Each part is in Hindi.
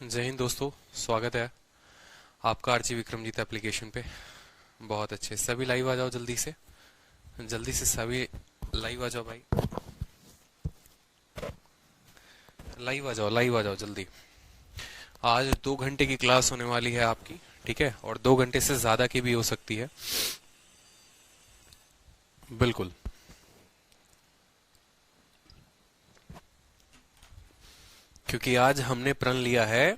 जय हिंद दोस्तों। स्वागत है आपका आरजी विक्रमजीत एप्लीकेशन पे। बहुत अच्छे, सभी लाइव आ जाओ जल्दी से सभी लाइव आ जाओ भाई। लाइव आ जाओ जल्दी। आज 2 घंटे की क्लास होने वाली है आपकी, ठीक है, और 2 घंटे से ज्यादा की भी हो सकती है। बिल्कुल, क्योंकि आज हमने प्रण लिया है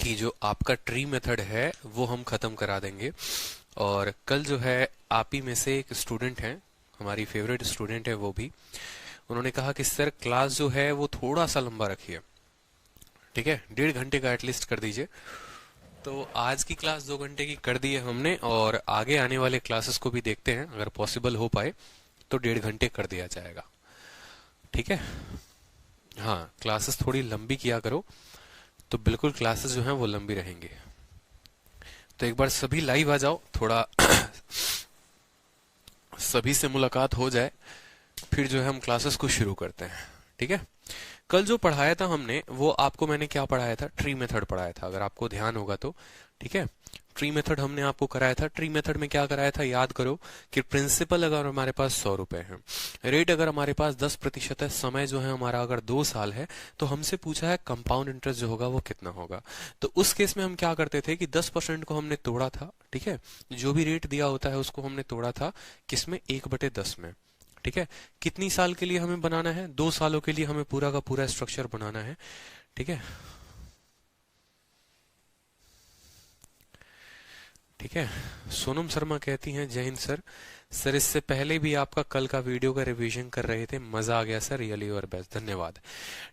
कि जो आपका ट्री मेथड है वो हम खत्म करा देंगे। और कल जो है आप ही में से एक स्टूडेंट है, हमारी फेवरेट स्टूडेंट है, वो भी उन्होंने कहा कि सर क्लास जो है वो थोड़ा सा लंबा रखिए, ठीक है, 1.5 घंटे का एटलीस्ट कर दीजिए। तो आज की क्लास 2 घंटे की कर दी है हमने, और आगे आने वाले क्लासेस को भी देखते हैं, अगर पॉसिबल हो पाए तो 1.5 घंटे कर दिया जाएगा, ठीक है। हाँ, क्लासेस थोड़ी लंबी किया करो, तो बिल्कुल क्लासेस जो हैं वो लंबी रहेंगी। तो एक बार सभी लाइव आ जाओ, थोड़ा सभी से मुलाकात हो जाए, फिर जो है हम क्लासेस को शुरू करते हैं, ठीक है। कल जो पढ़ाया था हमने वो आपको मैंने क्या पढ़ाया था, ट्री मेथड पढ़ाया था, अगर आपको ध्यान होगा तो, ठीक है। ट्री मेथड हमने आपको कराया था। ट्री मेथड में क्या कराया था याद करो कि प्रिंसिपल अगर हमारे पास 100 रुपए है, रेट अगर हमारे पास 10% है, समय जो है हमारा अगर 2 साल है, तो हमसे पूछा है कंपाउंड इंटरेस्ट जो होगा वो कितना होगा। तो उस केस में हम क्या करते थे कि 10% को हमने तोड़ा था, ठीक है, जो भी रेट दिया होता है उसको हमने तोड़ा था किसमें, 1/10 में, ठीक है। कितनी साल के लिए हमें बनाना है, 2 सालों के लिए हमें पूरा का पूरा स्ट्रक्चर बनाना है, ठीक है, ठीक है। सोनम शर्मा कहती हैं जय हिंद सर। सर इससे पहले भी आपका कल का वीडियो का रिवीजन कर रहे थे, मजा आ गया सर, रियली और बेस्ट, धन्यवाद,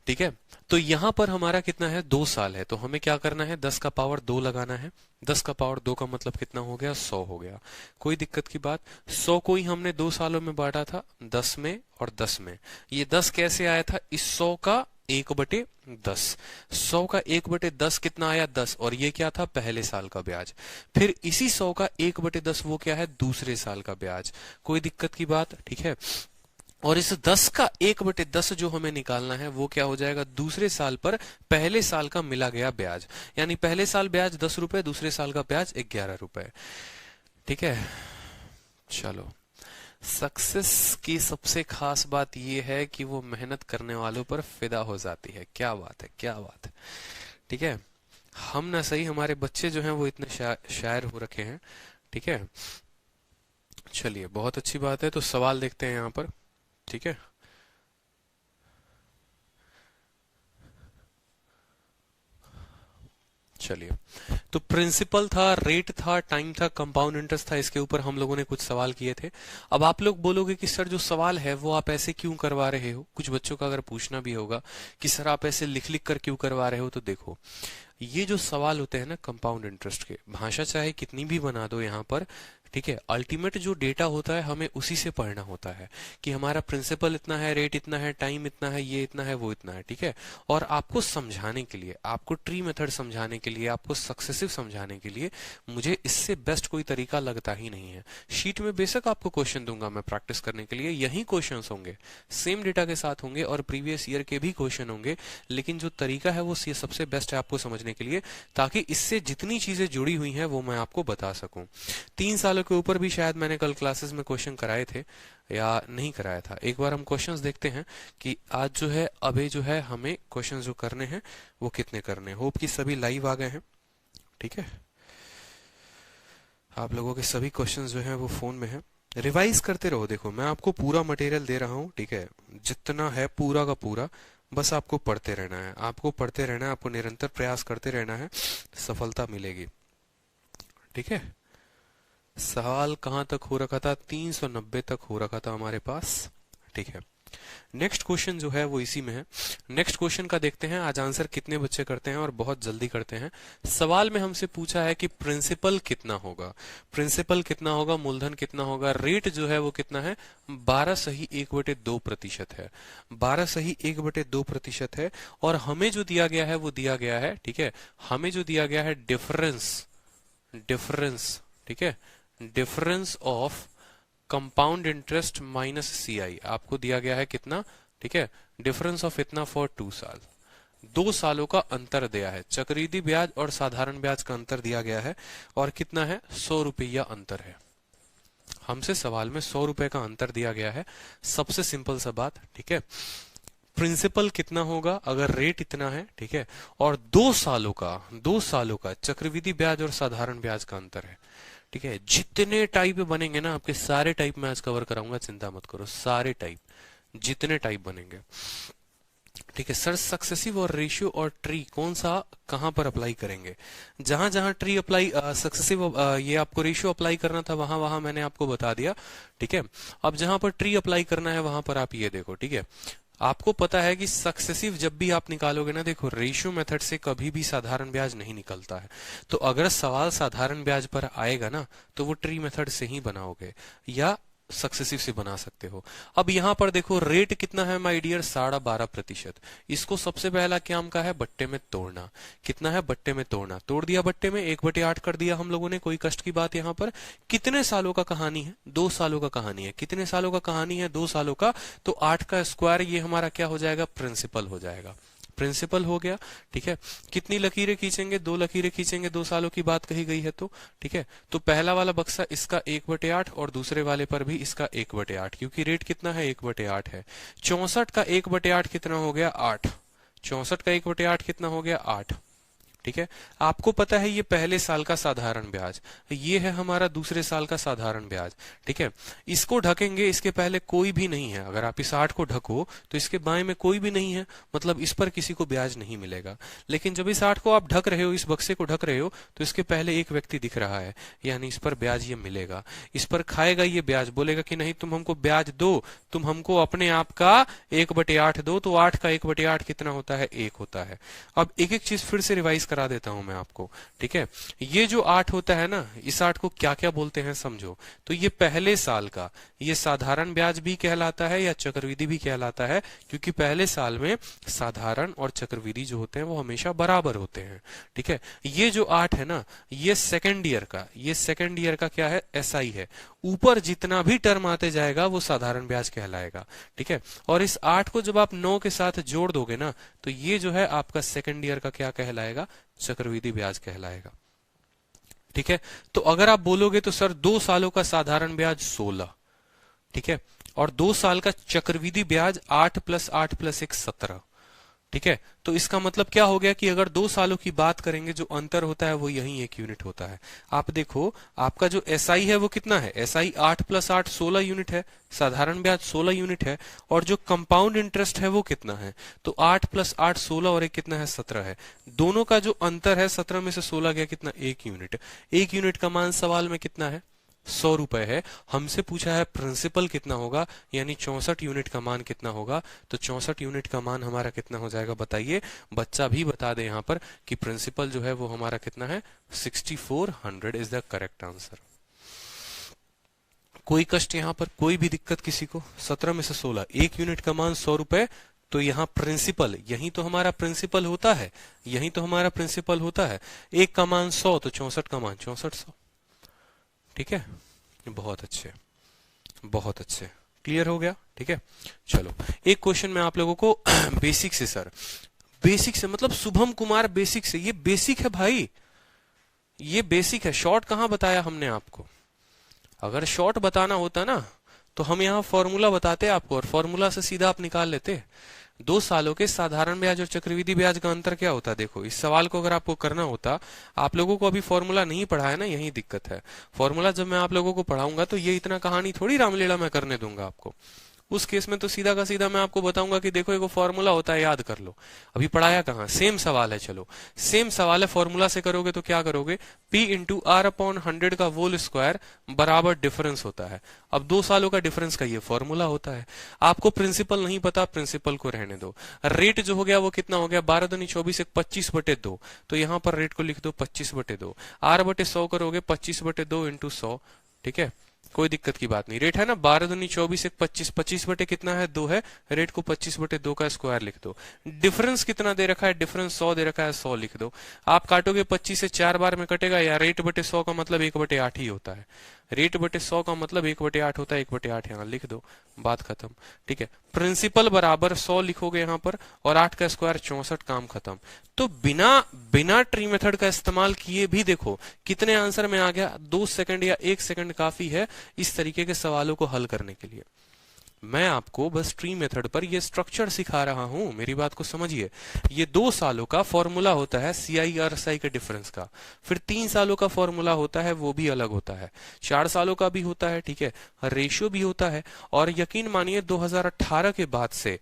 ठीक है। तो यहाँ पर हमारा कितना है, 2 साल है, तो हमें क्या करना है, 10 का पावर 2 लगाना है। 10 का पावर 2 का मतलब कितना हो गया, 100 हो गया। कोई दिक्कत की बात, 100 को ही हमने 2 सालों में बांटा था, 10 में और 10 में। ये 10 कैसे आया था, इस 100 का 1/10। 100 का 1/10 कितना आया, 10, और ये क्या था, पहले साल का ब्याज। फिर इसी 100 का 1/10 वो क्या है, दूसरे साल का ब्याज। कोई दिक्कत की बात, ठीक है। और इस 10 का 1/10 जो हमें निकालना है वो क्या हो जाएगा, दूसरे साल पर पहले साल का मिला गया ब्याज। यानी पहले साल ब्याज 10 रुपए, दूसरे साल का ब्याज 11 रुपए, ठीक है। चलो, सक्सेस की सबसे खास बात यह है कि वो मेहनत करने वालों पर फिदा हो जाती है। क्या बात है, क्या बात है, ठीक है। हम ना सही, हमारे बच्चे जो हैं वो इतने शायर हो रखे हैं, ठीक है। चलिए, बहुत अच्छी बात है। तो सवाल देखते हैं यहाँ पर, ठीक है। चलिए, तो प्रिंसिपल था, रेट था, टाइम था, कंपाउंड इंटरेस्ट था, इसके ऊपर हम लोगों ने कुछ सवाल किए थे। अब आप लोग बोलोगे कि सर जो सवाल है वो आप ऐसे क्यों करवा रहे हो, कुछ बच्चों का अगर पूछना भी होगा कि सर आप ऐसे लिख लिख कर क्यों करवा रहे हो, तो देखो, ये जो सवाल होते हैं ना कंपाउंड इंटरेस्ट के, भाषा चाहे कितनी भी बना दो यहाँ पर, ठीक है, अल्टीमेट जो डेटा होता है हमें उसी से पढ़ना होता है कि हमारा प्रिंसिपल इतना है, रेट इतना है, टाइम इतना है, ये इतना है, वो इतना है, ठीक है। और आपको समझाने के लिए, आपको ट्री मेथड समझाने के लिए, आपको सक्सेसिव समझाने के लिए मुझे इससे बेस्ट कोई तरीका लगता ही नहीं है। शीट में बेशक आपको क्वेश्चन दूंगा मैं प्रैक्टिस करने के लिए, यही क्वेश्चंस होंगे, सेम डेटा के साथ होंगे और प्रीवियस ईयर के भी क्वेश्चन होंगे, लेकिन जो तरीका है वो सबसे बेस्ट है आपको समझने के लिए, ताकि इससे जितनी चीजें जुड़ी हुई हैं वो मैं आपको बता सकूं। 3 सालों के ऊपर भी शायद मैंने कल क्लासेस में क्वेश्चन कराए थे या नहीं कराया था। एक बार हम क्वेश्चंस देखते हैं कि आज जो है, अभी जो है हमें क्वेश्चंस जो करने हैं वो कितने करने हैं। होप कि सभी लाइव आ गए हैं, ठीक है। आप लोगों के सभी क्वेश्चंस जो हैं वो फोन में हैं। रिवाइज करते रहो, देखो मैं आपको पूरा मटेरियल दे रहा हूँ, ठीक है, जितना है पूरा का पूरा, बस आपको पढ़ते रहना है, आपको पढ़ते रहना है, आपको निरंतर प्रयास करते रहना है, सफलता मिलेगी, ठीक है। सवाल कहाँ तक हो रखा था, 390 तक हो रखा था हमारे पास, ठीक है। नेक्स्ट क्वेश्चन जो है वो इसी में है। नेक्स्ट क्वेश्चन का देखते हैं आज आंसर कितने बच्चे करते हैं, और बहुत जल्दी करते हैं। सवाल में हमसे पूछा है कि प्रिंसिपल कितना होगा, प्रिंसिपल कितना होगा, मूलधन कितना होगा, रेट जो है वो कितना है, 12 सही 1/2% है, 12 सही 1/2% है। और हमें जो दिया गया है वो दिया गया है, ठीक है, हमें जो दिया गया है डिफरेंस, डिफरेंस, ठीक है, difference of compound interest minus CI आपको दिया गया है कितना, ठीक है, डिफरेंस ऑफ इतना फॉर 2 साल। 2 सालों का अंतर दिया है, चक्रवृद्धि ब्याज और साधारण ब्याज का अंतर दिया गया है और कितना है 100 रुपया अंतर है। हमसे सवाल में 100 रुपए का अंतर दिया गया है, सबसे सिंपल सा बात, ठीक है। प्रिंसिपल कितना होगा अगर रेट इतना है, ठीक है, और 2 सालों का चक्रवृद्धि ब्याज और साधारण ब्याज का अंतर है, ठीक है। जितने टाइप बनेंगे ना, आपके सारे टाइप मैं आज कवर कराऊंगा, चिंता मत करो, सारे टाइप, जितने टाइप बनेंगे, ठीक है। सर सक्सेसिव और रेशियो और ट्री कौन सा कहां पर अप्लाई करेंगे? जहां जहां ट्री अप्लाई, सक्सेसिव ये आपको रेशियो अप्लाई करना था, वहां वहां मैंने आपको बता दिया, ठीक है। अब जहां पर ट्री अप्लाई करना है वहां पर आप ये देखो, ठीक है। आपको पता है कि सक्सेसिव जब भी आप निकालोगे ना, देखो रेशियो मेथड से कभी भी साधारण ब्याज नहीं निकलता है, तो अगर सवाल साधारण ब्याज पर आएगा ना तो वो ट्री मेथड से ही बनाओगे या सक्सेसिव से बना सकते हो। अब यहां पर देखो रेट कितना है माय डियर, 12.5%। इसको सबसे पहला काम का है बट्टे में तोड़ना। कितना है बट्टे में तोड़ना, तोड़ दिया बट्टे में, 1/8 कर दिया हम लोगों ने, कोई कष्ट की बात यहां पर। कितने सालों का कहानी है? 2 सालों का कहानी है। कितने सालों का कहानी है? 2 सालों का, तो 8 का स्क्वायर ये हमारा क्या हो जाएगा, प्रिंसिपल हो जाएगा, प्रिंसिपल हो गया, ठीक है। कितनी लकीरें खींचेंगे? 2 लकीरें खींचेंगे, 2 सालों की बात कही गई है तो, ठीक है। तो पहला वाला बक्सा इसका 1/8 और दूसरे वाले पर भी इसका 1/8, क्योंकि रेट कितना है 1/8 है। 64 का 1/8 कितना हो गया 8, 64 का 1/8 कितना हो गया 8, ठीक है। आपको पता है ये पहले साल का साधारण ब्याज, ये है हमारा दूसरे साल का साधारण ब्याज, ठीक है। इसको ढकेंगे, इसके पहले कोई भी नहीं है, अगर आप इस 8 को ढको तो इसके बाएं में कोई भी नहीं है, मतलब इस पर किसी को ब्याज नहीं मिलेगा। लेकिन जब इस 8 को आप ढक रहे हो, इस बक्से को ढक रहे हो, तो इसके पहले एक व्यक्ति दिख रहा है, यानी इस पर ब्याज ये मिलेगा। इस पर खाएगा ये ब्याज, बोलेगा कि नहीं तुम हमको ब्याज दो, तुम हमको अपने आप का 1/8 दो, तो 8 का 1/8 कितना होता है 1 होता है। अब एक एक चीज फिर से रिवाइज करा देता हूं मैं आपको, ठीक है। ये जो 8 होता है ना, इस 8 को क्या क्या बोलते हैं समझो। तो ये पहले साल का, ये साधारण ब्याज भी कहलाता है या चक्रवृद्धि भी कहलाता है, क्योंकि पहले साल में साधारण और चक्रवृद्धि जो होते हैं वो हमेशा बराबर होते हैं, ठीक है। ये जो 8 है ना, ये सेकेंड ईयर का, ये सेकेंड ईयर का क्या है, एसआई है। ऊपर जितना भी टर्म आते जाएगा वो साधारण ब्याज कहलाएगा, ठीक है। और इस 8 को जब आप 9 के साथ जोड़ दोगे ना, तो ये जो है आपका सेकेंड ईयर का क्या कहलाएगा, चक्रवृद्धि ब्याज कहलाएगा, ठीक है। तो अगर आप बोलोगे तो सर 2 सालों का साधारण ब्याज 16, ठीक है, और 2 साल का चक्रवृद्धि ब्याज 8 + 8 + 1 17, ठीक है। तो इसका मतलब क्या हो गया कि अगर 2 सालों की बात करेंगे, जो अंतर होता है वो यही 1 यूनिट होता है। आप देखो आपका जो एसआई है वो कितना है, एसआई 8 + 8 16 यूनिट है, साधारण ब्याज 16 यूनिट है, और जो कंपाउंड इंटरेस्ट है वो कितना है, तो 8 + 8 16 और एक कितना है 17 है। दोनों का जो अंतर है 17 में से 16 गया कितना, 1 यूनिट। 1 यूनिट का मान सवाल में कितना है, 100 रुपए है। हमसे पूछा है प्रिंसिपल कितना होगा, यानी 64 यूनिट का मान कितना होगा, तो 64 यूनिट का मान हमारा कितना हो जाएगा बताइए। बच्चा भी बता दे यहाँ पर कि प्रिंसिपल जो है वो हमारा कितना है, 6400 इज द करेक्ट आंसर। कोई कष्ट यहाँ पर, कोई भी दिक्कत किसी को? 17 में से 16, 1 यूनिट का मान 100 रुपए, तो यहाँ प्रिंसिपल, यही तो हमारा प्रिंसिपल होता है, यही तो हमारा प्रिंसिपल होता है। 1 का मान 100, तो 64 का मान 6400, ठीक है। बहुत अच्छे, बहुत अच्छे, क्लियर हो गया, ठीक है। चलो एक क्वेश्चन मैं आप लोगों को बेसिक से, सर बेसिक से मतलब शुभम कुमार बेसिक से, ये बेसिक है भाई, ये बेसिक है। शॉर्ट कहां बताया हमने आपको? अगर शॉर्ट बताना होता ना तो हम यहाँ फॉर्मूला बताते आपको, और फॉर्मूला से सीधा आप निकाल लेते। 2 सालों के साधारण ब्याज और चक्रवृद्धि ब्याज का अंतर क्या होता है? देखो इस सवाल को अगर आपको करना होता, आप लोगों को अभी फॉर्मूला नहीं पढ़ा है ना, यही दिक्कत है। फॉर्मूला जब मैं आप लोगों को पढ़ाऊंगा तो ये इतना कहानी थोड़ी रामलीला मैं करने दूंगा आपको। उस केस में तो सीधा का सीधा मैं आपको बताऊंगा कि देखो एक फॉर्मूला होता है, याद कर लो। अभी पढ़ाया कहाँ, सेम सवाल है। चलो सेम सवाल है, फॉर्मूला से करोगे तो क्या करोगे, P × R/100 का होल स्क्वायर बराबर डिफरेंस होता है। अब 2 सालों का डिफरेंस का ये फॉर्मूला होता है। आपको प्रिंसिपल नहीं पता, प्रिंसिपल को रहने दो। रेट जो हो गया वो कितना हो गया, 12 दूनी 24 एक 25/2, तो यहाँ पर रेट को लिख दो 25/2। R/100 करोगे 25/2 × 100, ठीक है, कोई दिक्कत की बात नहीं। रेट है ना 12 दूनी 24 एक 25, 25 बटे कितना है 2 है, रेट को 25/2 का स्क्वायर लिख दो। डिफरेंस कितना दे रखा है, डिफरेंस 100 दे रखा है, 100 लिख दो। आप काटोगे 25 से 4 बार में कटेगा, या रेट बटे 100 का मतलब 1/8 ही होता है। रेट बटे 100 का मतलब 1/8 होता है, 1/8 यहाँ लिख दो, बात खत्म। ठीक है, प्रिंसिपल बराबर 100 लिखोगे यहाँ पर, और 8 का स्क्वायर 64, काम खत्म। तो बिना ट्री मेथड का इस्तेमाल किए भी देखो कितने आंसर में आ गया। 2 सेकंड या 1 सेकंड काफी है इस तरीके के सवालों को हल करने के लिए। मैं आपको बस ट्री मेथड पर ये स्ट्रक्चर सिखा रहा हूं, मेरी बात को समझिए। ये 2 सालों का फॉर्मूला होता है सीआई और एसआई के डिफरेंस का, फिर 3 सालों का फॉर्मूला होता है, वो भी अलग होता है, 4 सालों का भी होता है, ठीक है, रेशियो भी होता है। और यकीन मानिए 2018 के बाद से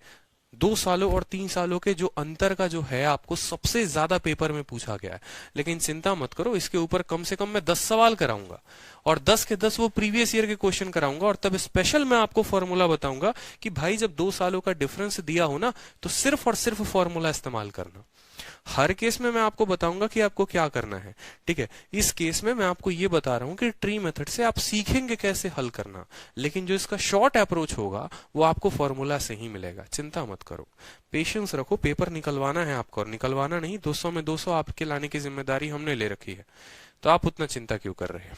2 सालों और 3 सालों के जो अंतर का जो है आपको सबसे ज्यादा पेपर में पूछा गया है। लेकिन चिंता मत करो, इसके ऊपर कम से कम मैं 10 सवाल कराऊंगा, और 10 के 10 वो प्रीवियस ईयर के क्वेश्चन कराऊंगा, और तब स्पेशल मैं आपको फॉर्मूला बताऊंगा कि भाई जब 2 सालों का डिफरेंस दिया हो ना, तो सिर्फ और सिर्फ फॉर्मूला इस्तेमाल करना। हर केस में मैं आपको बताऊंगा कि आपको क्या करना है, ठीक है। इस केस में मैं आपको ये बता रहा हूं कि ट्री मेथड से आप सीखेंगे कैसे हल करना, लेकिन जो इसका शॉर्ट अप्रोच होगा वो आपको फॉर्मूला से ही मिलेगा। चिंता मत करो, पेशेंस रखो, पेपर निकलवाना है आपको, और निकलवाना नहीं, 200 में 200 आपके लाने की जिम्मेदारी हमने ले रखी है, तो आप उतना चिंता क्यों कर रहे हैं।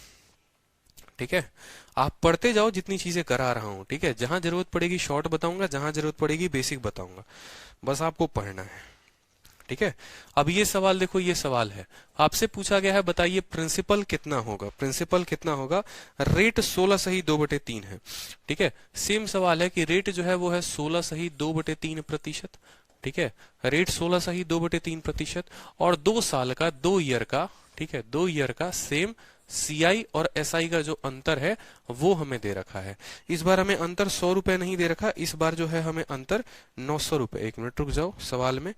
ठीक है, आप पढ़ते जाओ जितनी चीजें करा रहा हूं, ठीक है। जहां जरूरत पड़ेगी शॉर्ट बताऊंगा, जहां जरूरत पड़ेगी बेसिक बताऊंगा, बस आपको पढ़ना है, ठीक है। अब ये सवाल देखो, ये सवाल है, आपसे पूछा गया है बताइए प्रिंसिपल कितना होगा। प्रिंसिपल कितना होगा, रेट 16 सही 2/3 है, ठीक है। सेम सवाल है कि रेट जो है वो है 16 सही 2/3%, ठीक है। रेट 16 सही 2/3%, और 2 साल का 2 ईयर का, ठीक है, 2 ईयर का सेम सीआई और एसआई का जो अंतर है वो हमें दे रखा है। इस बार हमें अंतर 100 रुपए नहीं दे रखा, इस बार जो है हमें अंतर 900 रुपए। 1 मिनट रुक जाओ, सवाल में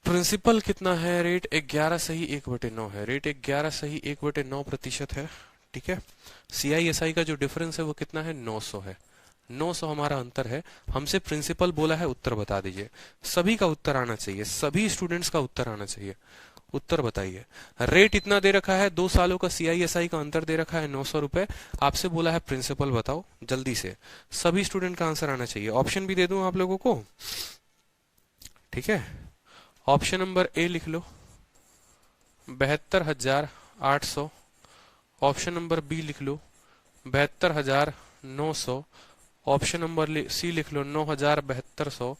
प्रिंसिपल कितना है, रेट 11 सही 1/9 है, रेट 11 सही 1/9% है, ठीक है। सीआई एसआई का जो डिफरेंस है वो कितना है, 900 है, 900 हमारा अंतर है। हमसे प्रिंसिपल बोला है उत्तर बता दीजिए, सभी का उत्तर आना चाहिए, सभी स्टूडेंट्स का उत्तर आना चाहिए। उत्तर बताइए। रेट इतना दे रखा है, 2 सालों का सीआईएसआई का अंतर दे रखा है 900 रुपए, आपसे बोला है प्रिंसिपल बताओ, जल्दी से सभी स्टूडेंट का आंसर आना चाहिए। ऑप्शन भी दे दूं आप लोगों को, ठीक है। ऑप्शन नंबर ए लिख लो 72,800, ऑप्शन नंबर बी लिख लो 72,900, ऑप्शन नंबर सी लिख लो 9,7200,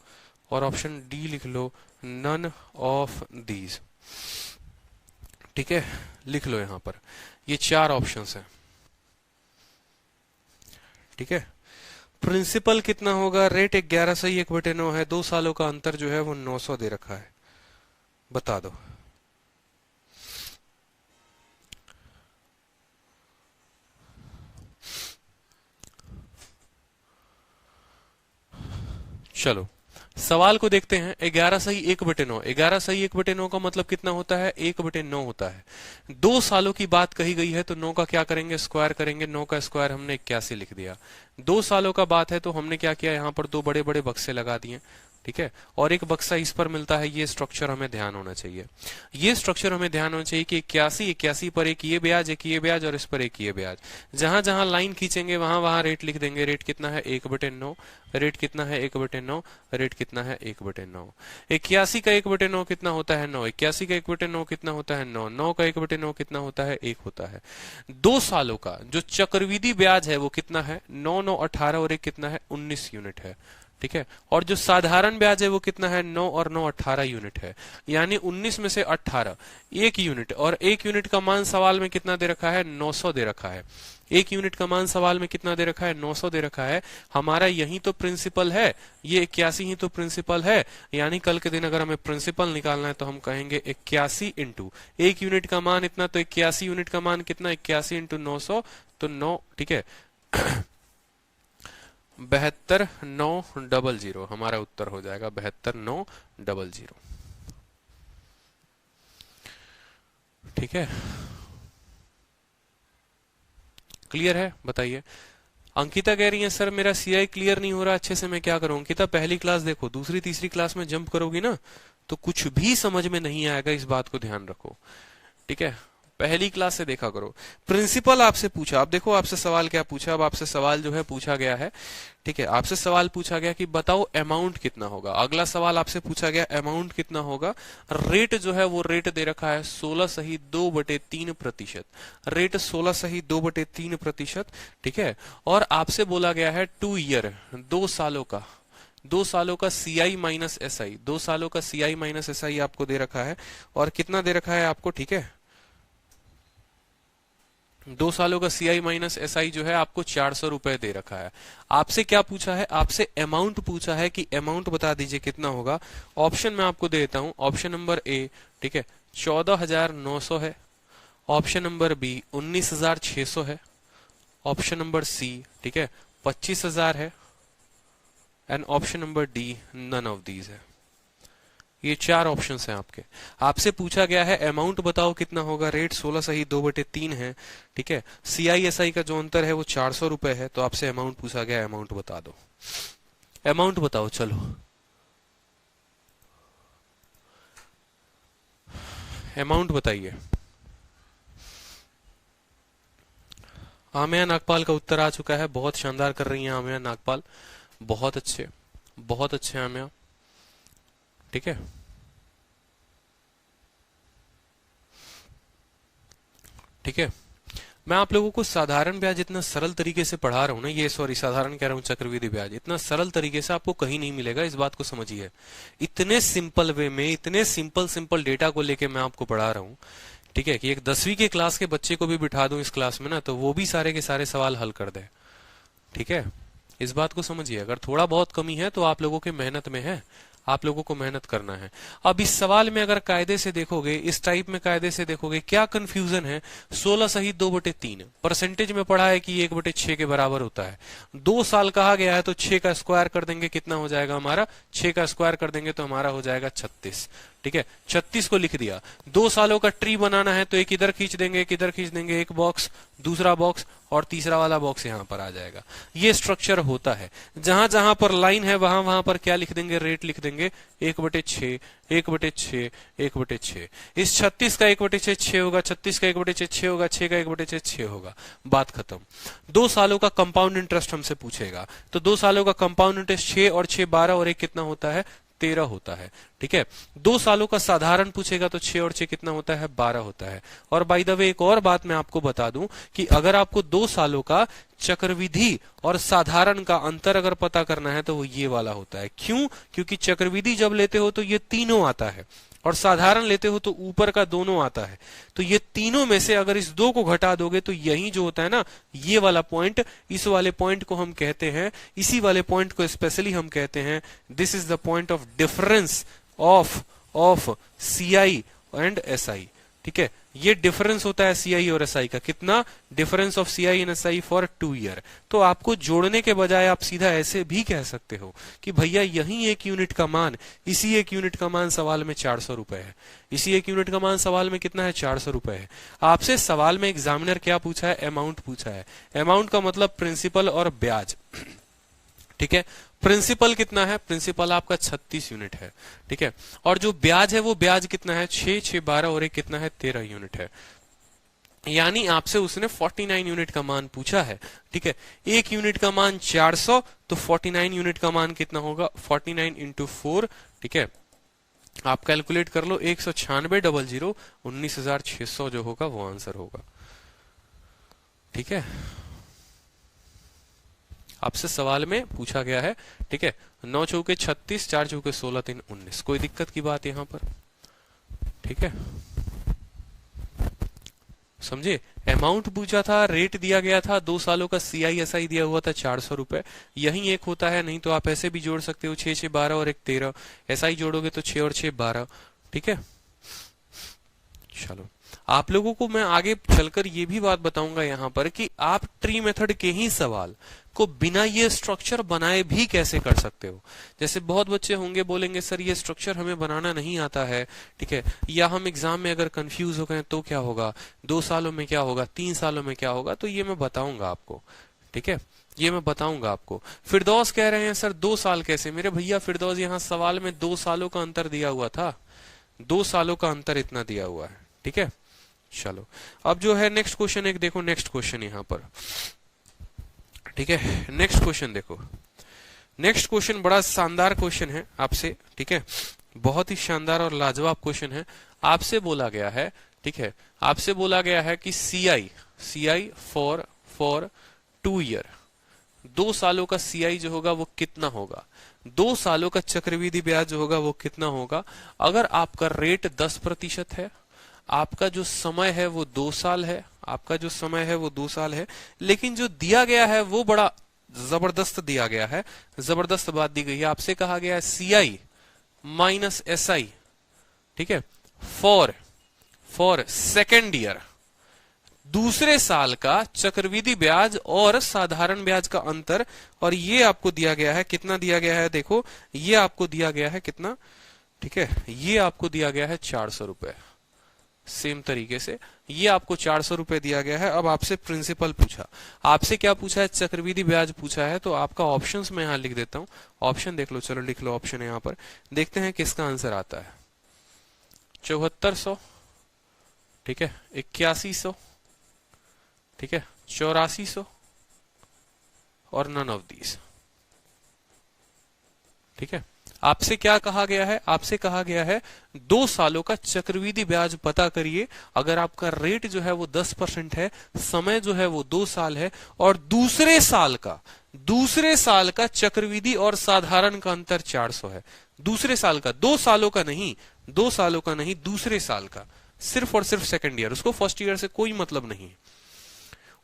और ऑप्शन डी लिख लो नन ऑफ दीज, ठीक है। लिख लो यहां पर, ये 4 ऑप्शंस हैं, ठीक है। प्रिंसिपल कितना होगा, रेट 11 सही 1/9 है, 2 सालों का अंतर जो है वो 900 दे रखा है, बता दो। चलो सवाल को देखते हैं। 11 सही 1/9, 11 सही 1/9 का मतलब कितना होता है, 1/9 होता है। 2 सालों की बात कही गई है तो 9 का क्या करेंगे, स्क्वायर करेंगे, 9 का स्क्वायर हमने 81 लिख दिया। 2 सालों का बात है तो हमने क्या किया, यहाँ पर 2 बड़े बड़े बक्से लगा दिए, ठीक है, और एक बक्सा इस पर मिलता है। ये स्ट्रक्चर हमें ध्यान होना चाहिए, ये स्ट्रक्चर हमें ध्यान होना चाहिए कि 81 पर एक ये ब्याज, एक ये ब्याज, और इस पर एक ये ब्याज। जहां जहां लाइन खींचेंगे वहां वहां रेट लिख देंगे। रेट कितना है 1/9, रेट कितना है 1/9, रेट कितना है 1/9। 81 का 1/9 कितना होता है 9, 81 का 1/9 कितना होता है 9, 9 का 1/9 कितना होता है 1 होता है। 2 सालों का जो चक्रवृद्धि ब्याज है वो कितना है 9 9 18, और एक कितना है 19 यूनिट है, ठीक है। और जो साधारण ब्याज है वो कितना है 9 और 9 18 यूनिट है, यानी 19 में से 18 1 यूनिट, और 1 यूनिट का मान सवाल में कितना दे रखा है 900 दे रखा है। 1 यूनिट का मान सवाल में कितना दे रखा है 900 दे रखा है। हमारा यही तो प्रिंसिपल है, ये 81 ही तो प्रिंसिपल है, यानी कल के दिन अगर हमें प्रिंसिपल निकालना है तो हम कहेंगे 81 इंटू 1 यूनिट का मान इतना, तो 81 यूनिट का मान कितना 81 इंटू 900, तो 9, ठीक है 72,900 हमारा उत्तर हो जाएगा 72,900, ठीक है। क्लियर है, बताइए। अंकिता कह रही है सर मेरा सीआई क्लियर नहीं हो रहा अच्छे से, मैं क्या करूं। अंकिता पहली क्लास देखो, दूसरी तीसरी क्लास में जंप करोगी ना तो कुछ भी समझ में नहीं आएगा, इस बात को ध्यान रखो, ठीक है। पहली क्लास से देखा करो। प्रिंसिपल आपसे पूछा, अब देखो आपसे सवाल क्या पूछा, अब आपसे सवाल जो है पूछा गया है, ठीक है, आपसे सवाल पूछा गया कि बताओ अमाउंट कितना होगा। अगला सवाल आपसे पूछा गया अमाउंट कितना होगा। रेट जो है वो रेट दे रखा है 16.2/3%। रेट 16.2/3%, ठीक है। और आपसे बोला गया है 2 ईयर, 2 सालों का, 2 सालों का CI माइनस SI, 2 सालों का CI माइनस SI आपको दे रखा है। और कितना दे रखा है आपको, ठीक है, 2 सालों का CI माइनस SI जो है आपको 400 रुपए दे रखा है। आपसे क्या पूछा है, आपसे अमाउंट पूछा है कि अमाउंट बता दीजिए कितना होगा। ऑप्शन मैं आपको दे देता हूं। ऑप्शन नंबर ए, ठीक है, 14,900 है। ऑप्शन नंबर बी 19,600 है। ऑप्शन नंबर सी, ठीक है, 25,000 है। And option number D none of these है। ये 4 ऑप्शंस हैं आपके। आपसे पूछा गया है अमाउंट बताओ कितना होगा। रेट 16/2/3 है, ठीक है। CI/SI का जो अंतर है वो 400 रुपए है। तो आपसे अमाउंट पूछा गया, अमाउंट बता दो। अमाउंट बताओ, चलो अमाउंट बताइए। आमिया नागपाल का उत्तर आ चुका है। बहुत शानदार कर रही हैं आमिया नागपाल, बहुत अच्छे, बहुत अच्छे आमिया, ठीक है। ठीक है, मैं आप लोगों को साधारण ब्याज इतना सरल तरीके से पढ़ा रहा हूं ना, ये सॉरी साधारण कह रहा हूं, चक्रवृद्धि ब्याज इतना सरल तरीके से आपको कहीं नहीं मिलेगा, इस बात को समझिए। इतने सिंपल वे में, इतने सिंपल डेटा को लेके मैं आपको पढ़ा रहा हूं, ठीक है, कि एक 10वीं के क्लास के बच्चे को भी बिठा दूं इस क्लास में ना, तो वो भी सारे के सारे सवाल हल कर दे, ठीक है। इस बात को समझिए। अगर थोड़ा बहुत कमी है तो आप लोगों के मेहनत में है, आप लोगों को मेहनत करना है। अब इस सवाल में अगर कायदे से देखोगे, इस टाइप में कायदे से देखोगे, क्या कंफ्यूजन है। 16/2/3 परसेंटेज में पढ़ा है कि 1/6 के बराबर होता है। 2 साल कहा गया है तो 6 का स्क्वायर कर देंगे, कितना हो जाएगा हमारा, 6 का स्क्वायर कर देंगे तो हमारा हो जाएगा 36, ठीक है। 36 को लिख दिया। 2 सालों का ट्री बनाना है तो एक इधर खींच देंगे, एक इधर खींच देंगे, एक बॉक्स, दूसरा बॉक्स और तीसरा वाला बॉक्स यहां पर आ जाएगा। ये स्ट्रक्चर होता है। जहां जहां पर लाइन है वहां वहां पर क्या लिख देंगे, रेट लिख देंगे 1/6, 1/6, 1/6। इस 36 का 1/6 6 होगा, 36 का 1/6 6 होगा, 6 का 1/6 6 होगा, बात खत्म। 2 सालों का कंपाउंड इंटरेस्ट हमसे पूछेगा तो 2 सालों का कंपाउंड इंटरेस्ट 6 और 6 12 और 1 कितना होता है, 13 होता है, ठीक है। 2 सालों का साधारण पूछेगा तो 6 और 6 कितना होता है, 12 होता है। और बाय द वे एक और बात मैं आपको बता दूं कि अगर आपको 2 सालों का चक्रविधि और साधारण का अंतर अगर पता करना है तो वो ये वाला होता है। क्यों, क्योंकि चक्रविधि जब लेते हो तो ये तीनों आता है और साधारण लेते हो तो ऊपर का दोनों आता है। तो ये तीनों में से अगर इस 2 को घटा दोगे तो यही जो होता है ना, ये वाला पॉइंट, इस वाले पॉइंट को हम कहते हैं, इसी वाले पॉइंट को स्पेशली हम कहते हैं, this is the point of difference of CI and SI, ठीक है। ये डिफरेंस होता है CI और SI का। कितना difference of CI and SI for 2 year. तो आपको जोड़ने के बजाय आप सीधा ऐसे भी कह सकते हो कि भैया यही 1 यूनिट का मान, इसी 1 यूनिट का मान सवाल में 400 रुपए है, इसी 1 यूनिट का मान सवाल में कितना है, 400 रुपए है। आपसे सवाल में एग्जामिनर क्या पूछा है, अमाउंट पूछा है। अमाउंट का मतलब प्रिंसिपल और ब्याज, ठीक है। प्रिंसिपल कितना है, प्रिंसिपल आपका 36 यूनिट है, ठीक है। और जो ब्याज है वो ब्याज कितना है, 6 6 12 और 1 कितना है, 13 यूनिट है। यानी आपसे उसने 49 यूनिट का मान पूछा है, ठीक है। 1 यूनिट का मान 400 तो 49 यूनिट का मान कितना होगा, 49 इंटू 4, ठीक है। आप कैलकुलेट कर लो, 196,000 19,600 जो होगा वो आंसर होगा, ठीक है। आपसे सवाल में पूछा गया है, ठीक है। 9 चौके 36, 4 चौके 16, 3 19। कोई दिक्कत की बात यहां पर, ठीक है, समझे। अमाउंट पूछा था, रेट दिया गया था, 2 सालों का CI SI दिया हुआ था 400 रुपए, यही एक होता है। नहीं तो आप ऐसे भी जोड़ सकते हो, 6 6 12 और 1 13, SI जोड़ोगे तो 6 और 6 12, ठीक है। चलो, आप लोगों को मैं आगे चलकर ये भी बात बताऊंगा यहाँ पर कि आप ट्री मेथड के ही सवाल को बिना ये स्ट्रक्चर बनाए भी कैसे कर सकते हो। जैसे बहुत बच्चे होंगे बोलेंगे सर ये स्ट्रक्चर हमें बनाना नहीं आता है, ठीक है, या हम एग्जाम में अगर कंफ्यूज हो गए तो क्या होगा, 2 सालों में क्या होगा, 3 सालों में क्या होगा। तो ये मैं बताऊंगा आपको, ठीक है, ये मैं बताऊंगा आपको। फिरदौस कह रहे हैं सर 2 साल कैसे। मेरे भैया फिरदौस, यहाँ सवाल में 2 सालों का अंतर दिया हुआ था, 2 सालों का अंतर इतना दिया हुआ है, ठीक है। चलो अब जो है नेक्स्ट क्वेश्चन एक देखो, नेक्स्ट क्वेश्चन यहाँ पर, ठीक है। नेक्स्ट क्वेश्चन देखो, नेक्स्ट क्वेश्चन बड़ा शानदार क्वेश्चन है आपसे, ठीक है, बहुत ही शानदार और लाजवाब क्वेश्चन है। आपसे बोला गया है, ठीक है, आपसे बोला गया है कि सीआई फॉर 2 ईयर, 2 सालों का सीआई जो होगा वो कितना होगा, 2 सालों का चक्रवृद्धि ब्याज जो होगा वो कितना होगा। अगर आपका रेट 10% है, आपका जो समय है वो 2 साल है, आपका जो समय है वो 2 साल है, लेकिन जो दिया गया है वो बड़ा जबरदस्त दिया गया है, जबरदस्त बात दी गई है। आपसे कहा गया है सीआई माइनस एसआई, ठीक है, फॉर सेकेंड ईयर, दूसरे साल का चक्रवृद्धि ब्याज और साधारण ब्याज का अंतर, और ये आपको दिया गया है, कितना दिया गया है देखो, ये आपको दिया गया है कितना, ठीक है, ये आपको दिया गया है 400 रुपए। सेम तरीके से ये आपको 400 रुपए दिया गया है। अब आपसे प्रिंसिपल पूछा, आपसे क्या पूछा है, चक्रवृद्धि ब्याज पूछा है, तो आपका ऑप्शंस में यहां लिख देता हूं, ऑप्शन देख लो, चलो लिख लो ऑप्शन यहां पर, देखते हैं किसका आंसर आता है। 7400, ठीक है, 8100, ठीक है, 8400 और नन ऑफ दीज, ठीक है। आपसे क्या कहा गया है, आपसे कहा गया है 2 सालों का चक्रवृद्धि ब्याज पता करिए। अगर आपका रेट जो है वो 10% है, समय जो है वो 2 साल है, और दूसरे साल का चक्रवृद्धि और साधारण का अंतर 400 है। दूसरे साल का, 2 सालों का नहीं, 2 सालों का नहीं, दूसरे साल का, सिर्फ और सिर्फ सेकंड ईयर, उसको फर्स्ट ईयर से कोई मतलब नहीं है,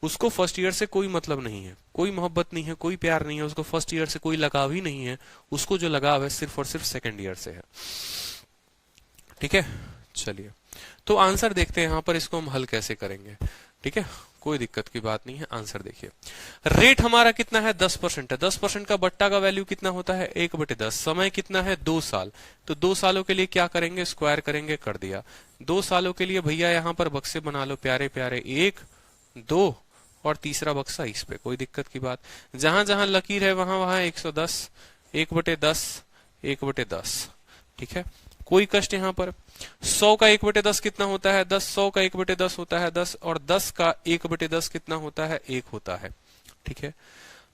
उसको फर्स्ट ईयर से कोई मतलब नहीं है, कोई मोहब्बत नहीं है, कोई प्यार नहीं है, उसको फर्स्ट ईयर से कोई लगाव ही नहीं है, उसको जो लगाव है सिर्फ और सिर्फ सेकंड ईयर से है, ठीक है। चलिए तो आंसर देखते हैं यहां पर, इसको हम हल कैसे करेंगे, ठीक है, कोई दिक्कत की बात नहीं है। आंसर देखिए, रेट हमारा कितना है, 10% है, 10% का बट्टा का वैल्यू कितना होता है, 1/10, समय कितना है 2 साल, तो 2 सालों के लिए क्या करेंगे, स्क्वायर करेंगे, कर दिया। 2 सालों के लिए भैया यहां पर बक्से बना लो प्यारे प्यारे, 1 2 और तीसरा बक्सा इस पे, कोई दिक्कत की बात, जहां जहां लकीर है वहां वहां 110, 1/10, 1/10, ठीक है, कोई कष्ट यहां पर। 100 का 1/10 कितना होता है, 10, 100 का 1/10 होता है 10, और 10 का 1/10 कितना होता है, 1 होता है, ठीक है।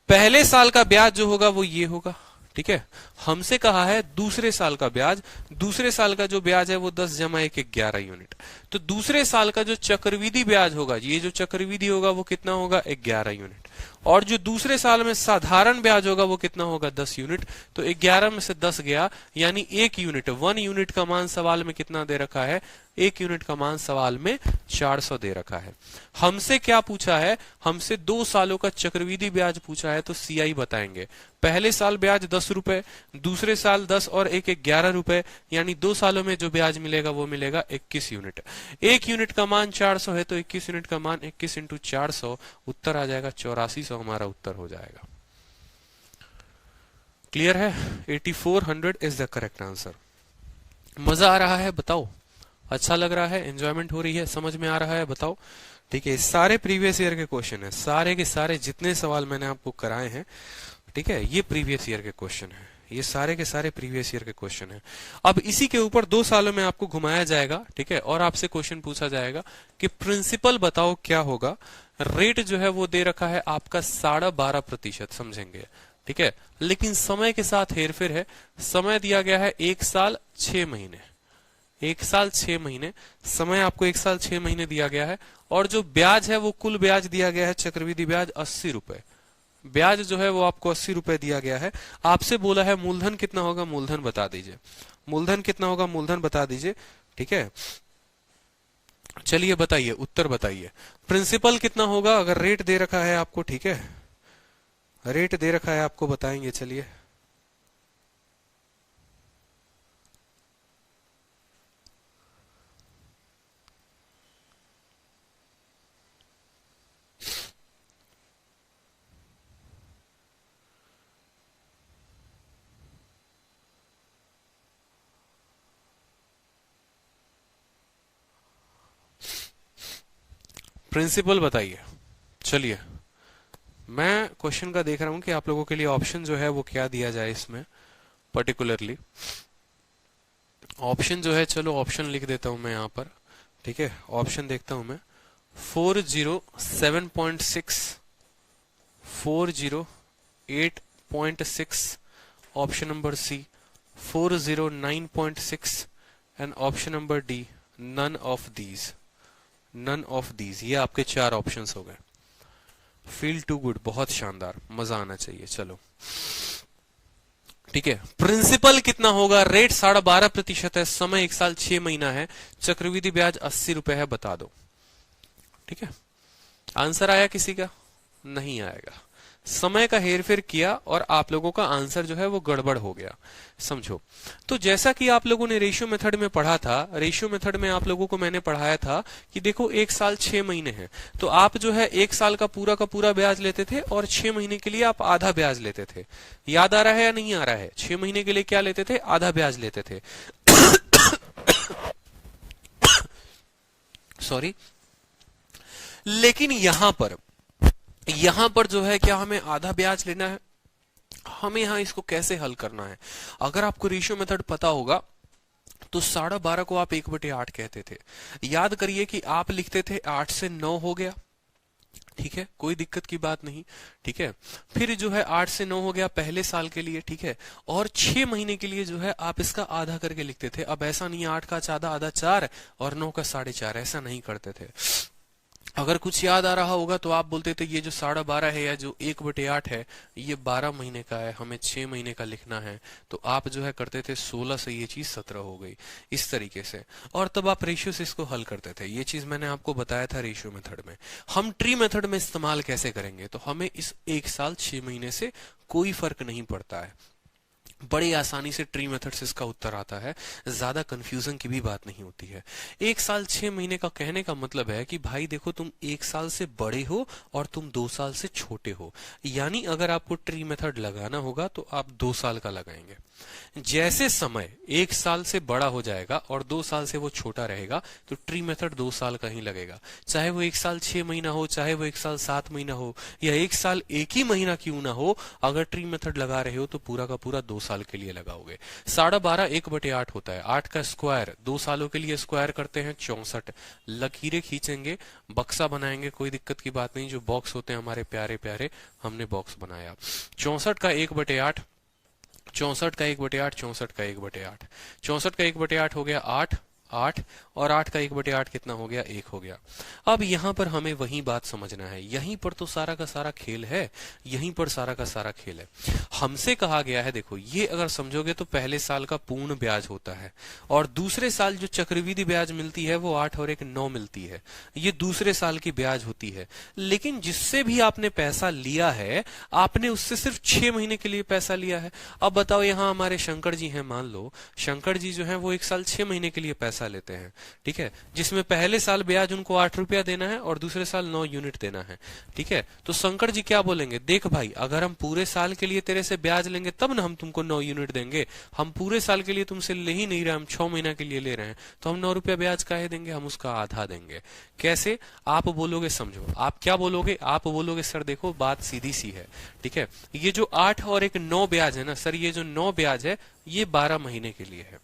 पहले साल का ब्याज जो होगा वो ये होगा, ठीक है। हमसे कहा है दूसरे साल का ब्याज, दूसरे साल का जो ब्याज है वो 10 जमा 1 11 यूनिट, तो दूसरे साल का जो चक्रवृद्धि ब्याज होगा, ये जो चक्रवृद्धि होगा वो कितना होगा, 11 यूनिट, और जो दूसरे साल में साधारण ब्याज होगा वो कितना होगा, 10 यूनिट, तो 11 में से 10 गया, यानी 1 यूनिट, 1 यूनिट का मान सवाल में कितना दे रखा है, 1 यूनिट का मान सवाल में 400 दे रखा है। हमसे क्या पूछा है, हमसे 2 सालों का चक्रवृद्धि ब्याज पूछा है, तो सीआई बताएंगे। पहले साल ब्याज 10 रुपए, दूसरे साल 10 और 1 11 रुपए, यानी 2 सालों में जो ब्याज मिलेगा वो मिलेगा 21 यूनिट। 1 यूनिट का मान 400 है, तो 21 यूनिट का मान 21 इंटू 400, उत्तर आ जाएगा 8400, हमारा उत्तर हो जाएगा। क्लियर है, 8400 इज द करेक्ट आंसर। मजा आ रहा है बताओ, अच्छा लग रहा है, एंजॉयमेंट हो रही है, समझ में आ रहा है बताओ, ठीक है। सारे प्रीवियस ईयर के क्वेश्चन है, सारे के सारे जितने सवाल मैंने आपको कराए हैं, ठीक है, ये प्रीवियस ईयर के क्वेश्चन है, ये सारे के सारे प्रीवियस ईयर के क्वेश्चन है। अब इसी के ऊपर 2 सालों में आपको घुमाया जाएगा, ठीक है, और आपसे क्वेश्चन पूछा जाएगा कि प्रिंसिपल बताओ क्या होगा। रेट जो है वो दे रखा है आपका 12.5%, समझेंगे, ठीक है, लेकिन समय के साथ हेरफेर है। समय दिया गया है 1 साल 6 महीने, 1 साल 6 महीने, समय आपको 1 साल 6 महीने दिया गया है, और जो ब्याज है वो कुल ब्याज दिया गया है, चक्रवृद्धि ब्याज 80 रुपए, ब्याज जो है वो आपको 80 रुपए दिया गया है। आपसे बोला है मूलधन कितना होगा, मूलधन बता दीजिए, मूलधन कितना होगा, मूलधन बता दीजिए, ठीक है। चलिए बताइए, उत्तर बताइए, प्रिंसिपल कितना होगा, अगर रेट दे रखा है आपको, ठीक है, रेट दे रखा है आपको, बताएंगे, चलिए। प्रिंसिपल बताइए। चलिए मैं क्वेश्चन का देख रहा हूं कि आप लोगों के लिए ऑप्शन जो है वो क्या दिया जाए इसमें पर्टिकुलरली। ऑप्शन जो है, चलो ऑप्शन लिख देता हूं मैं यहां पर, ठीक है, ऑप्शन देखता हूं मैं, 407.6, 408.6, option number C 409.6 and option number D none of these, none of these. ये आपके 4 ऑप्शंस हो गए। फील टू गुड, बहुत शानदार, मजा आना चाहिए। चलो ठीक है, प्रिंसिपल कितना होगा? रेट 12.5% है, समय 1 साल 6 महीना है, चक्रवृद्धि ब्याज 80 रुपए है, बता दो। ठीक है, आंसर आया किसी का? नहीं आएगा। समय का हेरफेर किया और आप लोगों का आंसर जो है वो गड़बड़ हो गया, समझो। तो जैसा कि आप लोगों ने रेशियो मेथड में पढ़ा था, रेशियो मेथड में आप लोगों को मैंने पढ़ाया था कि देखो 1 साल 6 महीने हैं, तो आप जो है 1 साल का पूरा ब्याज लेते थे और 6 महीने के लिए आप आधा ब्याज लेते थे। याद आ रहा है या नहीं आ रहा है? 6 महीने के लिए क्या लेते थे? आधा ब्याज लेते थे। सॉरी। लेकिन यहां पर जो है क्या हमें आधा ब्याज लेना है? हमें यहां इसको कैसे हल करना है? अगर आपको रेशियो मेथड पता होगा तो 12.5 को आप 1/8 कहते थे। याद करिए कि आप लिखते थे 8 से 9 हो गया, ठीक है, कोई दिक्कत की बात नहीं। ठीक है, फिर जो है 8 से 9 हो गया पहले साल के लिए, ठीक है, और 6 महीने के लिए जो है आप इसका आधा करके लिखते थे। अब ऐसा नहीं है 8 का आधा आधा 4 और 9 का 4.5, ऐसा नहीं करते थे। अगर कुछ याद आ रहा होगा तो आप बोलते थे ये जो 12.5 है या जो 1/8 है ये 12 महीने का है, हमें 6 महीने का लिखना है, तो आप जो है करते थे 16 से ये चीज 17 हो गई, इस तरीके से। और तब आप रेशियो से इसको हल करते थे। ये चीज मैंने आपको बताया था रेशियो मेथड में। हम ट्री मेथड में इस्तेमाल कैसे करेंगे? तो हमें इस 1 साल 6 महीने से कोई फर्क नहीं पड़ता है, बड़ी आसानी से ट्री मेथड से इसका उत्तर आता है, ज्यादा कंफ्यूजन की भी बात नहीं होती है। 1 साल 6 महीने का कहने का मतलब है कि भाई देखो तुम 1 साल से बड़े हो और तुम 2 साल से छोटे हो, यानी अगर आपको ट्री मेथड लगाना होगा तो आप 2 साल का लगाएंगे। जैसे समय 1 साल से बड़ा हो जाएगा और 2 साल से वो छोटा रहेगा तो ट्री मेथड 2 साल का ही लगेगा, चाहे वो 1 साल 6 महीना हो, चाहे वो 1 साल 7 महीना हो, या 1 साल 1 ही महीना क्यों ना हो। अगर ट्री मेथड लगा रहे हो तो पूरा का पूरा 2 साल के लिए लगाओगे। 12.5 1/8 होता है, 8 का स्क्वायर 2 सालों के लिए स्क्वायर करते हैं 64। लकीरें खींचेंगे, बक्सा बनाएंगे, कोई दिक्कत की बात नहीं। जो बॉक्स होते हैं हमारे प्यारे प्यारे, हमने बॉक्स बनाया। 64 का 1/8, 64 का 1/8, 64 का 1/8, 64 का 1/8 हो गया 8, 8 और 8 का 1/8 कितना हो गया? 1 हो गया। अब यहां पर हमें वही बात समझना है, यहीं पर तो सारा का सारा खेल है, यहीं पर सारा का सारा खेल है। हमसे कहा गया है, देखो ये अगर समझोगे तो पहले साल का पूर्ण ब्याज होता है और दूसरे साल जो चक्रवृद्धि ब्याज मिलती है वो 8 और 1 9 मिलती है, ये दूसरे साल की ब्याज होती है। लेकिन जिससे भी आपने पैसा लिया है आपने उससे सिर्फ 6 महीने के लिए पैसा लिया है। अब बताओ, यहां हमारे शंकर जी हैं, मान लो शंकर जी जो है वो 1 साल 6 महीने के लिए पैसा लेते हैं, ठीक है, जिसमें पहले साल ब्याज उनको 8 रुपया देना है और दूसरे साल 9 यूनिट देना है। ठीक है, तो शंकर जी क्या बोलेंगे? देख भाई, अगर हम पूरे साल के लिए तेरे से ब्याज लेंगे तब ना हम तुमको 9 यूनिट देंगे, हम पूरे साल के लिए तुमसे ले ही नहीं रहे, हम 6 महीना के लिए ले रहे हैं, तो हम 9 रुपया ब्याज काहे देंगे? हम उसका आधा देंगे। कैसे आप बोलोगे? समझो, आप क्या बोलोगे? आप बोलोगे सर देखो बात सीधी सी है, ठीक है, ये जो 8 और 1 9 ब्याज है ना सर, ये जो 9 ब्याज है ये 12 महीने के लिए है।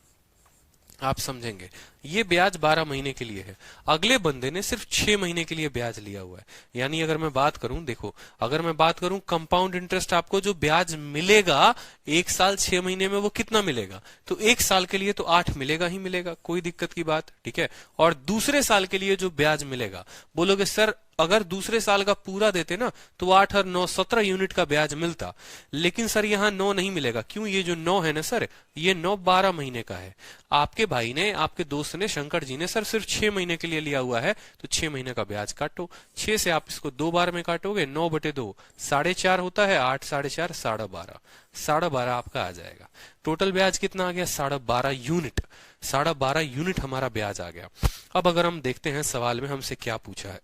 आप समझेंगे, ये ब्याज 12 महीने के लिए है, अगले बंदे ने सिर्फ 6 महीने के लिए ब्याज लिया हुआ है। यानी अगर मैं बात करूं, देखो अगर मैं बात करूं कंपाउंड इंटरेस्ट, आपको जो ब्याज मिलेगा 1 साल 6 महीने में वो कितना मिलेगा? तो 1 साल के लिए तो 8 मिलेगा ही मिलेगा, कोई दिक्कत की बात, ठीक है। और दूसरे साल के लिए जो ब्याज मिलेगा, बोलोगे सर अगर दूसरे साल का पूरा देते ना तो 8 और 9 17 यूनिट का ब्याज मिलता, लेकिन सर यहाँ 9 नहीं मिलेगा। क्यों? ये जो 9 है ना सर, ये 9 12 महीने का है। आपके भाई ने, आपके दोस्त ने, शंकर जी ने सर सिर्फ 6 महीने के लिए लिया हुआ है, तो 6 महीने का ब्याज काटो। 6 से आप इसको 2 बार में काटोगे, 9/2 4.5 होता है, 8 4.5 12.5, 12.5 आपका आ जाएगा। टोटल ब्याज कितना आ गया? 12.5 यूनिट, 12.5 यूनिट हमारा ब्याज आ गया। अब अगर हम देखते हैं सवाल में हमसे क्या पूछा है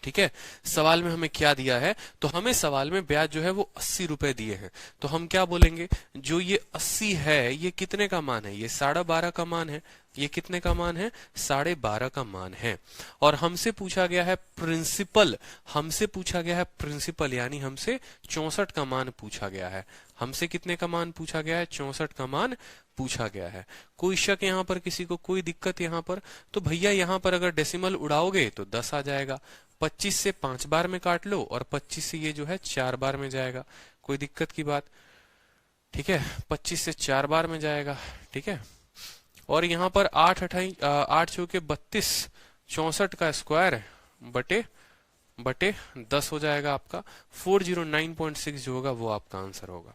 ठीक है, सवाल में हमें क्या दिया है, तो हमें सवाल में ब्याज जो है वो 80 रुपए दिए हैं, तो हम क्या बोलेंगे? जो ये 80 है ये कितने का मान है? ये 12.5 का मान है। ये कितने का मान है? 12.5 का मान है। और हमसे पूछा गया है प्रिंसिपल, हमसे पूछा गया है प्रिंसिपल, यानी हमसे 64 का मान पूछा गया है। हमसे कितने का मान पूछा गया है? 64 का मान पूछा गया है। कोई शक यहाँ पर किसी को, कोई दिक्कत यहाँ पर? तो भैया यहाँ पर अगर डेसिमल उड़ाओगे तो 10 आ जाएगा। 25 से 5 बार में काट लो और 25 से ये जो है 4 बार में जाएगा, कोई दिक्कत की बात? ठीक है, 25 से 4 बार में जाएगा। ठीक है, और यहाँ पर 8 चौके 32, 64 का स्क्वायर बटे 10 हो जाएगा आपका। 409.6 जो होगा वो आपका आंसर होगा।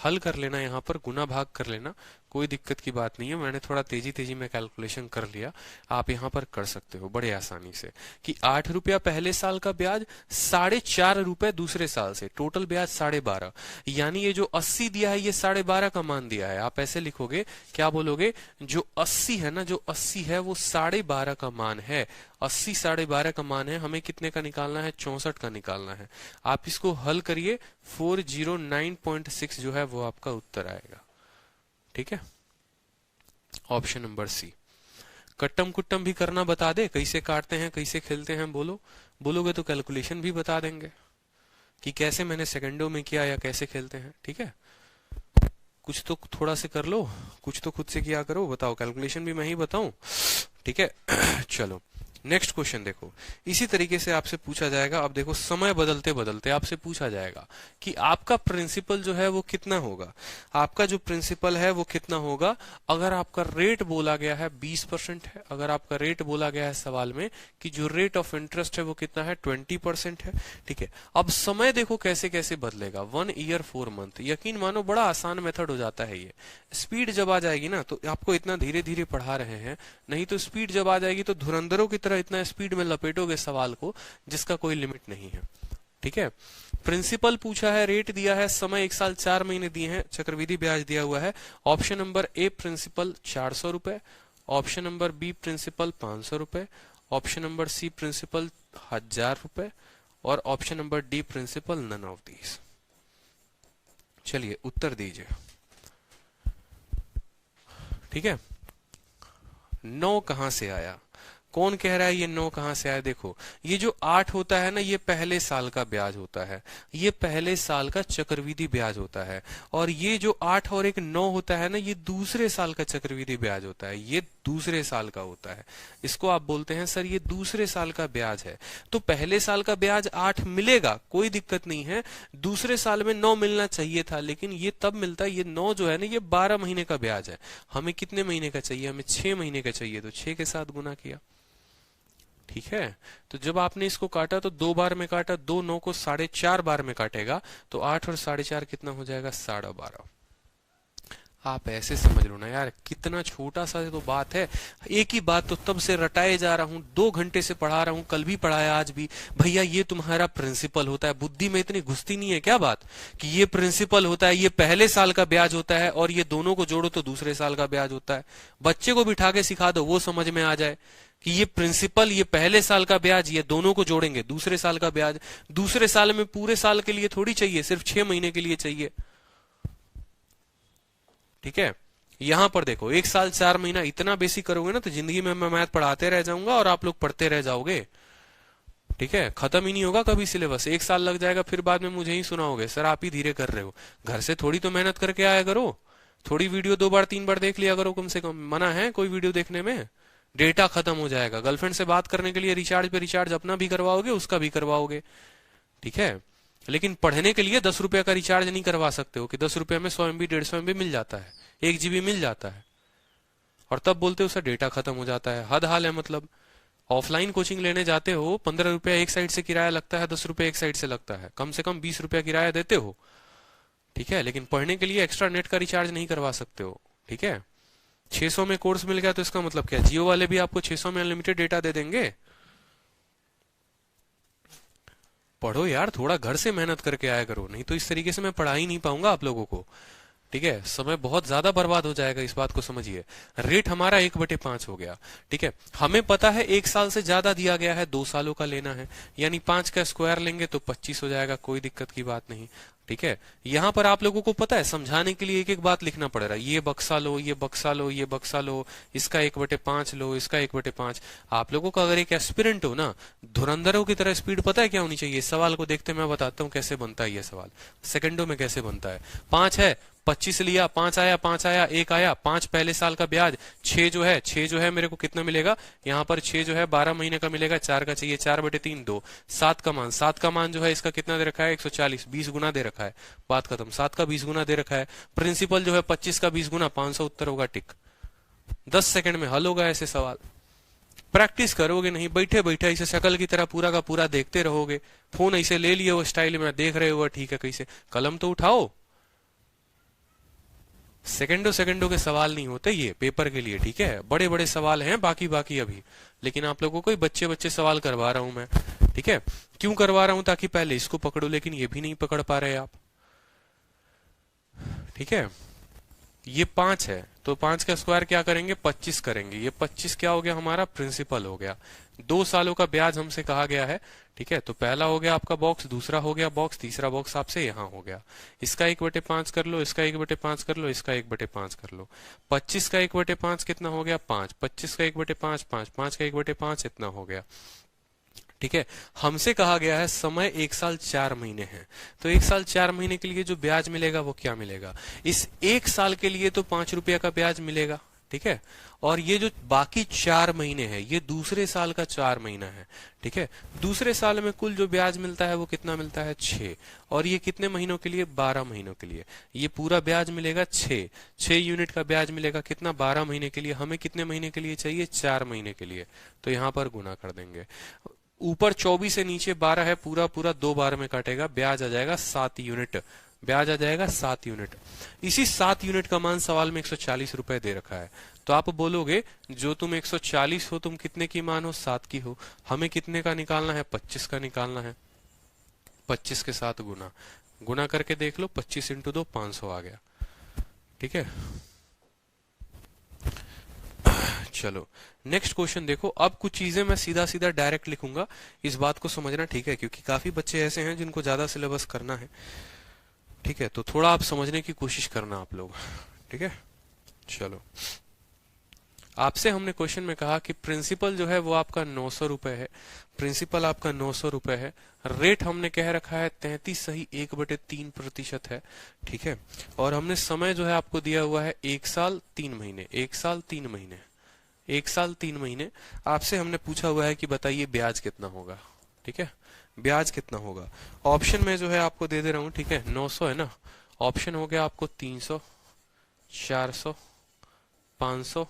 हल कर लेना, यहाँ पर गुना भाग कर लेना, कोई दिक्कत की बात नहीं है। मैंने थोड़ा तेजी में कैलकुलेशन कर लिया, आप यहाँ पर कर सकते हो बड़े आसानी से कि 8 रुपया पहले साल का ब्याज, 4.5 रुपए दूसरे साल से, टोटल ब्याज 12.5, यानी ये जो 80 दिया है ये 12.5 का मान दिया है। आप ऐसे लिखोगे, क्या बोलोगे? जो 80 है ना, जो 80 है वो 12.5 का मान है। 80 12.5 का मान है, हमें कितने का निकालना है? 64 का निकालना है। आप इसको हल करिए, 409.6 जो है वो आपका उत्तर आएगा। ठीक है, ऑप्शन नंबर सी। कट्टम कुट्टम भी करना बता दे, कैसे काटते हैं कैसे खेलते हैं? बोलोगे तो कैलकुलेशन भी बता देंगे कि कैसे मैंने सेकंडों में किया या कैसे खेलते हैं। ठीक है, कुछ तो थोड़ा से कर लो, कुछ तो खुद से किया करो। बताओ, कैलकुलेशन भी मैं ही बताऊं? ठीक है चलो नेक्स्ट क्वेश्चन देखो, इसी तरीके से आपसे पूछा जाएगा। अब देखो, समय बदलते बदलते आपसे पूछा जाएगा कि आपका प्रिंसिपल जो है वो कितना होगा। आपका जो प्रिंसिपल है वो कितना होगा अगर आपका रेट बोला गया है 20% है। अगर आपका रेट बोला गया है सवाल में कि जो रेट ऑफ इंटरेस्ट है वो कितना है? 20% है। ठीक है, अब समय देखो कैसे कैसे बदलेगा। 1 ईयर 4 मंथ, यकीन मानो बड़ा आसान मेथड हो जाता है ये। स्पीड जब आ जाएगी ना, तो आपको इतना धीरे धीरे पढ़ा रहे हैं, नहीं तो स्पीड जब आ जाएगी तो धुरंधरों की इतना स्पीड में लपेटोगे सवाल को जिसका कोई लिमिट नहीं है। ठीक है, प्रिंसिपल पूछा है, रेट दिया है, समय 1 साल 4 महीने दिए हैं, चक्रवृद्धि ब्याज दिया हुआ है। ऑप्शन नंबर ए प्रिंसिपल 400 रुपए, ऑप्शन नंबर बी प्रिंसिपल 500 रुपए, ऑप्शन नंबर सी प्रिंसिपल 1000 रुपए और option number D principal none of these. चलिए उत्तर दीजिए। ठीक है, 9 कहां से आया? कौन कह रहा है ये 9 कहां से आया? देखो, ये जो 8 होता है ना, ये पहले साल का ब्याज होता है, ये पहले साल का चक्रवृद्धि ब्याज होता है। और ये जो 8 और एक 9 होता है ना, ये दूसरे साल का चक्रवृद्धि ब्याज होता है, ये दूसरे साल का होता है। इसको आप बोलते हैं सर ये दूसरे साल का ब्याज है। तो पहले साल का ब्याज 8 मिलेगा, कोई दिक्कत नहीं है। दूसरे साल में 9 मिलना चाहिए था, लेकिन ये तब मिलता है। ये 9 जो है ना, ये 12 महीने का ब्याज है। हमें कितने महीने का चाहिए? हमें 6 महीने का चाहिए, तो 6 के साथ गुना किया। ठीक है, तो जब आपने इसको काटा तो 2 बार में काटा, 2 9 को 4.5 बार में काटेगा, तो 8 और 4.5 कितना हो जाएगा? 12.5। आप ऐसे समझ लो ना यार, कितना छोटा सा तो बात है। एक ही बात तो तब से रटाए जा रहा हूं, 2 घंटे से पढ़ा रहा हूं, कल भी पढ़ाया आज भी। भैया ये तुम्हारा प्रिंसिपल होता है। बुद्धि में इतनी घुसती नहीं है क्या बात कि ये प्रिंसिपल होता है, ये पहले साल का ब्याज होता है और ये दोनों को जोड़ो तो दूसरे साल का ब्याज होता है। बच्चे को बिठा के सिखा दो, वो समझ में आ जाए कि ये प्रिंसिपल, ये पहले साल का ब्याज, ये दोनों को जोड़ेंगे दूसरे साल का ब्याज। दूसरे साल में पूरे साल के लिए थोड़ी चाहिए, सिर्फ 6 महीने के लिए चाहिए। ठीक है, यहां पर देखो 1 साल 4 महीना, इतना बेसिक करोगे ना तो जिंदगी में मैं मैथ पढ़ाते रह जाऊंगा और आप लोग पढ़ते रह जाओगे। ठीक है, खत्म ही नहीं होगा कभी सिलेबस। 1 साल लग जाएगा, फिर बाद में मुझे ही सुनाओगे सर आप ही धीरे कर रहे हो। घर से थोड़ी तो मेहनत करके आया करो, थोड़ी वीडियो 2 बार 3 बार देख लिया करो कम से कम। मना है कोई वीडियो देखने में? डेटा खत्म हो जाएगा। गर्लफ्रेंड से बात करने के लिए रिचार्ज पे रिचार्ज अपना भी करवाओगे, उसका भी करवाओगे। ठीक है, लेकिन पढ़ने के लिए 10 रुपए का रिचार्ज नहीं करवा सकते हो कि 10 रुपए में 100 MB 150 MB मिल जाता है, 1 GB मिल जाता है, और तब बोलते हो सर डेटा खत्म हो जाता है। हद हाल है। मतलब ऑफलाइन कोचिंग लेने जाते हो, 15 रुपया एक साइड से किराया लगता है, 10 रुपये एक साइड से लगता है, कम से कम 20 रुपया किराया देते हो। ठीक है, लेकिन पढ़ने के लिए एक्स्ट्रा नेट का रिचार्ज नहीं करवा सकते हो। ठीक है, 600 में कोर्स मिल गया तो इसका मतलब क्या? जियो वाले भी आपको 600 में अनलिमिटेड डेटा दे देंगे? पढ़ो यार, थोड़ा घर से मेहनत करके आया करो, नहीं तो इस तरीके से मैं पढ़ा ही नहीं पाऊंगा आप लोगों को। ठीक है, समय बहुत ज्यादा बर्बाद हो जाएगा, इस बात को समझिए। रेट हमारा 1/5 हो गया। ठीक है, हमें पता है 1 साल से ज्यादा दिया गया है, 2 सालों का लेना है, यानी 5 का स्क्वायर लेंगे तो 25 हो जाएगा, कोई दिक्कत की बात नहीं। ठीक है, यहां पर आप लोगों को पता है समझाने के लिए एक एक बात लिखना पड़ रहा है। ये बक्सा लो, ये बक्सा लो, ये बक्सा लो, इसका 1/5 लो, इसका 1/5। आप लोगों का अगर एक एस्पिरेंट हो ना, धुरंधरों की तरह स्पीड पता है क्या होनी चाहिए? इस सवाल को देखते मैं बताता हूं कैसे बनता है ये सवाल, सेकंडों में कैसे बनता है। 5 है, 25 लिया, 5 आया, 5 आया, 1 आया, 5 पहले साल का ब्याज, 6 जो है मेरे को कितना मिलेगा यहाँ पर, 6 जो है 12 महीने का मिलेगा, 4 का चाहिए, 4/3 2, 7 का मान जो है इसका कितना दे रखा है 140, 20 गुना दे रखा है, बात खत्म। 7 का 20 गुना दे रखा है। प्रिंसिपल जो है 25 का 20 गुना, 500 उत्तर होगा, टिक। 10 सेकंड में हल होगा ऐसे सवाल। प्रैक्टिस करोगे नहीं, बैठे बैठे इसे शक्ल की तरह पूरा का पूरा देखते रहोगे। फोन ऐसे ले लिए वो स्टाइल में देख रहे हो, ठीक है, कैसे, कलम तो उठाओ। सेकंडों सेकंडों के सवाल नहीं होते ये पेपर के लिए, ठीक है, बड़े बड़े सवाल हैं बाकी अभी, लेकिन आप लोगों को बच्चे बच्चे सवाल करवा रहा हूं मैं, ठीक है। क्यों करवा रहा हूं? ताकि पहले इसको पकड़ो, लेकिन ये भी नहीं पकड़ पा रहे आप, ठीक है। ये 5 है तो 5 का स्क्वायर क्या करेंगे, 25 करेंगे। ये 25 क्या हो गया हमारा, प्रिंसिपल हो गया। 2 सालों का ब्याज हमसे कहा गया है, ठीक है। तो पहला हो गया आपका बॉक्स, दूसरा हो गया बॉक्स, तीसरा बॉक्स आपसे यहाँ हो गया। इसका 1/5 कर लो, इसका 1/5 कर लो, इसका 1/5 कर लो। 25 का 1/5 कितना हो गया, 5। 25 का 1/5 5, 5 का 1/5 इतना हो गया, ठीक है। हमसे कहा गया है समय 1 साल 4 महीने है, तो 1 साल 4 महीने के लिए जो ब्याज मिलेगा वो क्या मिलेगा, इस 1 साल के लिए तो 5 रुपया का ब्याज मिलेगा, ठीक है। और ये जो बाकी 4 महीने हैं ये दूसरे साल का 4 महीना है, ठीक है। दूसरे साल में कुल जो ब्याज मिलता है वो कितना मिलता है, 6। और ये कितने महीनों के लिए, 12 महीनों के लिए। ये पूरा ब्याज मिलेगा 6 यूनिट का ब्याज मिलेगा, कितना, 12 महीने के लिए। हमें कितने महीने के लिए चाहिए, 4 महीने के लिए, तो यहाँ पर गुना कर देंगे। ऊपर 24 से नीचे 12 है, पूरा पूरा 2 बार में काटेगा, ब्याज आ जाएगा 7 यूनिट, ब्याज आ जाएगा 7 यूनिट। इसी 7 यूनिट का मान सवाल में 140 रुपए दे रखा है। तो आप बोलोगे जो तुम 140 हो तुम कितने की मान हो, 7 की हो। हमें कितने का निकालना है, 25 का निकालना है। 25 के साथ गुना करके देख लो, 25 × 2 500 आ गया, ठीक है। चलो नेक्स्ट क्वेश्चन देखो। अब कुछ चीजें मैं सीधा सीधा डायरेक्ट लिखूंगा, इस बात को समझना, ठीक है, क्योंकि काफी बच्चे ऐसे हैं जिनको ज्यादा सिलेबस करना है, ठीक है। तो थोड़ा आप समझने की कोशिश करना आप लोग, ठीक है। चलो आपसे हमने क्वेश्चन में कहा कि प्रिंसिपल जो है वो आपका 900 रुपए है, प्रिंसिपल आपका 900 रुपए है। रेट हमने कह रखा है 33 सही 1/3% है, ठीक है। और हमने समय जो है आपको दिया हुआ है 1 साल 3 महीने, 1 साल 3 महीने, 1 साल 3 महीने। आपसे हमने पूछा हुआ है कि बताइए ब्याज कितना होगा, ठीक है, ब्याज कितना होगा। ऑप्शन में जो है आपको दे दे रहा हूं, ठीक है। 900 है ना, ऑप्शन हो गया आपको 300, 400, 500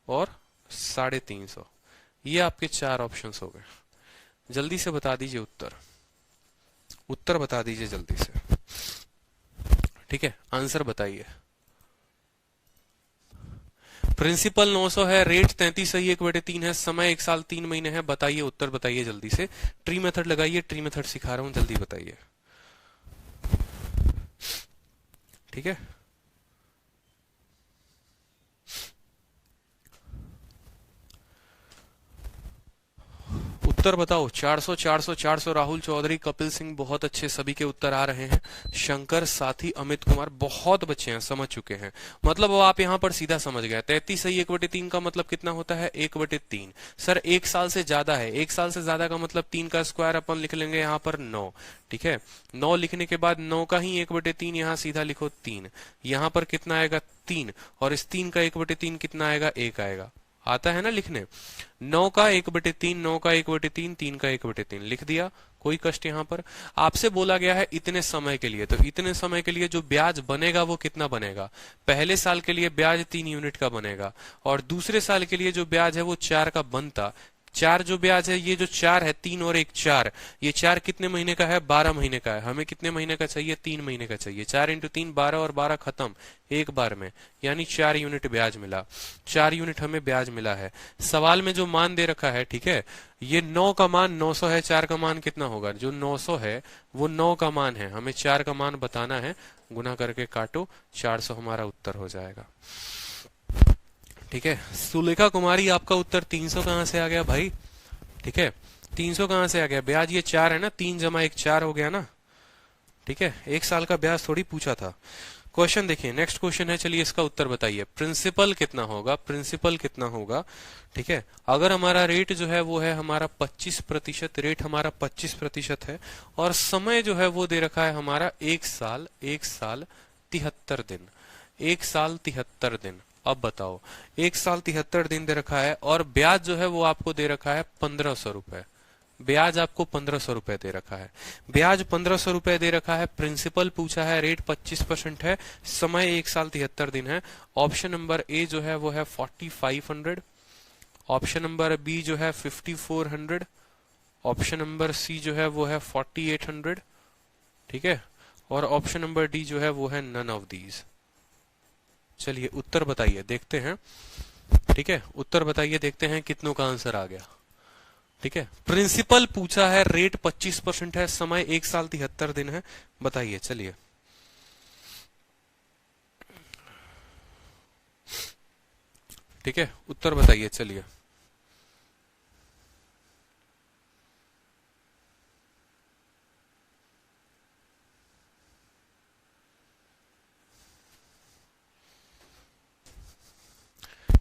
और 350। ये आपके 4 ऑप्शंस हो गए। जल्दी से बता दीजिए उत्तर बता दीजिए जल्दी से, ठीक है, आंसर बताइए। प्रिंसिपल 900 है, रेट 33 सही 1/3 है, समय 1 साल 3 महीने है। बताइए उत्तर बताइए जल्दी से। ट्री मेथड लगाइए, ट्री मेथड सिखा रहा हूं, जल्दी बताइए, ठीक है। उत्तर बताओ। 400 400 400 राहुल चौधरी, कपिल सिंह, बहुत अच्छे, सभी के उत्तर आ रहे हैं। शंकर, साथी, अमित कुमार, बहुत बच्चे हैं, समझ चुके हैं। मतलब अब आप यहां पर सीधा समझ गए। 33 सही 1/3 का मतलब कितना होता है, 1/3। सर 1 साल से ज्यादा है, 1 साल से ज्यादा का मतलब 3 का स्क्वायर अपन लिख लेंगे यहाँ पर 9, ठीक है। 9 लिखने के बाद 9 का ही 1/3 यहाँ सीधा लिखो 3, यहाँ पर कितना आएगा 3, और इस 3 का 1/3 कितना आएगा, 1 आएगा। आता है ना लिखने। 9 का 1/3, 9 का 1/3, 3 का 1/3 लिख दिया, कोई कष्ट यहाँ पर। आपसे बोला गया है इतने समय के लिए, तो इतने समय के लिए जो ब्याज बनेगा वो कितना बनेगा। पहले साल के लिए ब्याज 3 यूनिट का बनेगा, और दूसरे साल के लिए जो ब्याज है वो 4 का बनता। 4 जो ब्याज है, ये जो 4 है, 3 और 1 4, ये 4 कितने महीने का है, 12 महीने का है। हमें कितने महीने का चाहिए, 3 महीने का चाहिए। 4 × 3 12, और 12 खत्म एक बार में, यानी 4 यूनिट ब्याज मिला। 4 यूनिट हमें ब्याज मिला है। सवाल में जो मान दे रखा है, ठीक है, ये 9 का मान 900 है, 4 का मान कितना होगा, जो 900 है वो 9 का मान है, हमें 4 का मान बताना है। गुना करके काटो, 400 हमारा उत्तर हो जाएगा, ठीक है। सुलेखा कुमारी, आपका उत्तर 300 कहां से आ गया भाई, ठीक है, 300 कहां से आ गया। ब्याज ये 4 है ना, 3 + 1 4 हो गया ना, ठीक है। 1 साल का ब्याज थोड़ी पूछा था। क्वेश्चन देखिए, नेक्स्ट क्वेश्चन है, चलिए इसका उत्तर बताइए। प्रिंसिपल कितना होगा, प्रिंसिपल कितना होगा, ठीक है। अगर हमारा रेट जो है वो है हमारा 25%, रेट हमारा 25% है, और समय जो है वो दे रखा है हमारा 1 साल 73 दिन, 1 साल 73 दिन। अब बताओ, 1 साल 73 दिन दे रखा है और ब्याज जो है वो आपको दे रखा है 1500 रुपए। ब्याज आपको 1500 रुपए दे रखा है, ब्याज 1500 रुपए दे रखा है, प्रिंसिपल पूछा है, रेट 25% है, समय 1 साल 73 दिन है। ऑप्शन नंबर ए जो है वो है 4500, ऑप्शन नंबर बी जो है 5400, ऑप्शन नंबर सी जो है वो है 4800, ठीक है, और ऑप्शन नंबर डी जो है वो है नन ऑफ दीज। चलिए उत्तर बताइए, देखते हैं, ठीक है, उत्तर बताइए, देखते हैं कितनों का आंसर आ गया। ठीक है, प्रिंसिपल पूछा है, रेट 25% है, समय 1 साल 73 दिन है, बताइए। चलिए ठीक है, उत्तर बताइए। चलिए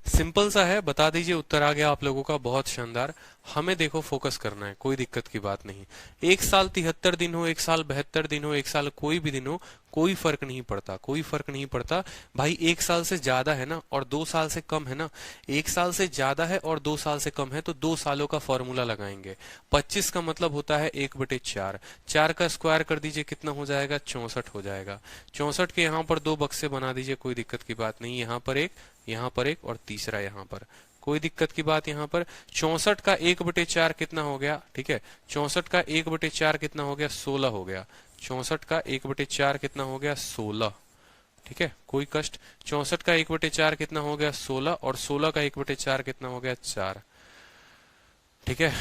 सिंपल सा है, बता दीजिए, उत्तर आ गया आप लोगों का, बहुत शानदार। हमें देखो फोकस करना है, कोई दिक्कत की बात नहीं। 1 साल 73 दिन हो, 1 साल 72 दिन हो, 1 साल कोई भी दिन हो, कोई फर्क नहीं पड़ता, कोई फर्क नहीं पड़ता भाई। 1 साल से ज्यादा है ना और 2 साल से कम है ना, 1 साल से ज्यादा है और 2 साल से कम है तो 2 सालों का फॉर्मूला लगाएंगे। 25 का मतलब होता है 1/4, 4 का स्क्वायर कर दीजिए, कितना हो जाएगा, 64 हो जाएगा। 64 के यहाँ पर 2 बक्से बना दीजिए, कोई दिक्कत की बात नहीं, यहाँ पर एक, यहाँ पर एक और तीसरा यहाँ पर, कोई दिक्कत की बात यहाँ पर। 64 का 1/4 कितना हो गया, ठीक है, 64 का 1/4 कितना हो गया, 16 हो गया। 64 का 1/4 कितना हो गया, 16, ठीक है, कोई कष्ट। 64 का 1/4 कितना हो गया, 16, और 16 का 1/4 कितना हो गया, 4, ठीक है।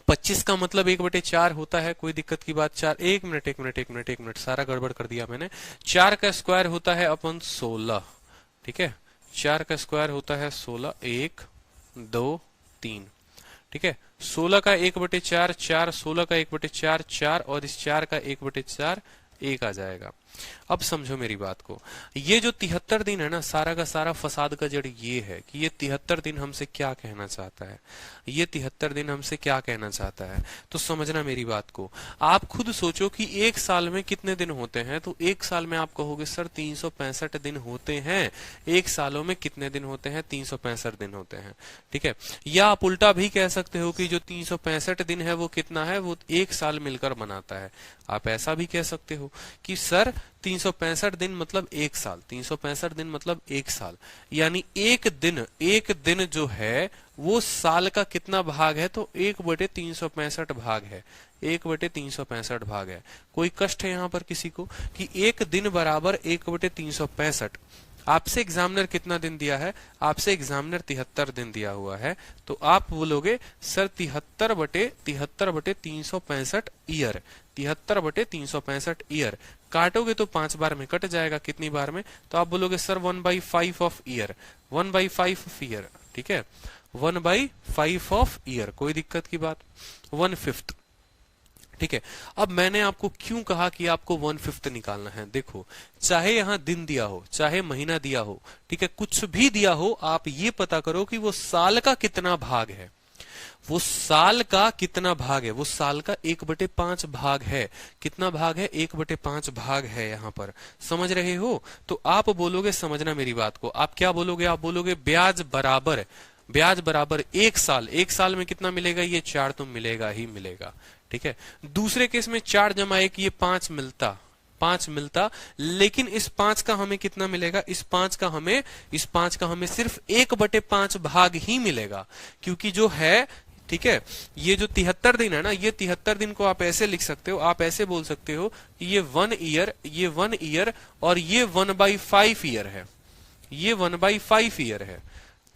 25 का मतलब 1/4 होता है, कोई दिक्कत की बात। 4, 1 मिनट, सारा गड़बड़ कर दिया मैंने। 4 का स्क्वायर होता है अपन 16, ठीक है, 4 का स्क्वायर होता है 16, 1 2 3, ठीक है। 16 का 1/4 4, 16 का 1/4 4, और इस 4 का 1/4 1 आ जाएगा। अब समझो मेरी बात को, ये जो 73 दिन है ना, सारा का सारा फसाद का जड़ ये है कि ये 73 दिन हमसे क्या कहना चाहता है, ये 73 दिन हमसे क्या कहना चाहता है, तो समझना मेरी बात को। आप खुद सोचो कि 1 साल में कितने दिन होते हैं, तो 1 साल में आप कहोगे सर 365 दिन होते हैं। 1 सालों में कितने दिन होते हैं, 365 दिन होते हैं, ठीक है। या आप उल्टा भी कह सकते हो कि जो 365 दिन है वो कितना है, वो 1 साल मिलकर बनाता है। आप ऐसा भी कह सकते हो कि सर 365 दिन मतलब 1 साल, 365 दिन मतलब 1 साल, यानी एक दिन जो है वो साल का कितना भाग है, तो 1/365 भाग है, 1/365 भाग है। कोई कष्ट है यहाँ पर किसी को कि एक दिन बराबर 1/365। आपसे एग्जामिनर कितना दिन दिया है, आपसे एग्जामिनर 73 दिन दिया हुआ है, तो आप बोलोगे सर 73/365 ईयर, 73/365 ईयर। काटोगे तो 5 बार में कट जाएगा, कितनी बार में, तो आप बोलोगे sir 1/5 of year, 1/5 of year, ठीक है, 1/5 ऑफ ईयर, कोई दिक्कत की बात, 1/5, ठीक है। अब मैंने आपको क्यों कहा कि आपको 1/5 निकालना है, देखो, चाहे यहां दिन दिया हो, चाहे महीना दिया हो, ठीक है, कुछ भी दिया हो, आप ये पता करो कि वो साल का कितना भाग है, वो साल का कितना भाग है, वो साल का 1/5 भाग है। कितना भाग है, 1/5 भाग है, यहां पर समझ रहे हो। तो आप बोलोगे, समझना मेरी बात को, आप क्या बोलोगे, आप बोलोगे ब्याज बराबर, ब्याज बराबर 1 साल, 1 साल में कितना मिलेगा, ये 4 तो मिलेगा ही मिलेगा, ठीक है। दूसरे केस में 4 + 1 ये 5 मिलता, 5 मिलता, लेकिन इस 5 का हमें कितना मिलेगा, इस 5 का हमें सिर्फ 1/5 भाग ही मिलेगा, क्योंकि जो है, ठीक है, ये जो 73 दिन है ना, ये 73 दिन को आप ऐसे लिख सकते हो, आप ऐसे बोल सकते हो कि ये 1 ईयर, ये 1 ईयर, और ये 1/5 ईयर है, ये 1/5 ईयर है।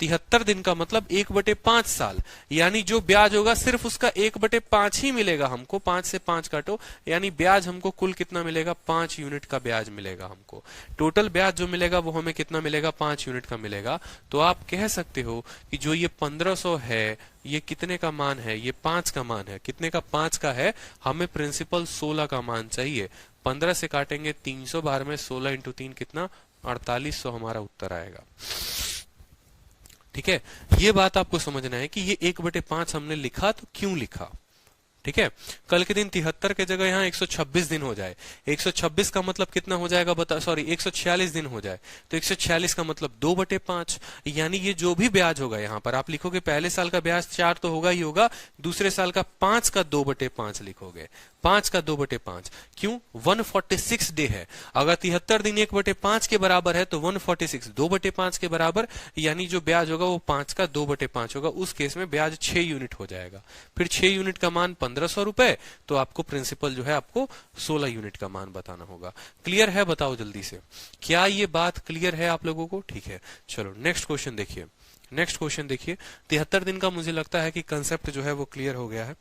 73 दिन का मतलब 1/5 साल, यानी जो ब्याज होगा सिर्फ उसका 1/5 ही मिलेगा हमको। 5 से 5 काटो, यानी ब्याज हमको कुल कितना मिलेगा, 5 यूनिट का ब्याज मिलेगा हमको। टोटल ब्याज जो मिलेगा वो हमें कितना मिलेगा, 5 यूनिट का मिलेगा। तो आप कह सकते हो कि जो ये 1500 है, ये कितने का मान है, ये 5 का मान है, कितने का, 5 का है। हमें प्रिंसिपल 16 का मान चाहिए। 15 से काटेंगे 300 बार में, 16 × 3 कितना, 4800 हमारा उत्तर आएगा, ठीक है। ये बात आपको समझना है कि ये 1/5 हमने लिखा तो क्यों लिखा, ठीक है, कल के दिन 73 के जगह यहाँ 126 दिन हो जाए, 126 का मतलब कितना हो जाएगा बता, सॉरी 146 दिन हो जाए, तो 146 का मतलब 2/5, यानी ये जो भी ब्याज होगा यहाँ पर आप लिखोगे पहले साल का ब्याज 4 तो होगा ही होगा, दूसरे साल का 5 का 2/5 लिखोगे, 5 का 2/5, क्यों 146 डे है, अगर 73 दिन 1/5 के बराबर है तो 146 2/5 के बराबर, यानी जो ब्याज होगा वो 5 का 2/5 होगा, उस केस में ब्याज 6 यूनिट हो जाएगा, फिर 6 यूनिट का मान 1500 रुपए, तो आपको प्रिंसिपल जो है आपको 16 यूनिट का मान बताना होगा। क्लियर है, बताओ जल्दी से, क्या ये बात क्लियर है आप लोगों को? ठीक है, चलो नेक्स्ट क्वेश्चन देखिए, नेक्स्ट क्वेश्चन देखिए, 73 दिन का मुझे लगता है कि कंसेप्ट जो है वो क्लियर हो गया है।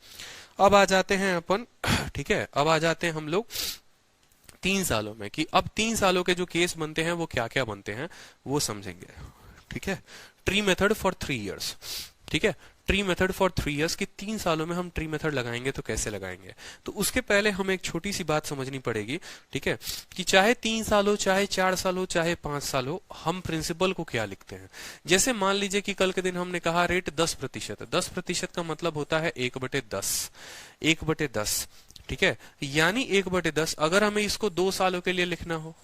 अब आ जाते हैं अपन, ठीक है, अब आ जाते हैं हम लोग 3 सालों में, कि अब 3 सालों के जो केस बनते हैं वो क्या क्या बनते हैं वो समझेंगे। ठीक है, ट्री मेथड फॉर 3 इयर्स, ठीक है, ट्री मेथड फॉर 3 इयर्स की 3 सालों में हम ट्री मेथड लगाएंगे तो कैसे लगाएंगे, तो उसके पहले हमें एक छोटी सी बात समझनी पड़ेगी, ठीक है, कि चाहे 3 साल हो, चाहे 4 साल हो, चाहे 5 साल हो, हम प्रिंसिपल को क्या लिखते हैं। जैसे मान लीजिए कि कल के दिन हमने कहा रेट 10%, 10% का मतलब होता है 1/10, 1/10, ठीक है, यानी 1/10, अगर हमें इसको 2 सालों के लिए लिखना हो,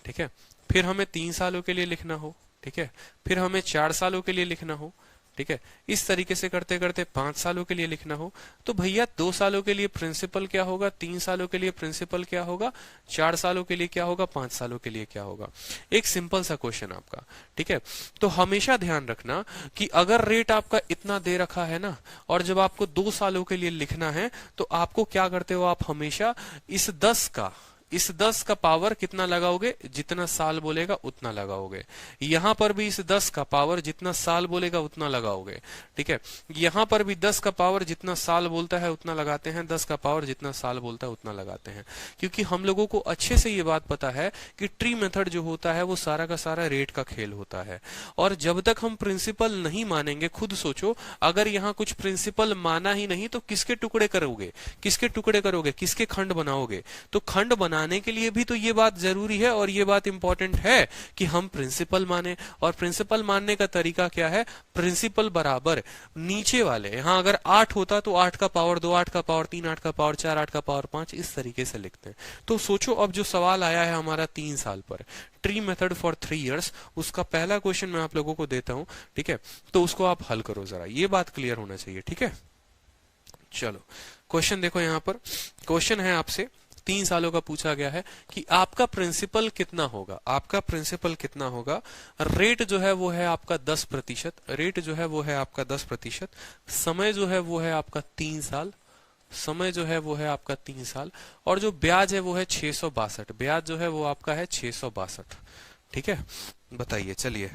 ठीक है, फिर हमें 3 सालों के लिए लिखना हो, ठीक है, फिर हमें 4 सालों के लिए लिखना हो, ठीक है, इस तरीके से करते करते 5 सालों के लिए लिखना हो, तो भैया 2 सालों के लिए प्रिंसिपल क्या होगा, 3 सालों के लिए प्रिंसिपल क्या होगा, 4 सालों के लिए क्या होगा, 5 सालों के लिए क्या होगा। एक सिंपल सा क्वेश्चन आपका, ठीक है, तो हमेशा ध्यान रखना कि अगर रेट आपका इतना दे रखा है ना, और जब आपको 2 सालों के लिए लिखना है, तो आपको क्या करते हो, आप हमेशा इस 10 का पावर कितना लगाओगे, जितना साल बोलेगा उतना लगाओगे, यहां पर भी इस 10 का पावर जितना साल बोलेगा उतना लगाओगे, ठीक है, यहां पर भी 10 का पावर जितना साल बोलता है उतना लगाते हैं, 10 का पावर जितना साल बोलता है उतना लगाते हैं, क्योंकि हम लोगों को अच्छे से ये बात पता है कि ट्री मेथड जो होता है वो सारा का सारा रेट का खेल होता है, और जब तक हम प्रिंसिपल नहीं मानेंगे, खुद सोचो, अगर यहाँ कुछ प्रिंसिपल माना ही नहीं तो किसके टुकड़े करोगे, किसके टुकड़े करोगे, किसके खंड बनाओगे, तो खंड बनाने के लिए भी तो ये बात जरूरी है और ये बात इंपॉर्टेंट है कि हम प्रिंसिपल माने, और प्रिंसिपल मानने का तरीका क्या है, प्रिंसिपल बराबर नीचे वाले, यहां अगर 8 होता तो 8 का पावर 2, 8 का पावर 3, 8 का पावर 4, 8 का पावर 5, इस तरीके से लिखते हैं। तो सोचो अब जो सवाल आया है हमारा 3 साल पर, ट्री मेथड फॉर 3 इयर्स, उसका पहला क्वेश्चन मैं आप लोगों को देता हूं, ठीक है, तो उसको आप हल करो जरा, ये बात क्लियर होना चाहिए, ठीक है। चलो क्वेश्चन देखो, यहां पर क्वेश्चन है आपसे 3 सालों का पूछा गया है कि आपका प्रिंसिपल कितना होगा, आपका प्रिंसिपल कितना होगा, रेट जो है वो है आपका 10%, रेट जो है वो है आपका 10%, समय जो है वो है आपका 3 साल, समय जो है वो है आपका 3 साल, और जो ब्याज है वो है 662, ब्याज जो है वो आपका है 662, ठीक है। बताइए, चलिए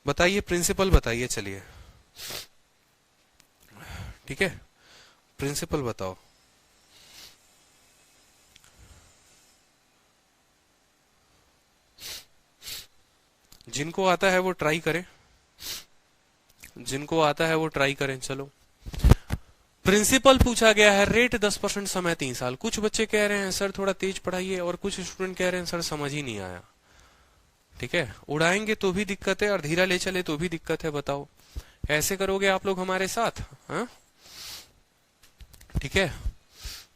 बताइए प्रिंसिपल, बताइए चलिए, ठीक है, प्रिंसिपल बताओ। जिनको आता है वो ट्राई करें, जिनको आता है वो ट्राई करें। चलो प्रिंसिपल पूछा गया है, रेट 10%, समय 3 साल। कुछ बच्चे कह रहे हैं सर थोड़ा तेज पढ़ाइए, और कुछ स्टूडेंट कह रहे हैं सर समझ ही नहीं आया। ठीक है, उड़ाएंगे तो भी दिक्कत है और धीरा ले चले तो भी दिक्कत है। बताओ ऐसे करोगे आप लोग हमारे साथ? हाँ ठीक है,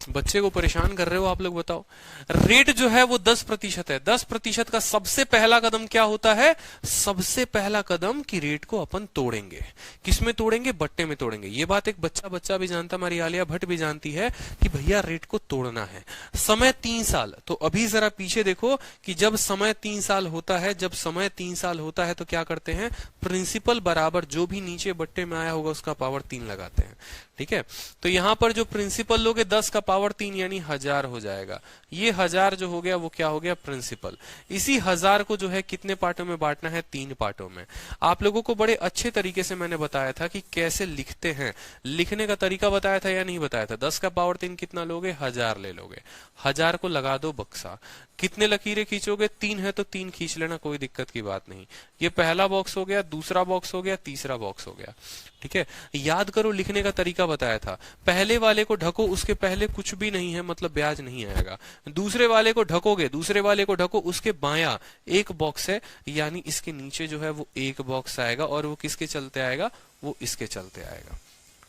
बच्चे को परेशान कर रहे हो आप लोग। बताओ रेट जो है वो 10% है। 10% का सबसे पहला कदम क्या होता है? सबसे पहला कदम कि रेट को अपन तोड़ेंगे। किसमें तोड़ेंगे? बट्टे में तोड़ेंगे। ये बात एक बच्चा भी जानता, हमारी आलिया भट्ट भी जानती है कि भैया रेट को तोड़ना है। समय 3 साल, तो अभी जरा पीछे देखो कि जब समय 3 साल होता है, जब समय 3 साल होता है तो क्या करते हैं? प्रिंसिपल बराबर जो भी नीचे बट्टे में आया होगा उसका पावर 3 लगाते हैं। ठीक है, तो यहां पर जो प्रिंसिपल लोगे 10 का पावर 3 यानी 1000 हो जाएगा। ये 1000 जो हो गया वो क्या हो गया? प्रिंसिपल। इसी 1000 को जो है कितने पार्टों में बांटना है? 3 पार्टों में। आप लोगों को बड़े अच्छे तरीके से मैंने बताया था कि कैसे लिखते हैं, लिखने का तरीका बताया था या नहीं बताया था? 10 का पावर 3 कितना लोगे? 1000 ले लोगे। 1000 को लगा दो बक्सा। कितने लकीरें खींचोगे? 3 है तो 3 खींच लेना, कोई दिक्कत की बात नहीं। ये पहला बॉक्स हो गया, दूसरा बॉक्स हो गया, तीसरा बॉक्स हो गया। ठीक है, याद करो लिखने का तरीका बताया था। पहले वाले को ढको, उसके पहले कुछ भी नहीं है मतलब ब्याज नहीं आएगा। दूसरे वाले को ढकोगे, दूसरे वाले को ढको, उसके बायां एक बॉक्स है यानी इसके नीचे जो है वो एक बॉक्स आएगा और वो किसके चलते आएगा? वो इसके चलते आएगा।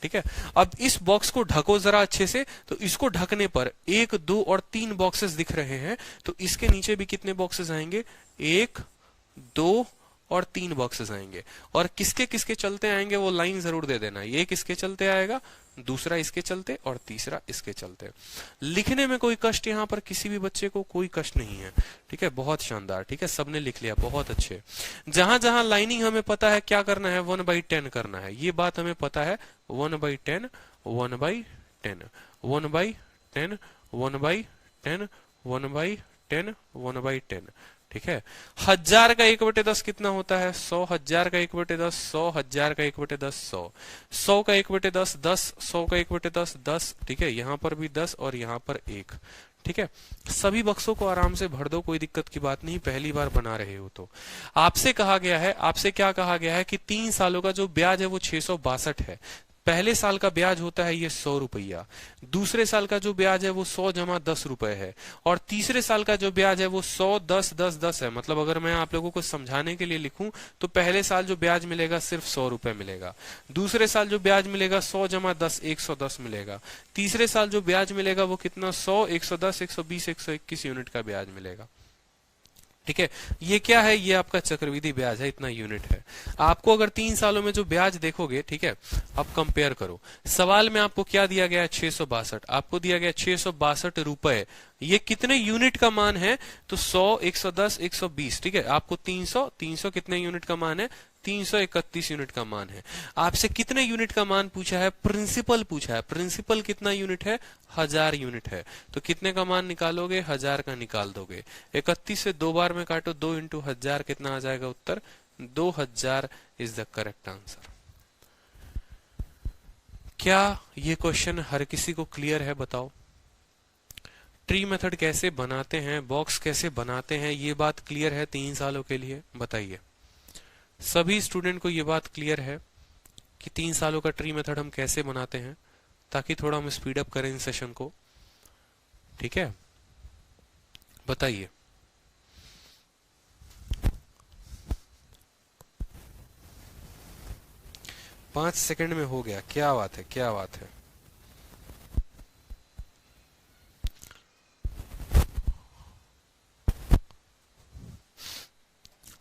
ठीक है। अब इस बॉक्स को ढको जरा अच्छे से, तो इसको ढकने पर 1, 2 और 3 बॉक्सेस दिख रहे हैं, तो इसके नीचे भी कितने बॉक्सेस आएंगे, 1, 2 और 3 बॉक्सेस आएंगे। और किसके किसके चलते आएंगे वो लाइन जरूर दे देना, ये किसके चलते आएगा, दूसरा इसके चलते और तीसरा इसके चलते। लिखने में कोई कष्ट यहाँ पर किसी भी बच्चे को कोई कष्ट नहीं है, ठीक है, बहुत शानदार, ठीक है, सबने लिख लिया, बहुत अच्छे। जहां जहां लाइनिंग हमें पता है क्या करना है, 1/10 करना है, ये बात हमें पता है, 1/10 1/10 1/10 1/10 1/10 1/10, ठीक है। 1000 का 1/10 कितना होता है, 100, 1000 का 1/10 100, 1000 का 1/10 100, 100 का 1/10 10, 100 का 1/10 10, ठीक है, यहाँ पर भी 10 और यहाँ पर 1, ठीक है। सभी बक्सों को आराम से भर दो, कोई दिक्कत की बात नहीं, पहली बार बना रहे हो तो। आपसे कहा गया है, आपसे क्या कहा गया है कि 3 सालों का जो ब्याज है वो 662 है। पहले साल का ब्याज होता है ये 100 रुपया, दूसरे साल का जो ब्याज है वो 100 जमा 10 रुपए है, और तीसरे साल का जो ब्याज है वो 100 10 10 10 है। मतलब अगर मैं आप लोगों को समझाने के लिए लिखूं तो पहले साल जो ब्याज मिलेगा सिर्फ 100 रुपए मिलेगा, दूसरे साल जो ब्याज मिलेगा 100 जमा 10 110 मिलेगा, तीसरे साल जो ब्याज मिलेगा वो कितना 100 110 120 121 यूनिट का ब्याज मिलेगा, ठीक है। ये क्या है, ये आपका चक्रवृद्धि ब्याज है, इतना यूनिट है। आपको अगर 3 सालों में जो ब्याज देखोगे, ठीक है, अब कंपेयर करो। सवाल में आपको क्या दिया गया है, 662, आपको दिया गया 662 रुपए, ये कितने यूनिट का मान है, तो 100 110 120, ठीक है। आपको 300 300 कितने यूनिट का मान है, 331 यूनिट का मान है। आपसे कितने यूनिट का मान पूछा है, प्रिंसिपल पूछा है, प्रिंसिपल कितना यूनिट है, 1000 यूनिट है, तो कितने का मान निकालोगे, 1000 का निकाल दोगे। 31 से 2 बार में काटो, 2 × 1000 कितना आ जाएगा उत्तर, 2000 इज द करेक्ट आंसर। क्या ये क्वेश्चन हर किसी को क्लियर है, बताओ। ट्री मेथड कैसे बनाते हैं, बॉक्स कैसे बनाते हैं, ये बात क्लियर है 3 सालों के लिए, बताइए। सभी स्टूडेंट को ये बात क्लियर है कि 3 सालों का ट्री मेथड हम कैसे बनाते हैं, ताकि थोड़ा हम स्पीड अप करें इन सेशन को, ठीक है, बताइए। पांच सेकंड में हो गया, क्या बात है, क्या बात है।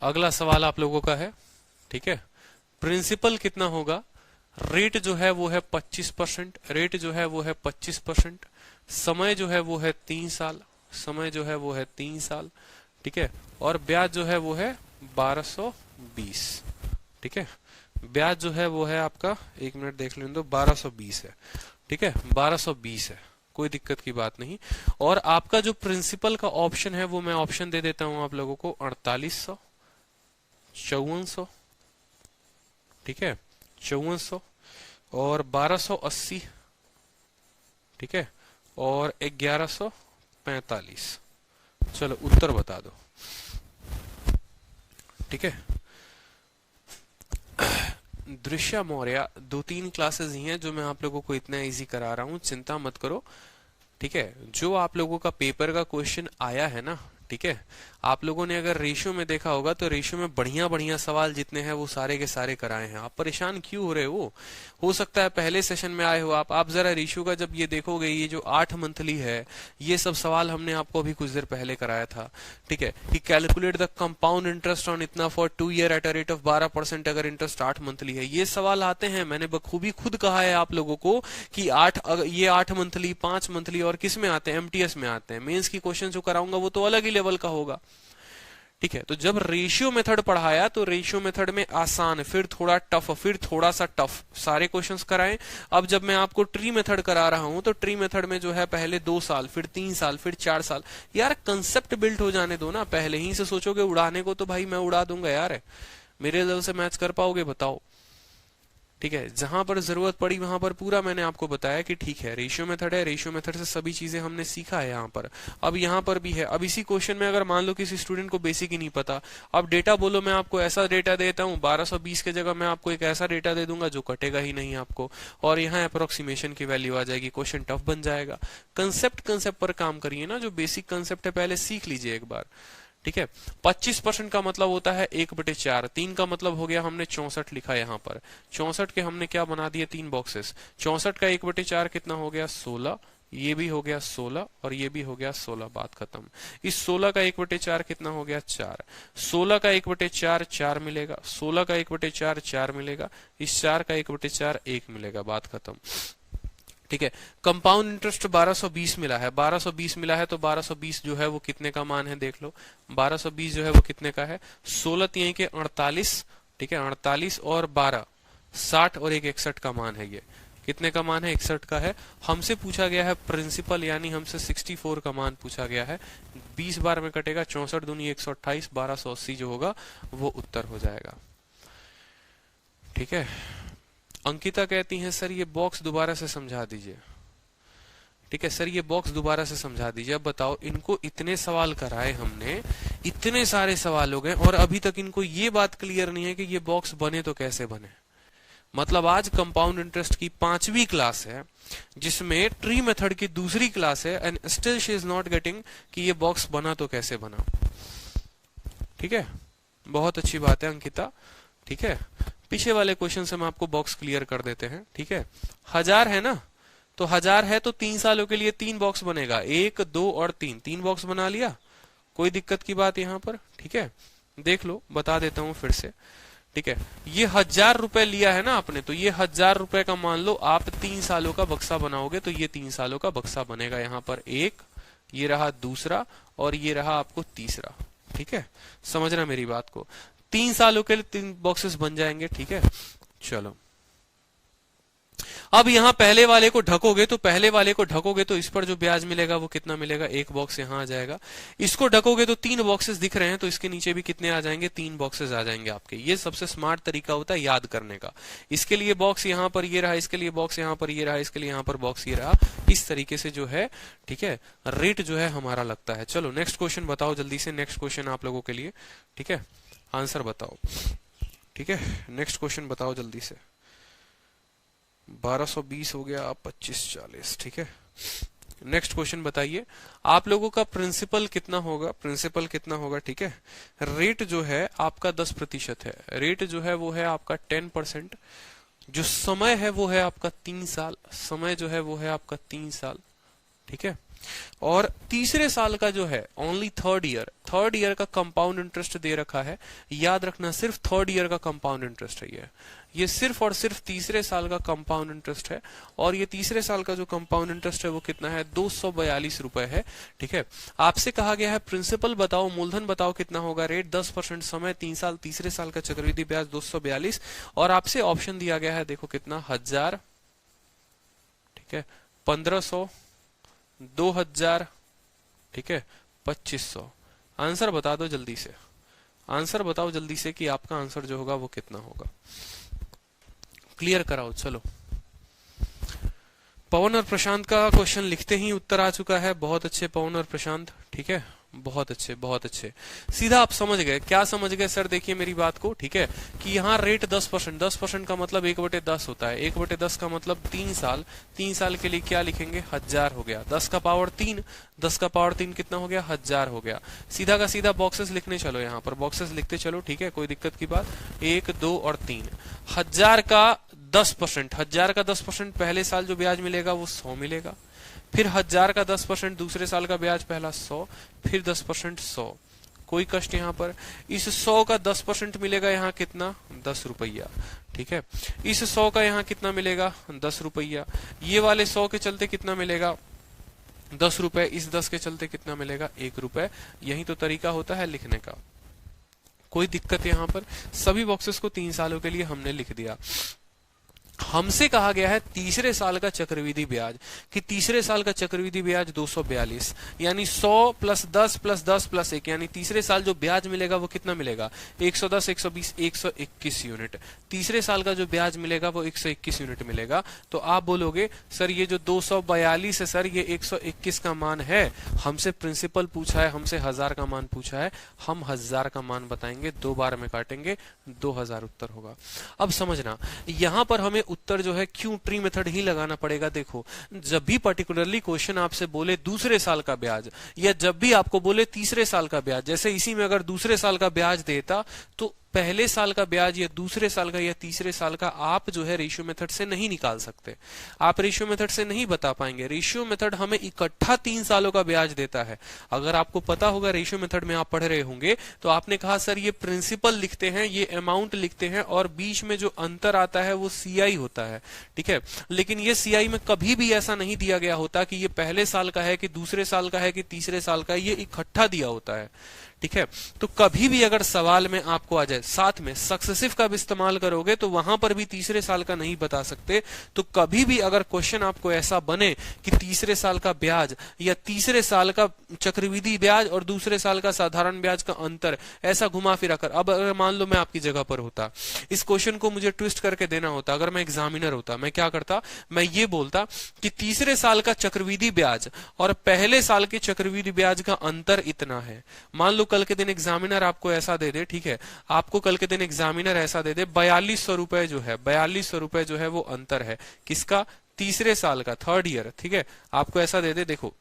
अगला सवाल आप लोगों का है, ठीक है। प्रिंसिपल कितना होगा, रेट जो है वो है 25%, रेट जो है वो है 25%, समय जो है वो है 3 साल, समय जो है वो है 3 साल, ठीक है, और ब्याज जो है वो है 1220, ठीक है। ब्याज जो है वो है आपका, 1 मिनट देख लेने दो, 1220 है, ठीक है, 1220 है, कोई दिक्कत की बात नहीं। और आपका जो प्रिंसिपल का ऑप्शन है वो मैं ऑप्शन दे देता हूं आप लोगों को, 4800 5400, ठीक है, 5400 और 1280, ठीक है, और 1145। चलो उत्तर बता दो, ठीक है। दृश्य मौर्य 2-3 क्लासेस ही हैं जो मैं आप लोगों को इतना इजी करा रहा हूं, चिंता मत करो, ठीक है। जो आप लोगों का पेपर का क्वेश्चन आया है ना, ठीक है, आप लोगों ने अगर रेशियो में देखा होगा तो रेशियो में बढ़िया बढ़िया सवाल जितने हैं वो सारे के सारे कराए हैं। आप परेशान क्यों हो रहे हो सकता है पहले सेशन में आए हो आप जरा रेशियो का जब ये देखोगे, ये जो 8 मंथली है, ये सब सवाल हमने आपको अभी कुछ देर पहले कराया था, ठीक है, कि calculate the compound interest on इतना for 2 year at a rate of 12% अगर इंटरेस्ट 8 मंथली है, ये सवाल आते हैं। मैंने बखूबी खुद कहा है आप लोगों को कि ये 8 मंथली 5 मंथली और किस में आते हैं, एमटीएस में आते हैं। मेंस की क्वेश्चन जो कराऊंगा वो तो अलग ही लेवल का होगा, ठीक है। तो जब रेशियो मेथड पढ़ाया तो रेशियो मेथड में आसान, फिर थोड़ा टफ, फिर थोड़ा सा टफ, सारे क्वेश्चंस कराए। अब जब मैं आपको ट्री मेथड करा रहा हूं तो ट्री मेथड में जो है पहले 2 साल, फिर 3 साल, फिर 4 साल। यार कंसेप्ट बिल्ड हो जाने दो ना, पहले ही से सोचोगे उड़ाने को तो भाई मैं उड़ा दूंगा यार, मेरे लेवल से मैच कर पाओगे बताओ, ठीक है। जहां पर जरूरत पड़ी वहां पर पूरा मैंने आपको बताया कि ठीक है रेशियो मेथड है, रेशियो मेथड से सभी चीजें हमने सीखा है यहाँ पर। अब यहाँ पर भी है। अब इसी क्वेश्चन में अगर मान लो किसी स्टूडेंट को बेसिक ही नहीं पता, अब डेटा बोलो, मैं आपको ऐसा डेटा देता हूँ 1220 के जगह मैं आपको एक ऐसा डेटा दे दूंगा जो कटेगा ही नहीं आपको, और यहाँ अप्रोक्सीमेशन की वैल्यू आ जाएगी, क्वेश्चन टफ बन जाएगा। कंसेप्ट पर काम करिए ना, जो बेसिक कंसेप्ट है पहले सीख लीजिए एक बार, ठीक है। 25% का मतलब होता है 1/4, 3 का मतलब हो गया हमने 64 लिखा यहाँ पर, 64 के हमने क्या बना दिए 3 बॉक्सेस, 64 का 1/4 कितना हो गया 16, ये भी हो गया 16 और ये भी हो गया 16, बात खत्म। इस 16 का 1/4 कितना हो गया 4, 16 का 1/4 4 मिलेगा, 16 का 1/4 4 मिलेगा, इस 4 का 1/4 1 मिलेगा, बात खत्म। ठीक है। कंपाउंड इंटरेस्ट 1220 मिला है, 1220 मिला है तो 1220 जो है वो कितने का मान है देख लो, 1220 जो है वो कितने का है, 16 3 के 48, ठीक है, 48 और 12 60 और 1 61 का मान है, ये कितने का मान है 61 का है। हमसे पूछा गया है प्रिंसिपल, यानी हमसे 64 का मान पूछा गया है, 20 बार में कटेगा, 64 दूनी 128, 1280 जो होगा वो उत्तर हो जाएगा। ठीक है। अंकिता कहती हैं सर ये बॉक्स दोबारा से समझा दीजिए। ठीक है सर, ये बॉक्स दोबारा से समझा दीजिए। अब बताओ, इनको इतने सवाल कराए हमने, इतने सारे सवाल हो गए और अभी तक इनको ये बात क्लियर नहीं है कि ये बॉक्स बने तो कैसे बने। मतलब आज कंपाउंड इंटरेस्ट की 5वीं क्लास है जिसमें ट्री मेथड की दूसरी क्लास है and still she is not getting कि ये बॉक्स बना तो कैसे बना। ठीक है, बहुत अच्छी बात है अंकिता। ठीक है, पीछे वाले क्वेश्चन से हम आपको बॉक्स क्लियर कर देते हैं। ठीक है, 1000 है ना, तो 1000 है तो 3 सालों के लिए 3 बॉक्स बनेगा, 1 2 और 3, 3 बॉक्स बना लिया, कोई दिक्कत की बात यहाँ पर। ठीक है, देख लो, बता देता हूं फिर से। ठीक है, ये 1000 रुपए लिया है ना आपने, तो ये 1000 रुपए का मान लो आप 3 सालों का बक्सा बनाओगे तो ये 3 सालों का बक्सा बनेगा। यहाँ पर एक, ये रहा दूसरा और ये रहा आपको तीसरा। ठीक है, समझना मेरी बात को, 3 सालों के लिए 3 बॉक्सेस बन जाएंगे। ठीक है, चलो अब यहां पहले वाले को ढकोगे तो इस पर जो ब्याज मिलेगा वो कितना मिलेगा, 1 बॉक्स यहां आ जाएगा। इसको ढकोगे तो 3 बॉक्सेस दिख रहे हैं तो इसके नीचे भी कितने आ जाएंगे, 3 बॉक्सेस आ जाएंगे आपके। ये सबसे स्मार्ट तरीका होता है याद करने का। इसके लिए बॉक्स यहां पर ये रहा, इसके लिए बॉक्स यहां पर ये रहा, इसके लिए यहां पर बॉक्स ये रहा, इस तरीके से जो है, ठीक है, रेट जो है हमारा लगता है। चलो नेक्स्ट क्वेश्चन बताओ जल्दी से, नेक्स्ट क्वेश्चन आप लोगों के लिए। ठीक है, आंसर बताओ। ठीक है, नेक्स्ट क्वेश्चन बताओ जल्दी से। 1220 हो गया, 2540। ठीक है, नेक्स्ट क्वेश्चन बताइए, आप लोगों का प्रिंसिपल कितना होगा, प्रिंसिपल कितना होगा। ठीक है, रेट जो है आपका 10% है, रेट जो है वो है आपका 10%, जो समय है वो है आपका 3 साल, समय जो है वो है आपका 3 साल। ठीक है, और तीसरे साल का जो है ओनली थर्ड ईयर का कंपाउंड इंटरेस्ट दे रखा है। याद रखना सिर्फ थर्ड ईयर का कंपाउंड इंटरेस्ट है ये सिर्फ और सिर्फ तीसरे साल का कंपाउंड इंटरेस्ट है। और ये तीसरे साल का जो कंपाउंड इंटरेस्ट है वो कितना है, 242 रुपए है। ठीक है, आपसे कहा गया है प्रिंसिपल बताओ, मूलधन बताओ कितना होगा, रेट 10%, समय 3 साल, तीसरे साल का चक्रवृद्धि ब्याज 242, और आपसे ऑप्शन दिया गया है देखो कितना, 1000, ठीक है, 1500, 2000, ठीक है, 2500। आंसर बता दो जल्दी से, आंसर बताओ जल्दी से कि आपका आंसर जो होगा वो कितना होगा, क्लियर कराओ। चलो, पवन और प्रशांत का क्वेश्चन लिखते ही उत्तर आ चुका है। बहुत अच्छे पवन और प्रशांत, ठीक है, बहुत अच्छे बहुत अच्छे। सीधा आप समझ गए, क्या समझ गए सर, देखिए मेरी बात को, ठीक है, कि यहाँ रेट 10%, 10% का मतलब 1/10 होता है, 1/10 का मतलब 3 साल, 3 साल के लिए क्या लिखेंगे, 1000 हो गया, 10 का पावर 3, 10 का पावर 3 कितना हो गया, 1000 हो गया। सीधा का सीधा बॉक्सेस लिखने चलो, यहाँ पर बॉक्सेस लिखते चलो। ठीक है, कोई दिक्कत की बात, 1 2 और 3। 1000 का 10%, 1000 का 10% पहले साल जो ब्याज मिलेगा वो 100 मिलेगा, फिर 1000 का 10% दूसरे साल का ब्याज पहला 100, फिर 10% 100। कोई कष्ट यहाँ पर, इस 100 का 10% मिलेगा यहाँ कितना, 10 रुपया। ठीक है, इस 100 का यहाँ कितना मिलेगा, 10 रुपया। ये वाले 100 के चलते कितना मिलेगा, 10 रुपए, इस 10 के चलते कितना मिलेगा, 1 रुपए। यही तो तरीका होता है लिखने का। कोई दिक्कत यहाँ पर, सभी बॉक्सेस को 3 सालों के लिए हमने लिख दिया। हमसे कहा गया है तीसरे साल का चक्रवृद्धि ब्याज, कि तीसरे साल का चक्रवृद्धि ब्याज 242, यानी 100 + 10 + 10 + 1, यानी तीसरे साल जो ब्याज मिलेगा वो कितना मिलेगा, 110, 120, 121 यूनिट। तीसरे साल का जो ब्याज मिलेगा वो 121 यूनिट मिलेगा। तो आप बोलोगे सर ये जो 242 है सर, ये 121 का मान है, हमसे प्रिंसिपल पूछा है, हमसे 1000 का मान पूछा है, हम 1000 का मान बताएंगे, 2 बार में काटेंगे, 2000 उत्तर होगा। अब समझना, यहां पर हमें उत्तर जो है क्यों ट्री मेथड ही लगाना पड़ेगा। देखो, जब भी पर्टिकुलरली क्वेश्चन आपसे बोले दूसरे साल का ब्याज, या जब भी आपको बोले तीसरे साल का ब्याज, जैसे इसी में अगर दूसरे साल का ब्याज देता तो पहले साल का ब्याज या दूसरे साल का या तीसरे साल का आप जो है रेशियो मेथड से नहीं निकाल सकते, आप रेशियो मेथड से नहीं बता पाएंगे। रेशियो मेथड हमें इकट्ठा 3 सालों का ब्याज देता है। अगर आपको पता होगा, रेशियो मेथड में आप पढ़ रहे होंगे, तो आपने कहा सर ये प्रिंसिपल लिखते हैं, ये अमाउंट लिखते हैं, और बीच में जो अंतर आता है वो सीआई होता है, ठीक है। लेकिन ये सीआई में कभी भी ऐसा नहीं दिया गया होता कि ये पहले साल का है कि दूसरे साल का है कि तीसरे साल का है, ये इकट्ठा दिया होता है, ठीक है। तो कभी भी अगर सवाल में आपको आ जाए साथ में सक्सेसिव का भी इस्तेमाल करोगे तो वहां पर भी तीसरे साल का नहीं बता सकते। तो कभी भी अगर क्वेश्चन आपको ऐसा बने कि तीसरे साल का ब्याज या तीसरे साल का चक्रवृद्धि ब्याज और दूसरे साल का साधारण ब्याज का अंतर, ऐसा घुमा फिरा कर, अब अगर मान लो मैं आपकी जगह पर होता, इस क्वेश्चन को मुझे ट्विस्ट करके देना होता, अगर मैं एग्जामिनर होता, मैं क्या करता, मैं ये बोलता कि तीसरे साल का चक्रवृद्धि ब्याज और पहले साल के चक्रवृद्धि ब्याज का अंतर इतना है। मान लो कल के दिन एग्जामिनर आपको ऐसा दे दे, ठीक है, आपको कल के दिन एग्जामिनर ऐसा दे दे 4200 रुपए जो है, 4200 रुपए जो है वो अंतर है किसका, तीसरे साल का, थर्ड ईयर, ठीक है। आपको ऐसा दे दे, देखो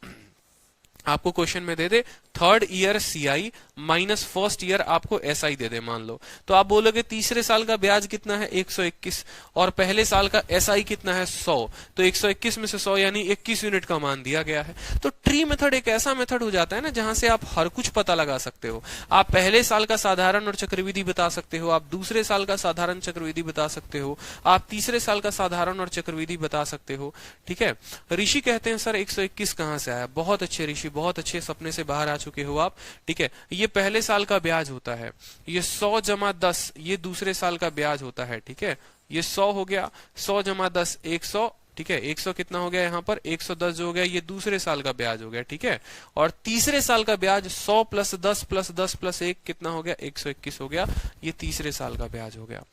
आपको क्वेश्चन में दे दे third year CI minus first year आपको एसआई दे दे, मान लो, तो आप बोलोगे तीसरे साल का ब्याज कितना है 121 और पहले साल का एसआई कितना है 100, तो 121 में से 100 यानी 21 यूनिट का मान दिया गया है। तो ट्री मेथड एक ऐसा मेथड हो जाता है ना जहां से आप हर कुछ पता लगा सकते हो। आप पहले साल का साधारण और चक्रवृद्धि बता सकते हो, आप दूसरे साल का साधारण चक्रवृद्धि बता सकते हो, आप तीसरे साल का साधारण और चक्रवृद्धि बता सकते हो, ठीक है। ऋषि कहते हैं सर 121 कहां से आया, बहुत अच्छे ऋषि, बहुत अच्छे सपने से बाहर आ चुके हो आप, ठीक है। ये पहले साल का ब्याज होता है, ये 100 जमा 10 ये दूसरे साल का ब्याज होता है, ठीक है। ये 100 हो गया, 100 जमा 10 100, ठीक है। 100 कितना हो गया यहाँ पर, 110 जो हो गया ये दूसरे साल का ब्याज हो गया, ठीक है। और तीसरे साल का ब्याज 100 प्लस 10 प्लस 10 प्लस 1 कितना हो गया, 121 हो गया, ये तीसरे साल का ब्याज हो गया,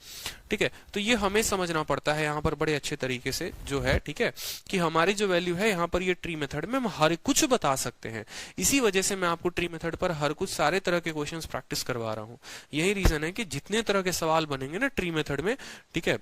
ठीक है। तो ये हमें समझना पड़ता है यहाँ पर बड़े अच्छे तरीके से जो है, ठीक है, कि हमारी जो वैल्यू है यहाँ पर ये ट्री मेथड में हम हर कुछ बता सकते हैं। इसी वजह से मैं आपको ट्री मेथड पर हर कुछ सारे तरह के क्वेश्चंस प्रैक्टिस करवा रहा हूँ। यही रीजन है कि जितने तरह के सवाल बनेंगे ना ट्री मेथड में, ठीक है,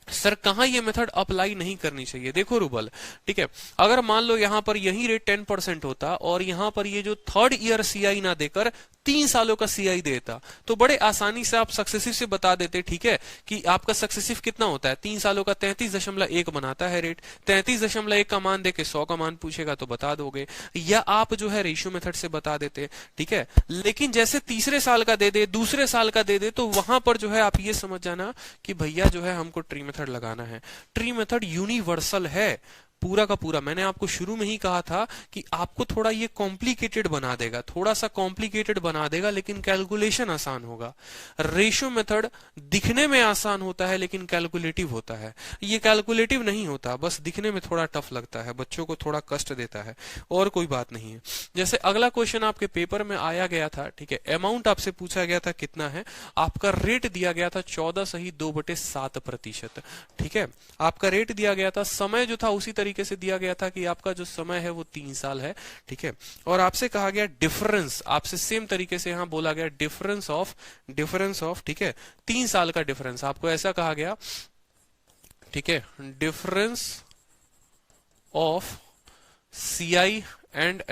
सर कहां ये मेथड अप्लाई नहीं करनी चाहिए। देखो रूबल, ठीक है, अगर मान लो यहां पर यही रेट 10% होता और यहां पर ये जो थर्ड ईयर सीआई ना देकर 3 सालों का सीआई देता तो बड़े आसानी से आप सक्सेसिव से बता देते, ठीक है, कि आपका सक्सेसिव कितना होता है 3 सालों का 33.1 बनाता है रेट, 33.1 का मान देके 100 का मान पूछेगा तो बता दोगे, या आप जो है रेशियो मेथड से बता देते, ठीक है। लेकिन जैसे तीसरे साल का दे दे, दूसरे साल का दे दे, तो वहां पर जो है आप ये समझ जाना कि भैया जो है हमको ट्री मेथड लगाना है। ट्री मेथड यूनिवर्सल है पूरा का पूरा। मैंने आपको शुरू में ही कहा था कि आपको थोड़ा ये कॉम्प्लिकेटेड बना देगा, थोड़ा सा कॉम्प्लिकेटेड बना देगा, लेकिन कैलकुलेशन आसान होगा। रेशियो मेथड दिखने में आसान होता है लेकिन कैलकुलेटिव होता है, ये कैलकुलेटिव नहीं होता, बस दिखने में थोड़ा टफ लगता है, बच्चों को थोड़ा कष्ट देता है, और कोई बात नहीं है। जैसे अगला क्वेश्चन आपके पेपर में आया गया था, ठीक है, अमाउंट आपसे पूछा गया था कितना है, आपका रेट दिया गया था 14.2/7%, ठीक है, आपका रेट दिया गया था, समय जो था उसी तरीके से दिया गया था कि आपका जो समय है वो 3 साल है, ठीक है। और आपसे कहा गया डिफरेंस, आपसे सेम तरीके से यहां बोला गया डिफरेंस ऑफ, ठीक है, 3 साल का डिफरेंस आपको ऐसा कहा गया, ठीक है, difference of CI and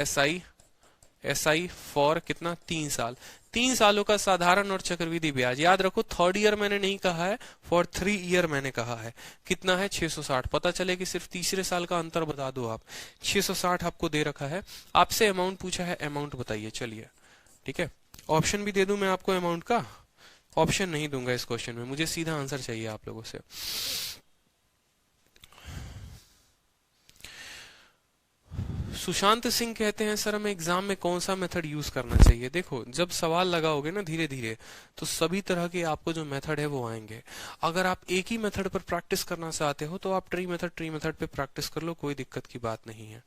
SI for कितना, 3 साल, 3 सालों का साधारण और चक्रवृद्धि ब्याज। याद रखो थर्ड ईयर मैंने नहीं कहा है, फॉर 3 ईयर मैंने कहा है। कितना है 660, पता चले कि सिर्फ तीसरे साल का अंतर बता दो आप, 660 आपको दे रखा है। आपसे अमाउंट पूछा है, अमाउंट बताइए, चलिए, ठीक है। ऑप्शन भी दे दूं मैं आपको अमाउंट का, ऑप्शन नहीं दूंगा इस क्वेश्चन में, मुझे सीधा आंसर चाहिए आप लोगों से। सुशांत सिंह कहते हैं सर हमें एग्जाम में कौन सा मेथड यूज करना चाहिए। देखो जब सवाल लगाओगे ना धीरे धीरे तो सभी तरह के आपको जो मेथड है वो आएंगे। अगर आप एक ही मेथड पर प्रैक्टिस करना चाहते हो तो आप ट्री मेथड पे प्रैक्टिस कर लो, कोई दिक्कत की बात नहीं है,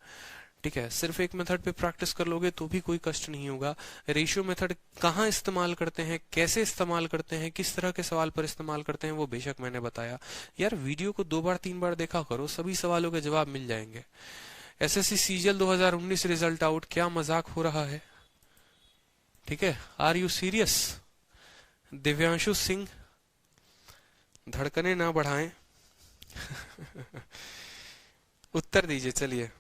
ठीक है। सिर्फ एक मेथड पे प्रैक्टिस कर लोगे तो भी कोई कष्ट नहीं होगा। रेशियो मेथड कहाँ इस्तेमाल करते हैं, कैसे इस्तेमाल करते हैं, किस तरह के सवाल पर इस्तेमाल करते हैं वो बेशक मैंने बताया। यार वीडियो को 2 बार 3 बार देखा करो, सभी सवालों के जवाब मिल जाएंगे। एसएससी सीजीएल 2019 रिजल्ट आउट, क्या मजाक हो रहा है, ठीक है, are you serious. Divyanshu Singh, धड़कने ना बढ़ाएं, उत्तर दीजिए चलिए।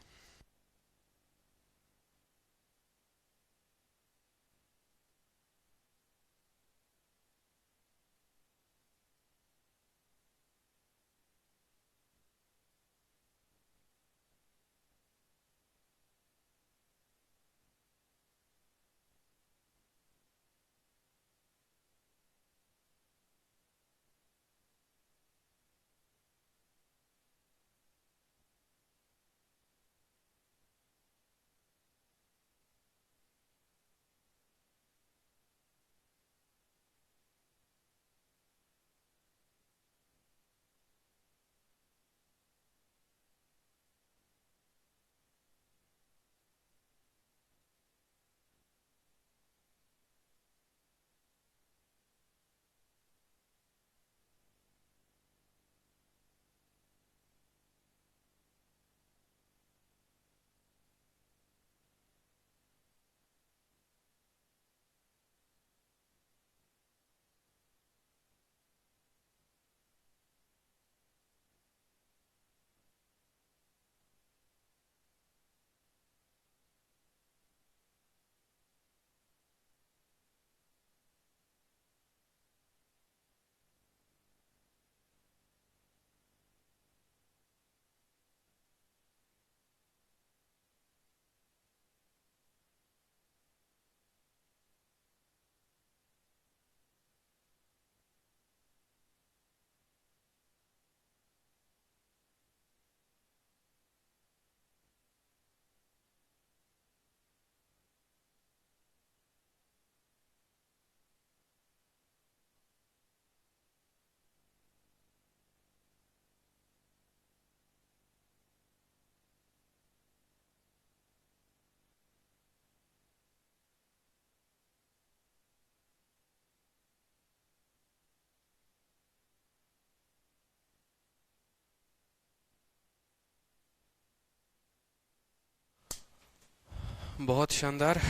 बहुत शानदार।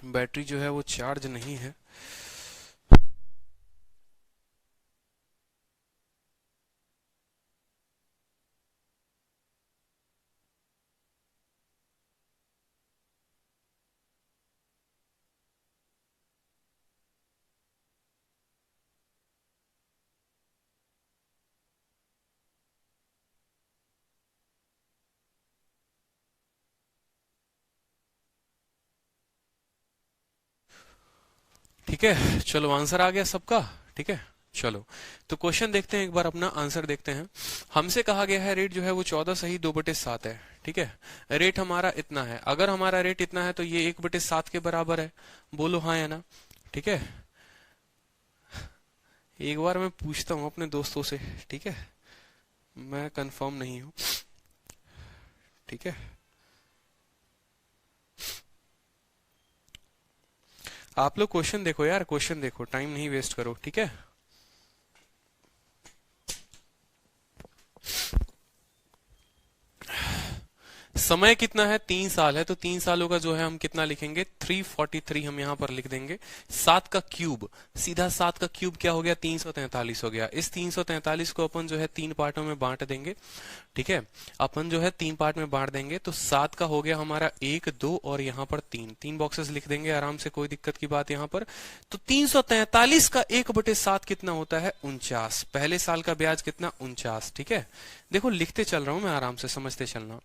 बैटरी जो है वो चार्ज नहीं है। ठीक है, चलो आंसर आ गया सबका। ठीक है, चलो तो क्वेश्चन देखते हैं, एक बार अपना आंसर देखते हैं। हमसे कहा गया है रेट जो है वो 14 सही 2/7 है। ठीक है, रेट हमारा इतना है। अगर हमारा रेट इतना है तो ये 1/7 के बराबर है। बोलो हाँ या ना। ठीक है, एक बार मैं पूछता हूँ अपने दोस्तों से। ठीक है, मैं कंफर्म नहीं हूँ। ठीक है, आप लोग क्वेश्चन देखो यार, क्वेश्चन देखो, टाइम नहीं वेस्ट करो। ठीक है, समय कितना है, 3 साल है, तो 3 सालों का जो है हम कितना लिखेंगे, 343 हम यहां पर लिख देंगे। 7 का क्यूब, सीधा 7 का क्यूब क्या हो गया, 343 हो गया। इस 343 को अपन जो है 3 पार्टों में बांट देंगे। ठीक है, अपन जो है 3 पार्ट में बांट देंगे, तो 7 का हो गया हमारा 1 2 और यहाँ पर 3 बॉक्सेस लिख देंगे आराम से, कोई दिक्कत की बात यहाँ पर। तो 343 का 1/7 कितना होता है, 49। पहले साल का ब्याज कितना, 49। ठीक है, देखो लिखते चल रहा हूं मैं, आराम से समझते चलना।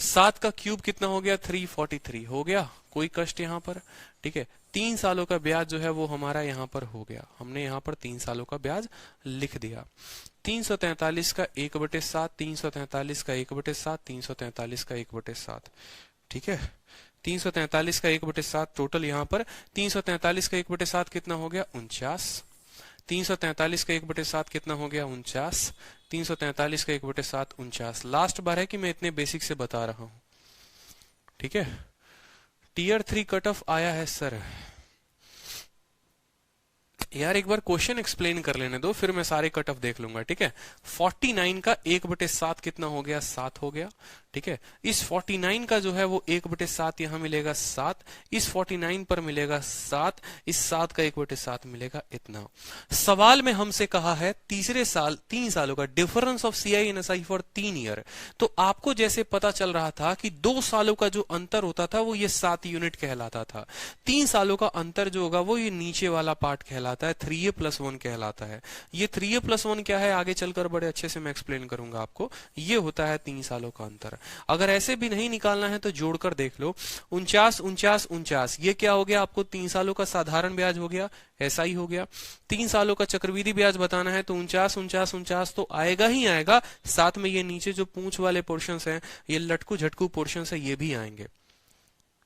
7 का क्यूब कितना हो गया, 343 हो गया, कोई कष्ट यहाँ पर। ठीक है, 3 सालों का ब्याज जो है वो हमारा यहाँ पर हो गया, हमने यहाँ पर 3 सालों का ब्याज लिख दिया। 343 का 1/7, 343 का 1/7, 343 का 1/7। ठीक है, 343 का 1/7 टोटल यहाँ पर। 343 का 1/7 कितना हो गया, 49। 343 का 1/7 कितना हो गया, 49। 343 का 1/7 49। लास्ट बार है कि मैं इतने बेसिक से बता रहा हूं। ठीक है, टीयर 3 कट ऑफ आया है सर। यार एक बार क्वेश्चन एक्सप्लेन कर लेने दो, फिर मैं सारे कट ऑफ देख लूंगा, ठीक है। 49 का 1/7 कितना हो गया? 7 हो गया, ठीक है। इस 49 का जो है वो 1/7 यहां मिलेगा 7, इस 49 पर मिलेगा 7, इस 7 का 1/7 मिलेगा इतना। सवाल में हमसे कहा है तीसरे साल 3 सालों का difference of CI and SI for 3 year. तो आपको जैसे पता चल रहा था कि 2 सालों का जो अंतर होता था वो ये 7 यूनिट कहलाता था, 3 सालों का अंतर जो होगा वो ये नीचे वाला पार्ट कहलाता है, 3a+1 कहलाता है। ये 3a+1 क्या है आगे चलकर बड़े अच्छे से मैं एक्सप्लेन करूंगा आपको। ये होता है 3 सालों का अंतर। अगर ऐसे भी नहीं निकालना है तो जोड़कर देख लो, 49 49 49, ये क्या हो गया आपको? 3 सालों का साधारण ब्याज हो गया, ऐसा ही हो गया। 3 सालों का चक्रवृद्धि ब्याज बताना है तो 49 49 49 तो आएगा ही आएगा, साथ में ये नीचे जो पूंछ वाले पोर्शंस हैं, ये लटकू झटकू पोर्शंस है, ये भी आएंगे,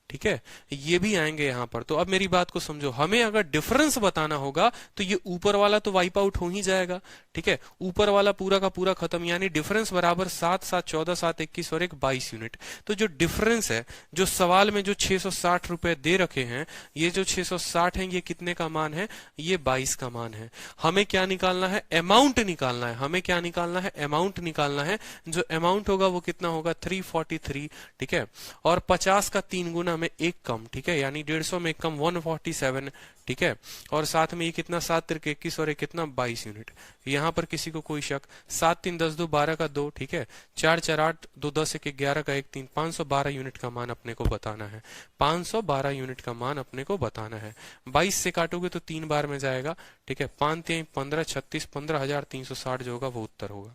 ठीक है, ये भी आएंगे यहां पर। तो अब मेरी बात को समझो, हमें अगर डिफरेंस बताना होगा तो ये ऊपर वाला तो वाइप आउट हो ही जाएगा, ठीक है, ऊपर वाला पूरा का पूरा खत्म, यानी डिफरेंस बराबर 7 7 14 7 21 और 1 22 यूनिट। तो जो डिफरेंस है, जो सवाल में जो 660 रुपए दे रखे हैं, ये जो 660 है ये कितने का मान है? ये 22 का मान है। हमें क्या निकालना है? अमाउंट निकालना है। हमें क्या निकालना है? अमाउंट निकालना है। जो अमाउंट होगा वो कितना होगा? 343, ठीक है, और 50 का 3 गुना में 1 कम, ठीक है, यानी 150 में 1 कम 147, ठीक है, और साथ में ये कितना? 7 3 21 और 1 कितना? 22 यूनिट। यहां पर किसी को कोई शक? 7 3 10 2 12 का 2, ठीक है, 4 4 8 2 10 1 11 का 1 3, 512 यूनिट का मान अपने को बताना है। 512 यूनिट का मान अपने को बताना है। 22 से काटोगे तो 3 बार में जाएगा, ठीक है, 5 3 15 36, 15,360 जो होगा वो उत्तर होगा,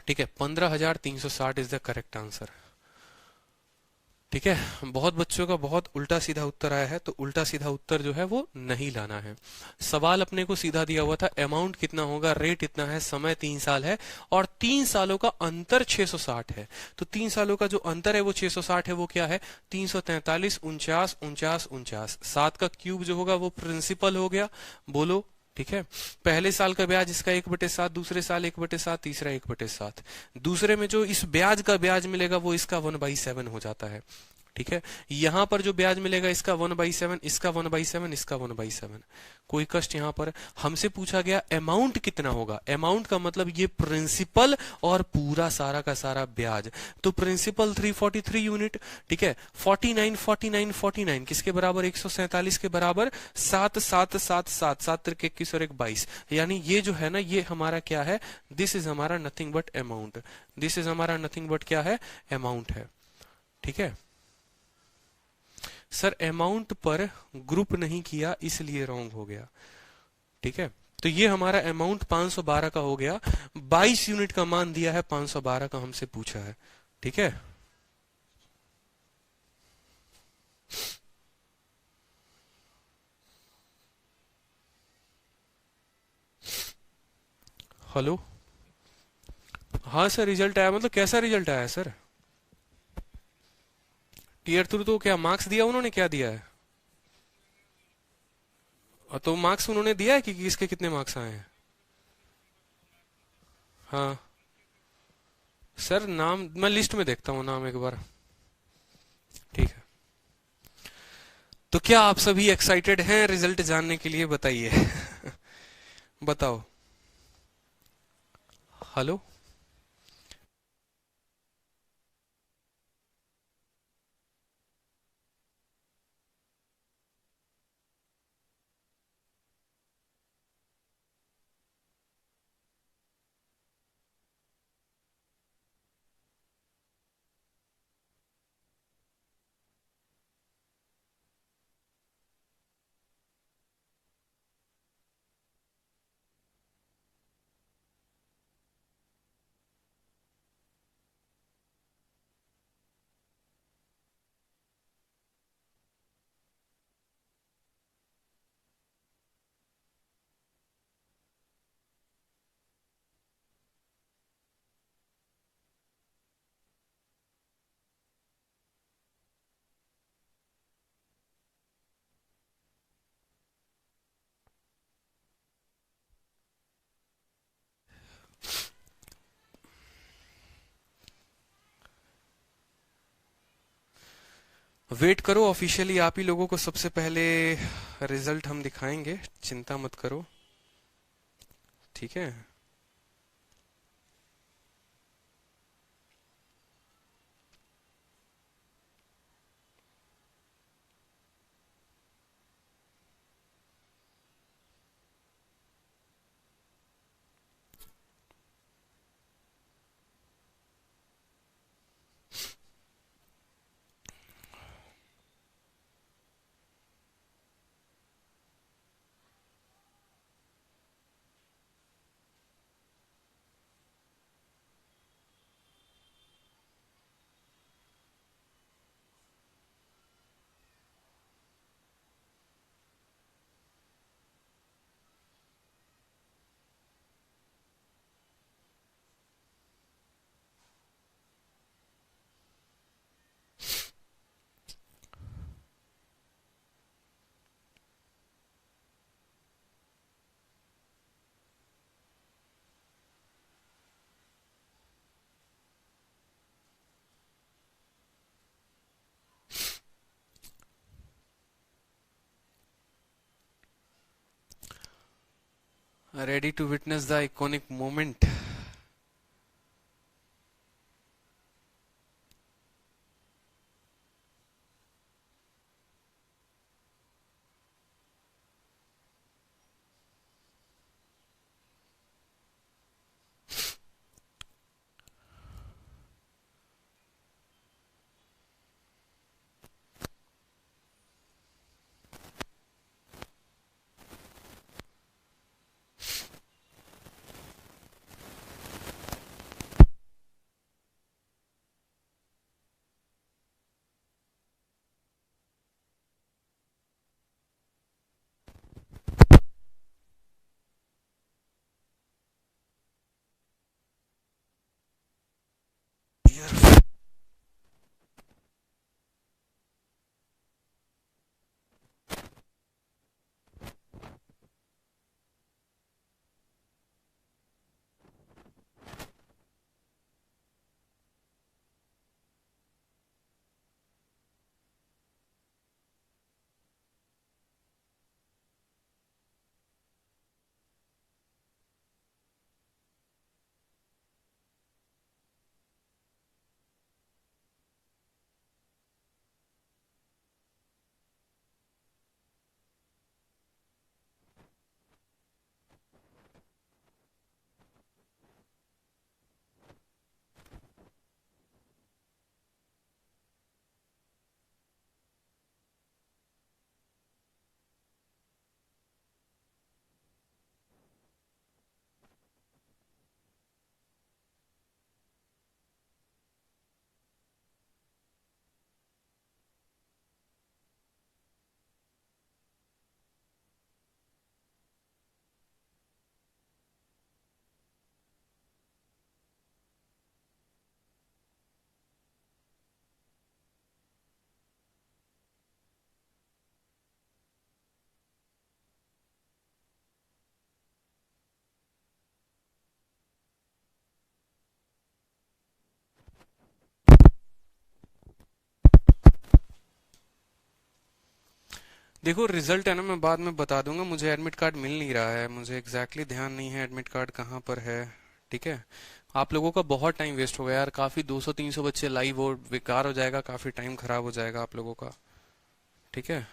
ठीक है, 15,360 इज द करेक्ट आंसर, ठीक है। बहुत बच्चों का बहुत उल्टा सीधा उत्तर आया है, तो उल्टा सीधा उत्तर जो है वो नहीं लाना है। सवाल अपने को सीधा दिया हुआ था, अमाउंट कितना होगा, रेट इतना है, समय 3 साल है और 3 सालों का अंतर 660 है। तो 3 सालों का जो अंतर है वो 660 है, वो क्या है? 343 49 49 49। 7 का क्यूब जो होगा वो प्रिंसिपल हो गया, बोलो, ठीक है। पहले साल का ब्याज इसका 1/7, दूसरे साल 1/7, तीसरा 1/7। दूसरे में जो इस ब्याज का ब्याज मिलेगा वो इसका 1/7 हो जाता है, ठीक है। यहां पर जो ब्याज मिलेगा इसका 1/7, इसका 1/7, इसका 1/7। कोई कष्ट यहां पर? हमसे पूछा गया अमाउंट कितना होगा। अमाउंट का मतलब ये प्रिंसिपल और पूरा सारा का सारा ब्याज। तो प्रिंसिपल 343 यूनिट, ठीक है, 49 49 49 किसके बराबर? 147 के बराबर। 7 7 7 7 7 3 21 और 1 22, यानी ये जो है ना ये हमारा क्या है? दिस इज हमारा nothing but amount. This is हमारा नथिंग बट क्या है? अमाउंट है, ठीक है। सर अमाउंट पर ग्रुप नहीं किया इसलिए रॉन्ग हो गया, ठीक है। तो ये हमारा अमाउंट 512 का हो गया, 22 यूनिट का मान दिया है, 512 का हमसे पूछा है, ठीक है। हेलो, हाँ सर रिजल्ट आया, मतलब कैसा रिजल्ट आया सर? टीयर थ्रू तो क्या मार्क्स दिया उन्होंने, क्या दिया है? तो मार्क्स उन्होंने दिया है कि किसके कितने मार्क्स आए हैं? हाँ सर, नाम मैं लिस्ट में देखता हूँ नाम एक बार, ठीक है। तो क्या आप सभी एक्साइटेड हैं रिजल्ट जानने के लिए? बताइए बताओ। हेलो, वेट करो, ऑफिशियली आप ही लोगों को सबसे पहले रिजल्ट हम दिखाएंगे, चिंता मत करो, ठीक है। Ready to witness the iconic moment? देखो रिजल्ट है ना, मैं बाद में बता दूंगा, मुझे एडमिट कार्ड मिल नहीं रहा है, मुझे एग्जैक्टली ध्यान नहीं है एडमिट कार्ड कहाँ पर है, ठीक है। आप लोगों का बहुत टाइम वेस्ट हो गया यार, काफी 200-300 बच्चे लाइव और बेकार हो जाएगा, काफी टाइम खराब हो जाएगा आप लोगों का, ठीक है।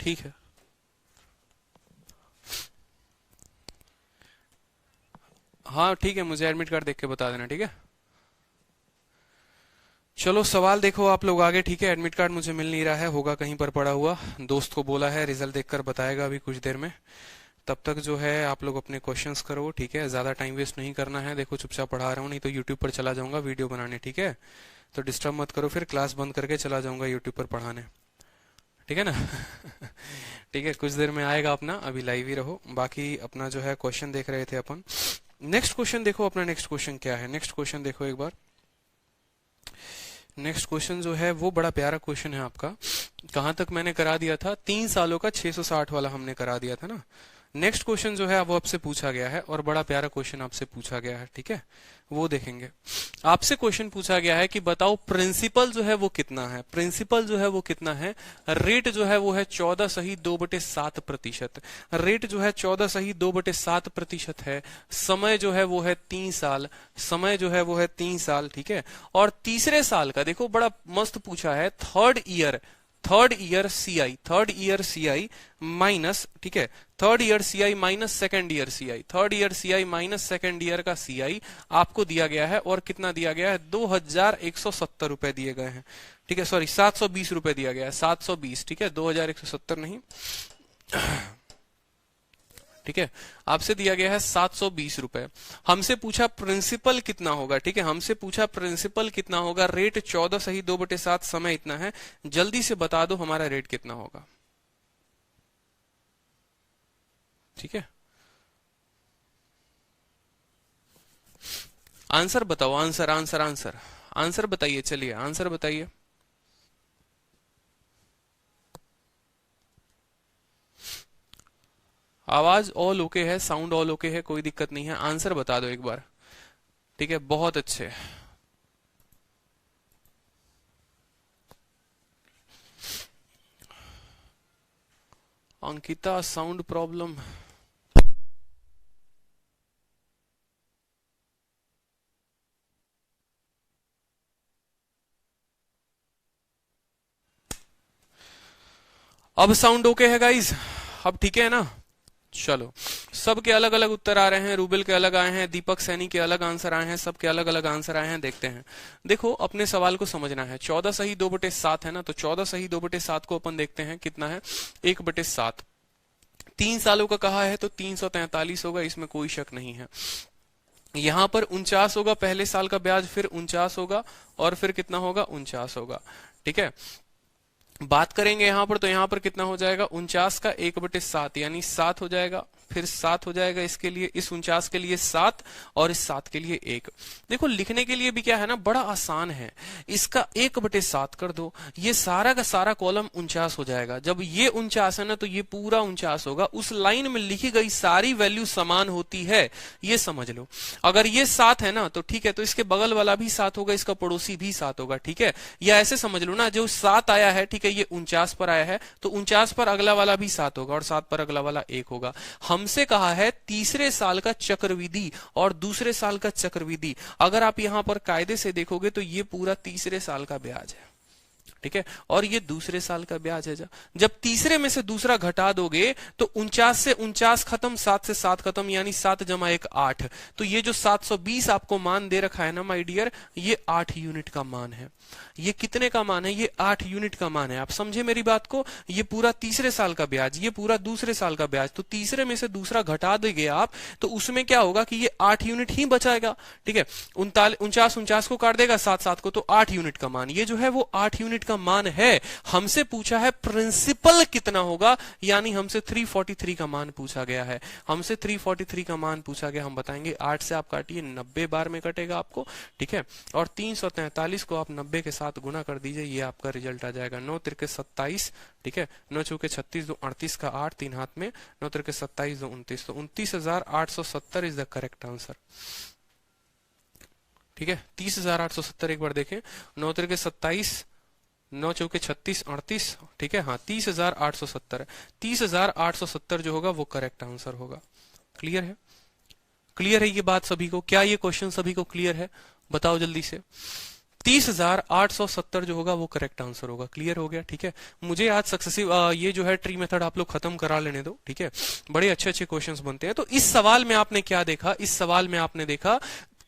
ठीक है, हाँ ठीक है, मुझे एडमिट कार्ड देख के बता देना, ठीक है। चलो सवाल देखो आप लोग आगे, ठीक है। एडमिट कार्ड मुझे मिल नहीं रहा है, होगा कहीं पर पड़ा हुआ, दोस्त को बोला है रिजल्ट देखकर बताएगा अभी कुछ देर में। तब तक जो है आप लोग अपने क्वेश्चंस करो, ठीक है, ज्यादा टाइम वेस्ट नहीं करना है। देखो चुपचाप पढ़ा रहा हूँ, नहीं तो यूट्यूब पर चला जाऊंगा वीडियो बनाने, ठीक है। तो डिस्टर्ब मत करो, फिर क्लास बंद करके चला जाऊंगा यूट्यूब पर पढ़ाने, ठीक है ना। ठीक है, कुछ देर में आएगा अपना, अभी लाइव ही रहो। बाकी अपना जो है क्वेश्चन देख रहे थे अपन, नेक्स्ट क्वेश्चन देखो अपना, नेक्स्ट क्वेश्चन क्या है, नेक्स्ट क्वेश्चन देखो एक बार। नेक्स्ट क्वेश्चन जो है वो बड़ा प्यारा क्वेश्चन है आपका। कहां तक मैंने करा दिया था, 3 सालों का 660 वाला हमने करा दिया था ना। नेक्स्ट क्वेश्चन जो है वो आपसे पूछा गया है, और बड़ा प्यारा क्वेश्चन आपसे पूछा गया है, ठीक है, वो देखेंगे। आपसे क्वेश्चन पूछा गया है कि बताओ प्रिंसिपल जो है वो कितना है, प्रिंसिपल जो है वो कितना है। रेट जो है वो है 14.2/7%। रेट जो है 14.2/7% है। समय जो है वो है 3 साल, समय जो है वो है 3 साल, ठीक है। और तीसरे साल का देखो बड़ा मस्त पूछा है, थर्ड ईयर सीआई माइनस, ठीक है, third year CI minus second year CI, third year CI minus second year का सीआई आपको दिया गया है। और कितना दिया गया है, 2170 रुपए दिए गए हैं, ठीक है, सॉरी 720 रुपए दिया गया है, 720, ठीक है, 2170 नहीं, ठीक है, आपसे दिया गया है 720 रुपए। हमसे पूछा प्रिंसिपल कितना होगा, ठीक है, हमसे पूछा प्रिंसिपल कितना होगा। रेट 14.2/7, समय इतना है। जल्दी से बता दो हमारा रेट कितना होगा, ठीक है। आंसर बताओ, आंसर आंसर आंसर आंसर बताइए, चलिए आंसर बताइए। आवाज ऑल ओके है, साउंड ऑल ओके है, कोई दिक्कत नहीं है। आंसर बता दो एक बार, ठीक है, बहुत अच्छे। अंकिता साउंड प्रॉब्लम, अब साउंड ओके है गाइस, अब ठीक है ना। चलो, सबके अलग अलग उत्तर आ रहे हैं, रूबेल के अलग आए हैं, दीपक सैनी के अलग आंसर आए हैं, सबके अलग अलग आंसर आए हैं। देखते हैं, देखो अपने सवाल को समझना है। 14.2/7 है ना, तो 14.2/7 को अपन देखते हैं कितना है, 1/7। 3 सालों का कहा है तो 343 होगा, इसमें कोई शक नहीं है। यहां पर 49 होगा, पहले साल का ब्याज, फिर 49 होगा, और फिर कितना होगा, 49 होगा, ठीक है। बात करेंगे यहां पर, तो यहां पर कितना हो जाएगा, 49 का 1/7 यानी 7 हो जाएगा, फिर 7 हो जाएगा इसके लिए, इस 49 के लिए 7, और इस 7 के लिए 1। देखो लिखने के लिए भी क्या है ना, बड़ा आसान है, इसका 1/7 कर दो, ये सारा का सारा कॉलम 49 हो जाएगा। जब ये 49 है ना, तो ये पूरा 49 होगा। उस लाइन में लिखी गई सारी वैल्यू समान होती है, ये समझ लो। अगर ये 7 है ना, तो ठीक है, तो इसके बगल वाला भी 7 होगा, इसका पड़ोसी भी 7 होगा, ठीक है। या ऐसे समझ लो ना, जो 7 आया है, ठीक है, ये 49 पर आया है, तो 49 पर अगला वाला भी 7 होगा, और 7 पर अगला वाला 1 होगा। हमसे कहा है तीसरे साल का चक्रवृद्धि और दूसरे साल का चक्रवृद्धि। अगर आप यहां पर कायदे से देखोगे तो ये पूरा तीसरे साल का ब्याज है, ठीक है, और ये दूसरे साल का ब्याज है। जब तीसरे में से दूसरा घटा दोगे तो 49 से 49 खत्म, 7 से 7 खत्म, यानी 7 जमा 1 8। तो ये जो 720 आपको मान दे रखा है ना माय डियर, ये 8 यूनिट का मान है। ये कितने का मान है, ये 8 यूनिट का मान है। आप समझे मेरी बात को, ये पूरा तीसरे साल का ब्याज, ये पूरा दूसरे साल का ब्याज। तो तीसरे में से दूसरा घटा देंगे आप, तो उसमें क्या होगा कि ये 8 यूनिट ही बचाएगा, ठीक है। 49 को काट देगा 7 को, तो 8 यूनिट का मान, ये जो है वो 8 यूनिट का मान है। हमसे पूछा है प्रिंसिपल कितना होगा, यानी हमसे 343 का मान पूछा गया है। हमसे 343 का मान पूछा गया, हम बताएंगे। 8 से आप काटिए, 90 बार में कटेगा आपको, ठीक है, और 343 को आप 90 के साथ गुणा कर दीजिए, ये आपका रिजल्ट आ जाएगा। 9 त्रिके 27, ठीक है, 9 चौके 36, 2 38 का 8 3 हाथ में, 9 त्रिके 27, 2 29, तो 29,870 इज द करेक्ट आंसर, ठीक है। 30,870 एक बार देखें, 9 त्रिके 27, 9 चौके 36, 38, ठीक है, हाँ 30,870, 30,870 जो होगा वो करेक्ट आंसर होगा। क्लियर है, क्लियर है ये बात सभी को? क्या ये क्वेश्चन सभी को क्लियर है? बताओ जल्दी से। 30,870 जो होगा वो करेक्ट आंसर होगा। क्लियर हो गया, ठीक है। मुझे आज सक्सेसिव ये जो है ट्री मेथड आप लोग खत्म करा लेने दो, ठीक है। बड़े अच्छे अच्छे क्वेश्चंस बनते हैं। तो इस सवाल में आपने क्या देखा, इस सवाल में आपने देखा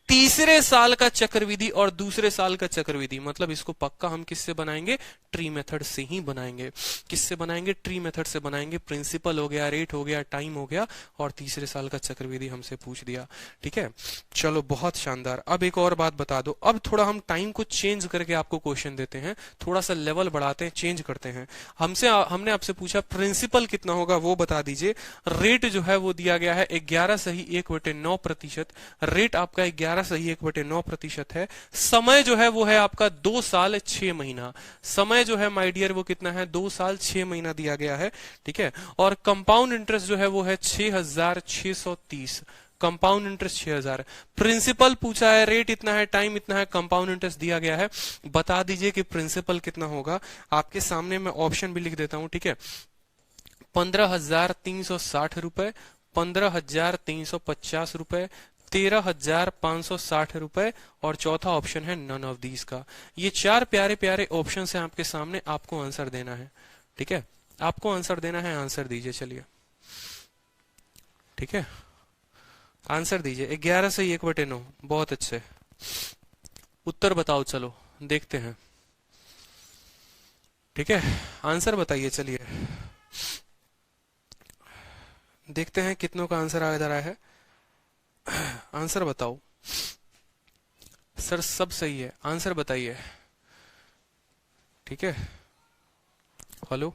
तीसरे साल का चक्रवृद्धि और दूसरे साल का चक्रवृद्धि, मतलब इसको पक्का हम किससे बनाएंगे, ट्री मेथड से ही बनाएंगे। किससे बनाएंगे, ट्री मेथड से बनाएंगे। प्रिंसिपल हो गया, रेट हो गया, टाइम हो गया, और तीसरे साल का चक्रवृद्धि हमसे पूछ दिया। ठीक है, चलो बहुत शानदार। अब एक और बात बता दो, अब थोड़ा हम टाइम को चेंज करके आपको क्वेश्चन देते हैं, थोड़ा सा लेवल बढ़ाते हैं, चेंज करते हैं। हमने आपसे पूछा प्रिंसिपल कितना होगा वो बता दीजिए। रेट जो है वो दिया गया है 11/1/9%। रेट आपका 11/1/9% है। समय जो है वो है आपका 2 साल 6 महीना। समय जो है माय डियर वो कितना है, 2 साल 6 महीना दिया गया है। ठीक है, और कंपाउंड इंटरेस्ट जो है वो है 6630। Compound interest 6000। प्रिंसिपल पूछा है, रेट इतना है, टाइम इतना है, कंपाउंड इंटरेस्ट दिया गया है। बता दीजिए कि प्रिंसिपल कितना होगा। आपके सामने मैं ऑप्शन भी लिख देता हूं। ठीक है, 15,360 रुपए, 15,350 रुपए, 13,560 रुपए, और चौथा ऑप्शन है नन ऑफ दीज का। ये 4 प्यारे प्यारे ऑप्शन हैं आपके सामने, आपको आंसर देना है। ठीक है, आपको आंसर देना है, आंसर दीजिए। चलिए, ठीक है, आंसर दीजिए। 11/1/9, बहुत अच्छे उत्तर बताओ। चलो देखते हैं। ठीक है, आंसर बताइए। चलिए देखते हैं कितनों का आंसर आ रहा है। आंसर बताओ सर, सब सही है, आंसर बताइए। ठीक है, हेलो,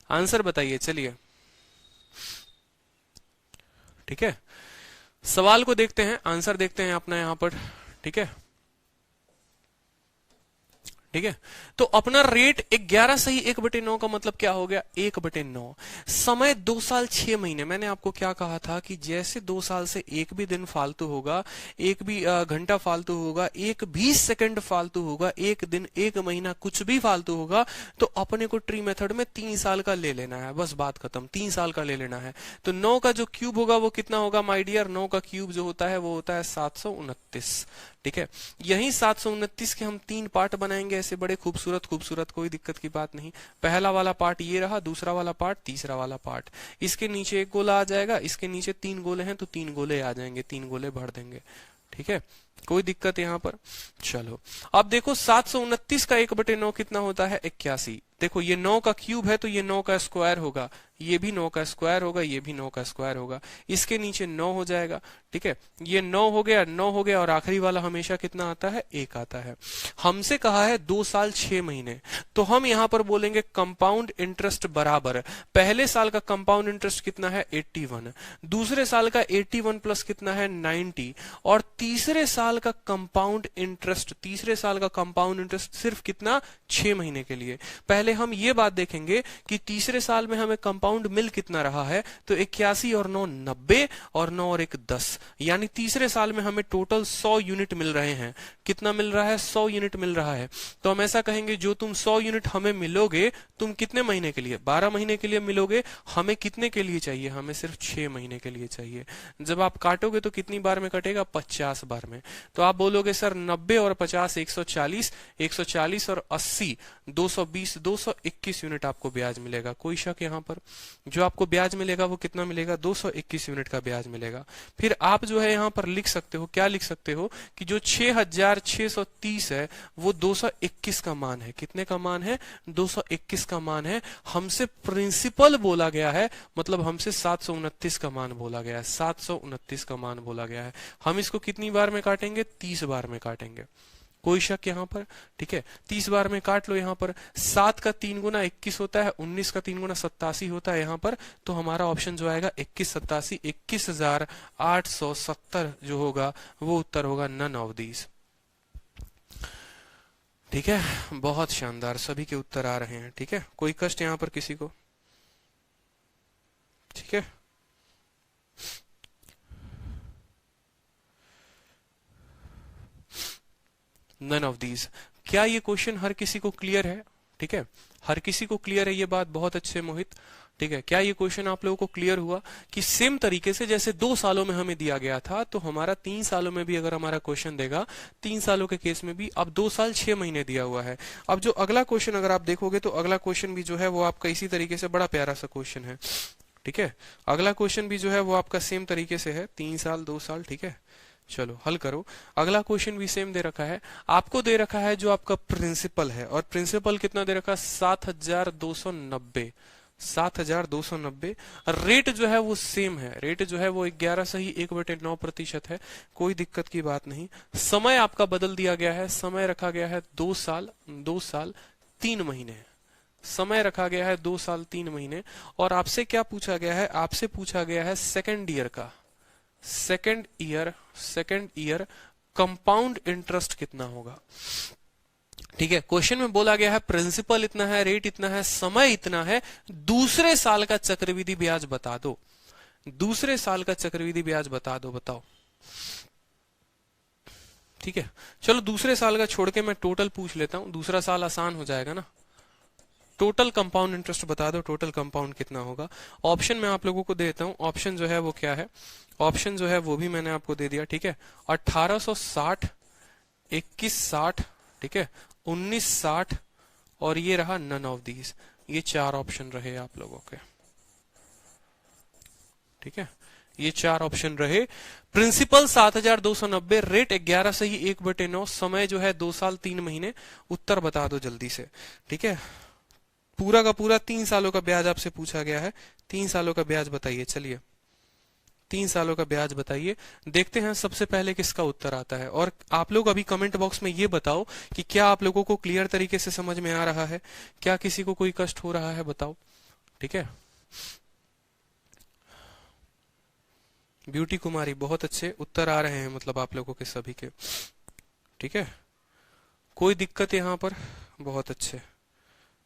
आंसर बताइए। चलिए, ठीक है, सवाल को देखते हैं, आंसर देखते हैं अपना यहां पर। ठीक है, ठीक है, तो अपना रेट 11/1/9 का मतलब क्या हो गया, 1/9। समय 2 साल 6 महीने। मैंने आपको क्या कहा था कि जैसे 2 साल से एक भी दिन फालतू होगा, एक भी घंटा फालतू होगा, एक भी सेकंड फालतू होगा, एक दिन, एक महीना, कुछ भी फालतू होगा, तो अपने को ट्री मेथड में 3 साल का ले लेना है। बस बात खत्म, 3 साल का ले लेना है। तो 9 का जो क्यूब होगा वो कितना होगा माय डियर, 9 का क्यूब जो होता है वो होता है 729। ठीक है, यही 729 के हम 3 पार्ट बनाएंगे, ऐसे बड़े खूबसूरत खूबसूरत, कोई दिक्कत की बात नहीं। पहला वाला पार्ट ये रहा, दूसरा वाला पार्ट, तीसरा वाला पार्ट। इसके नीचे एक गोला आ जाएगा, इसके नीचे 3 गोले हैं तो 3 गोले आ जाएंगे, 3 गोले भर देंगे। ठीक है, कोई दिक्कत यहां पर। चलो अब देखो, 729 का 1/9 कितना होता है, 81। देखो ये 9 का क्यूब है तो ये 9 का स्क्वायर होगा, ये भी 9 का स्क्वायर होगा, ये भी 9 का स्क्वायर होगा। इसके नीचे 9 हो जाएगा। ठीक है, ये 9 हो गया, 9 हो गया, और आखिरी वाला हमेशा कितना आता है, 1 आता है। हमसे कहा है 2 साल 6 महीने, तो हम यहां पर बोलेंगे कंपाउंड इंटरेस्ट बराबर, पहले साल का कंपाउंड इंटरेस्ट कितना है, 81, दूसरे साल का 81 प्लस कितना है, 90, और तीसरे साल का कंपाउंड इंटरेस्ट, तीसरे साल का कंपाउंड इंटरेस्ट सिर्फ कितना, 6 महीने के लिए। पहले हम ये बात देखेंगे कि तीसरे साल में हमें कंपाउंड मिल कितना रहा है, तो 81 और 9 90, और 9 और 1 10, यानी तीसरे साल में हमें टोटल 100 यूनिट मिल रहे हैं। कितना मिल रहा है, 100 यूनिट मिल रहा है। तो हम ऐसा कहेंगे, जो तुम 100 यूनिट हमें मिलोगे, तुम कितने महीने के लिए, 12 महीने के लिए मिलोगे। हमें कितने के लिए चाहिए, हमें सिर्फ 6 महीने के लिए चाहिए। जब आप काटोगे तो कितनी बार में कटेगा, 50 बार में। तो आप बोलोगे सर 90 और 50 140, 140 और 80 220, 221 यूनिट आपको ब्याज मिलेगा। कोई शक यहाँ पर, जो आपको ब्याज मिलेगा वो कितना मिलेगा, 221 यूनिट का ब्याज मिलेगा। फिर आप जो है यहाँ पर लिख सकते हो, क्या लिख सकते हो कि जो 6630 है वो 221 का मान है। कितने का मान है, 221 का मान है। हमसे प्रिंसिपल बोला गया है, मतलब हमसे 729 का मान बोला गया है, 729 का मान बोला गया है। हम इसको कितनी बार में काटेंगे, 30 बार में काटेंगे। कोई शक यहाँ पर, ठीक है, 30 बार में काट लो। यहाँ पर 7 का 3 गुना 21 होता है, 19 का 3 गुना 87 होता है यहाँ पर। तो हमारा ऑप्शन जो आएगा 21 87, 21,870 जो होगा वो उत्तर होगा नन ऑफ दीज। ठीक है, बहुत शानदार, सभी के उत्तर आ रहे हैं। ठीक है, कोई कष्ट यहाँ पर किसी को, ठीक है। None of these. क्या ये क्वेश्चन हर किसी को क्लियर है? ठीक है, हर किसी को क्लियर है ये बात, बहुत अच्छे मोहित। ठीक है, क्या ये क्वेश्चन आप लोगों को क्लियर हुआ कि सेम तरीके से जैसे 2 सालों में हमें दिया गया था, तो हमारा 3 सालों में भी अगर हमारा क्वेश्चन देगा, 3 सालों के केस में भी अब 2 साल 6 महीने दिया हुआ है। अब जो अगला क्वेश्चन अगर आप देखोगे तो अगला क्वेश्चन भी जो है वो आपका इसी तरीके से बड़ा प्यारा सा क्वेश्चन है। ठीक है, अगला क्वेश्चन भी जो है वो आपका सेम तरीके से है, 3 साल 2 साल। ठीक है, चलो हल करो। अगला क्वेश्चन भी सेम दे रखा है, आपको दे रखा है जो आपका प्रिंसिपल है, और प्रिंसिपल कितना दे रखा है? 7290। 7290। रेट जो है वो सेम है, रेट जो है वो 11 से ही 1/9% है, कोई दिक्कत की बात नहीं। समय आपका बदल दिया गया है, समय रखा गया है 2 साल 3 महीने, समय रखा गया है 2 साल 3 महीने। और आपसे क्या पूछा गया है? आपसे पूछा गया है सेकेंड ईयर का, सेकेंड ईयर कंपाउंड इंटरेस्ट कितना होगा। ठीक है, क्वेश्चन में बोला गया है प्रिंसिपल इतना है, रेट इतना है, समय इतना है, दूसरे साल का चक्रवृद्धि ब्याज बता दो, दूसरे साल का चक्रवृद्धि ब्याज बता दो, बताओ। ठीक है, चलो दूसरे साल का छोड़ के मैं टोटल पूछ लेता हूं, दूसरा साल आसान हो जाएगा ना। टोटल कंपाउंड इंटरेस्ट बता दो, टोटल कंपाउंड कितना होगा। ऑप्शन मैं आप लोगों को देता हूं, ऑप्शन जो है वो क्या है, ऑप्शन जो है वो भी मैंने आपको दे दिया। ठीक है, 1860, 2160, ठीक है, 1960, और ये रहा नन ऑफ दीज। ये 4 ऑप्शन रहे आप लोगों के। ठीक है, ये 4 ऑप्शन रहे। प्रिंसिपल 7290, रेट 11 से ही 1/9, समय जो है 2 साल 3 महीने। उत्तर बता दो जल्दी से। ठीक है, पूरा का पूरा 3 सालों का ब्याज आपसे पूछा गया है, 3 सालों का ब्याज बताइए। चलिए 3 सालों का ब्याज बताइए, देखते हैं सबसे पहले किसका उत्तर आता है। और आप लोग अभी कमेंट बॉक्स में ये बताओ कि क्या आप लोगों को क्लियर तरीके से समझ में आ रहा है, क्या किसी को कोई कष्ट हो रहा है, बताओ। ठीक है, ब्यूटी कुमारी, बहुत अच्छे उत्तर आ रहे हैं, मतलब आप लोगों के सभी के। ठीक है, कोई दिक्कत यहाँ पर? बहुत अच्छे,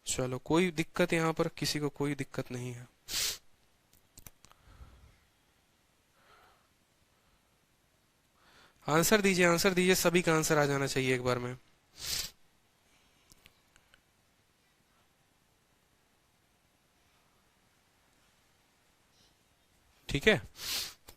चलो कोई दिक्कत यहाँ पर, किसी को कोई दिक्कत नहीं है। आंसर दीजिए, आंसर दीजिए, सभी का आंसर आ जाना चाहिए एक बार में। ठीक है,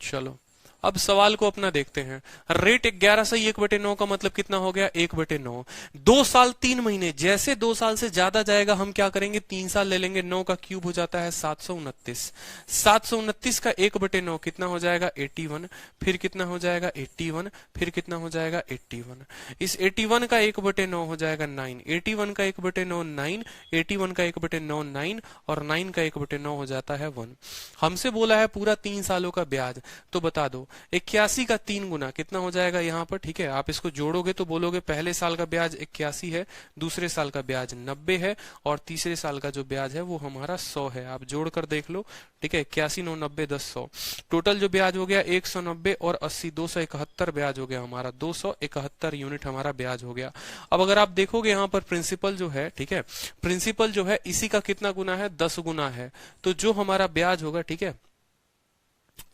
चलो अब सवाल को अपना देखते हैं। रेट 11 से 1/9 का मतलब कितना हो गया? 1/9। 2 साल 3 महीने, जैसे 2 साल से ज्यादा जाएगा हम क्या करेंगे? 3 साल ले लेंगे, 9 का क्यूब हो जाता है 729। 729 का 1/9 कितना हो जाएगा? 81। फिर कितना हो जाएगा? 81। फिर कितना हो जाएगा? 81। इस 81 का 1/9 हो जाएगा 9। 81 का 1/9 9, 81 का 1/9 9, और 9 का 1/9 हो जाता है 1। हमसे बोला है पूरा 3 सालों का ब्याज, तो बता दो 81 का 3 गुना कितना हो जाएगा यहाँ पर। ठीक है, आप इसको जोड़ोगे तो बोलोगे पहले साल का ब्याज 81 है, दूसरे साल का ब्याज 90 है, और तीसरे साल का जो ब्याज है वो हमारा 100 है। आप जोड़कर देख लो। ठीक है, 81 9 90 10 100, टोटल जो ब्याज हो गया 190 और 80 271 ब्याज हो गया हमारा, 271 यूनिट हमारा ब्याज हो गया। अब अगर आप देखोगे यहाँ पर प्रिंसिपल जो है, ठीक है, प्रिंसिपल जो है इसी का कितना गुना है? 10 गुना है। तो जो हमारा ब्याज होगा, ठीक है,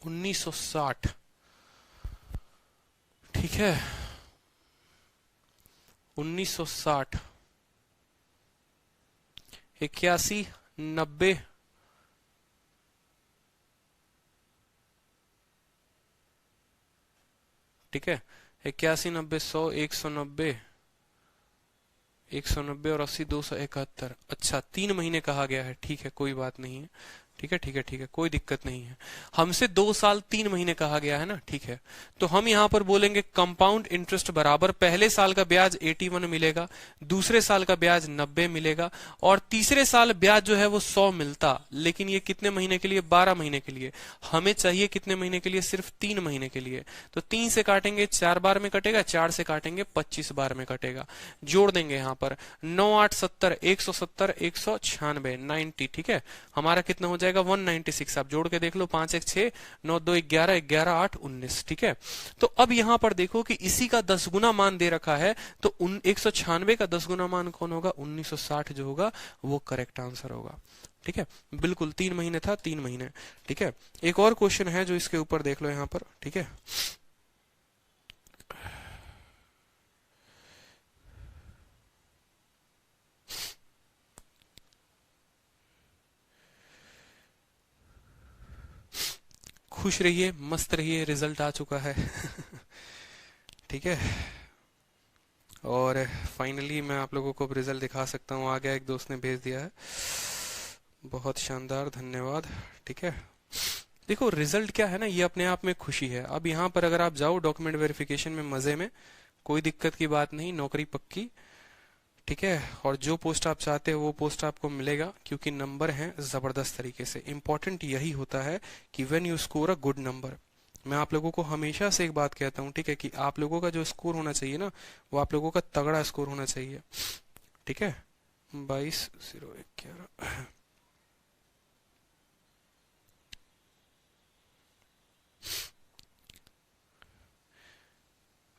1960। ठीक है, 1960, 81 90, ठीक है, 81 90 100 190, 190 और 80 271। अच्छा, 3 महीने कहा गया है, ठीक है, कोई बात नहीं है। ठीक है, ठीक है, ठीक है, कोई दिक्कत नहीं है। हमसे 2 साल 3 महीने कहा गया है ना। ठीक है, तो हम यहां पर बोलेंगे कंपाउंड इंटरेस्ट बराबर पहले साल का ब्याज 81 मिलेगा, दूसरे साल का ब्याज 90 मिलेगा, और तीसरे साल ब्याज जो है वो 100 मिलता। लेकिन ये कितने महीने के लिए? 12 महीने के लिए। हमें चाहिए कितने महीने के लिए? सिर्फ 3 महीने के लिए। तो 3 से काटेंगे 4 बार में कटेगा, 4 से काटेंगे 25 बार में कटेगा। जोड़ देंगे यहाँ पर 9 8 70, 170 196 90। ठीक है, हमारा कितना हो जाएगा? 196। आप जोड़ के देख लो, 5 1 6 9 2 11 11 8 19। ठीक है, तो अब यहां पर देखो कि इसी का 10 गुना मान दे रखा है, तो 196 का 10 गुना मान कौन होगा? 1960 जो होगा वो करेक्ट आंसर होगा। ठीक है, बिल्कुल 3 महीने था, 3 महीने। ठीक है, एक और क्वेश्चन है जो इसके ऊपर देख लो यहां पर। ठीक है, खुश रहिए, मस्त रहिए, रिजल्ट आ चुका है। ठीक है, और फाइनली मैं आप लोगों को रिजल्ट दिखा सकता हूँ। आ गया, एक दोस्त ने भेज दिया है, बहुत शानदार, धन्यवाद। ठीक है, देखो रिजल्ट क्या है ना, ये अपने आप में खुशी है। अब यहाँ पर अगर आप जाओ डॉक्यूमेंट वेरिफिकेशन में मजे में, कोई दिक्कत की बात नहीं, नौकरी पक्की। ठीक है, और जो पोस्ट आप चाहते हो वो पोस्ट आपको मिलेगा, क्योंकि नंबर हैं जबरदस्त तरीके से। इंपॉर्टेंट यही होता है कि when you score a good number. मैं आप लोगों को हमेशा से एक बात कहता हूँ, ठीक है, कि आप लोगों का जो स्कोर होना चाहिए ना, वो आप लोगों का तगड़ा स्कोर होना चाहिए। ठीक है, 22,011।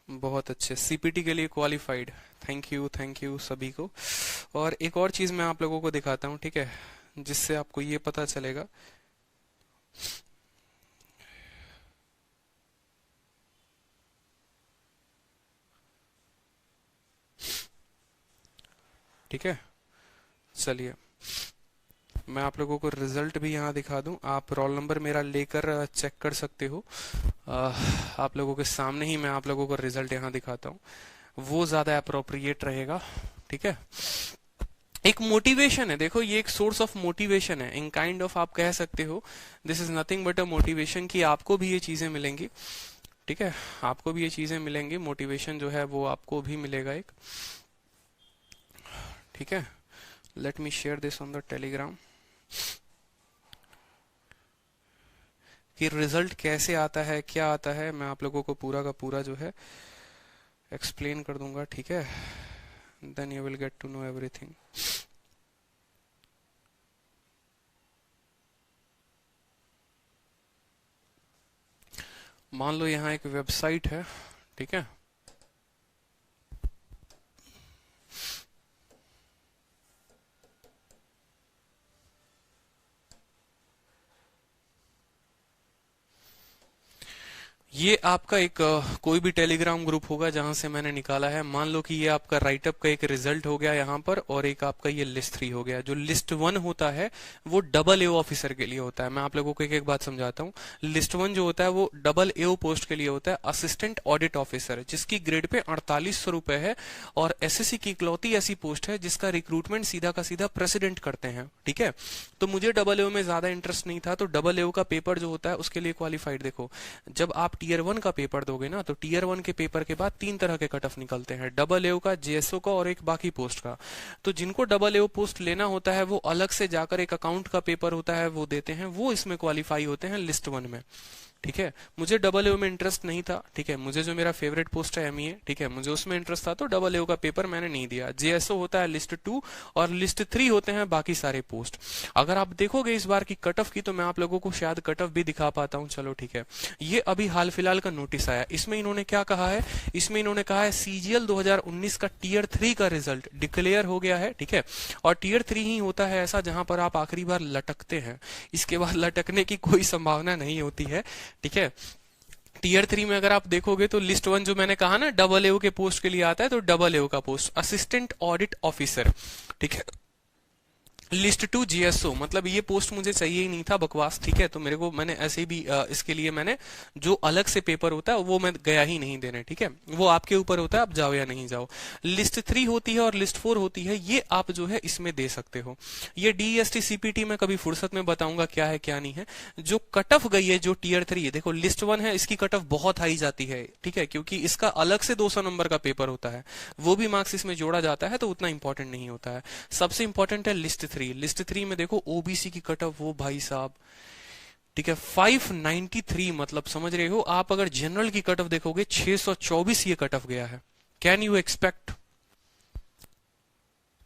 बहुत अच्छे, सीपीटी के लिए क्वालिफाइड। थैंक यू सभी को। और एक और चीज मैं आप लोगों को दिखाता हूँ, ठीक है, जिससे आपको ये पता चलेगा। ठीक है, चलिए मैं आप लोगों को रिजल्ट भी यहाँ दिखा दूं। आप रोल नंबर मेरा लेकर चेक कर सकते हो। आप लोगों के सामने ही मैं आप लोगों को रिजल्ट यहाँ दिखाता हूँ, वो ज्यादा अप्रोप्रिएट रहेगा। ठीक है, एक मोटिवेशन है, देखो ये एक सोर्स ऑफ मोटिवेशन है, इन काइंड ऑफ आप कह सकते हो, this is nothing but a motivation, कि आपको भी ये चीजें मिलेंगी। ठीक है, आपको भी ये चीजें मिलेंगी, मोटिवेशन जो है वो आपको भी मिलेगा एक। ठीक है, let me share this on the Telegram, कि रिजल्ट कैसे आता है, क्या आता है, मैं आप लोगों को पूरा का पूरा जो है एक्सप्लेन कर दूंगा। ठीक है, then you will get to know everything. मान लो यहाँ एक वेबसाइट है, ठीक है, ये आपका एक कोई भी टेलीग्राम ग्रुप होगा जहां से मैंने निकाला है। मान लो कि ये आपका राइटअप का एक रिजल्ट हो गया यहाँ पर, और एक आपका ये लिस्ट 3 हो गया। जो लिस्ट 1 होता है वो डबल एओ ऑफिसर के लिए होता है। मैं आप लोगों को एक एक बात समझाता हूँ। लिस्ट 1 जो होता है वो डबल एओ पोस्ट के लिए होता है, असिस्टेंट ऑडिट ऑफिसर, जिसकी ग्रेड पे 4800 रुपए है, और एसएससी की इकलौती ऐसी पोस्ट है जिसका रिक्रूटमेंट सीधा का सीधा प्रेसिडेंट करते हैं। ठीक है, तो मुझे डबल एओ में ज्यादा इंटरेस्ट नहीं था, तो डबल एओ का पेपर जो होता है उसके लिए क्वालिफाइड। देखो, जब आप टीयर 1 का पेपर दोगे ना, तो टीयर 1 के पेपर के बाद 3 तरह के कट ऑफ निकलते हैं, डबल एओ का, जेएसओ का, और एक बाकी पोस्ट का। तो जिनको डबल एओ पोस्ट लेना होता है वो अलग से जाकर एक अकाउंट का पेपर होता है वो देते हैं, वो इसमें क्वालिफाई होते हैं लिस्ट 1 में। ठीक है, मुझे डबल एओ में इंटरेस्ट नहीं था। ठीक है, मुझे जो मेरा फेवरेट पोस्ट है एमईए, ठीक है, मुझे उसमें इंटरेस्ट था, तो डबल एओ का पेपर मैंने नहीं दिया। जेएसओ होता है लिस्ट 2, और लिस्ट 3 होते हैं बाकी सारे पोस्ट। अगर आप देखोगे इस बार की कट ऑफ की, तो मैं आप लोगों को शायद कट ऑफ भी दिखा पाता हूं। चलो ठीक है, ये अभी हाल फिलहाल का नोटिस आया, इसमें इन्होंने क्या कहा है, इसमें इन्होंने कहा है सीजीएल 2019 का टीयर 3 का रिजल्ट डिक्लेयर हो गया है। ठीक है, और टीयर 3 ही होता है ऐसा जहां पर आप आखिरी बार लटकते हैं, इसके बाद लटकने की कोई संभावना नहीं होती है। ठीक है, टीयर 3 में अगर आप देखोगे तो लिस्ट 1 जो मैंने कहा ना डबल एओ के पोस्ट के लिए आता है, तो डबल एओ का पोस्ट असिस्टेंट ऑडिट ऑफिसर। ठीक है, लिस्ट 2 जीएसओ, मतलब ये पोस्ट मुझे चाहिए ही नहीं था, बकवास। ठीक है, तो मेरे को, मैंने ऐसे ही भी इसके लिए मैंने जो अलग से पेपर होता है वो मैं गया ही नहीं देने। ठीक है, वो आपके ऊपर होता है, आप जाओ या नहीं जाओ। लिस्ट 3 होती है और लिस्ट 4 होती है, ये आप जो है इसमें दे सकते हो। ये डीएसटी सीपीटी में कभी फुर्सत में बताऊंगा क्या है क्या नहीं है। जो कट ऑफ गई है, जो टीयर 3, देखो लिस्ट 1 है, इसकी कट ऑफ बहुत हाई जाती है। ठीक है, क्योंकि इसका अलग से 200 नंबर का पेपर होता है, वो भी मार्क्स इसमें जोड़ा जाता है, तो उतना इंपॉर्टेंट नहीं होता है। सबसे इंपॉर्टेंट है लिस्ट 3। लिस्ट 3 में देखो ओबीसी की कट ऑफ, वो भाई साहब, ठीक है, 593, मतलब समझ रहे हो आप। अगर जनरल की कट ऑफ देखोगे 624 ये कट ऑफ गया है। कैन यू एक्सपेक्ट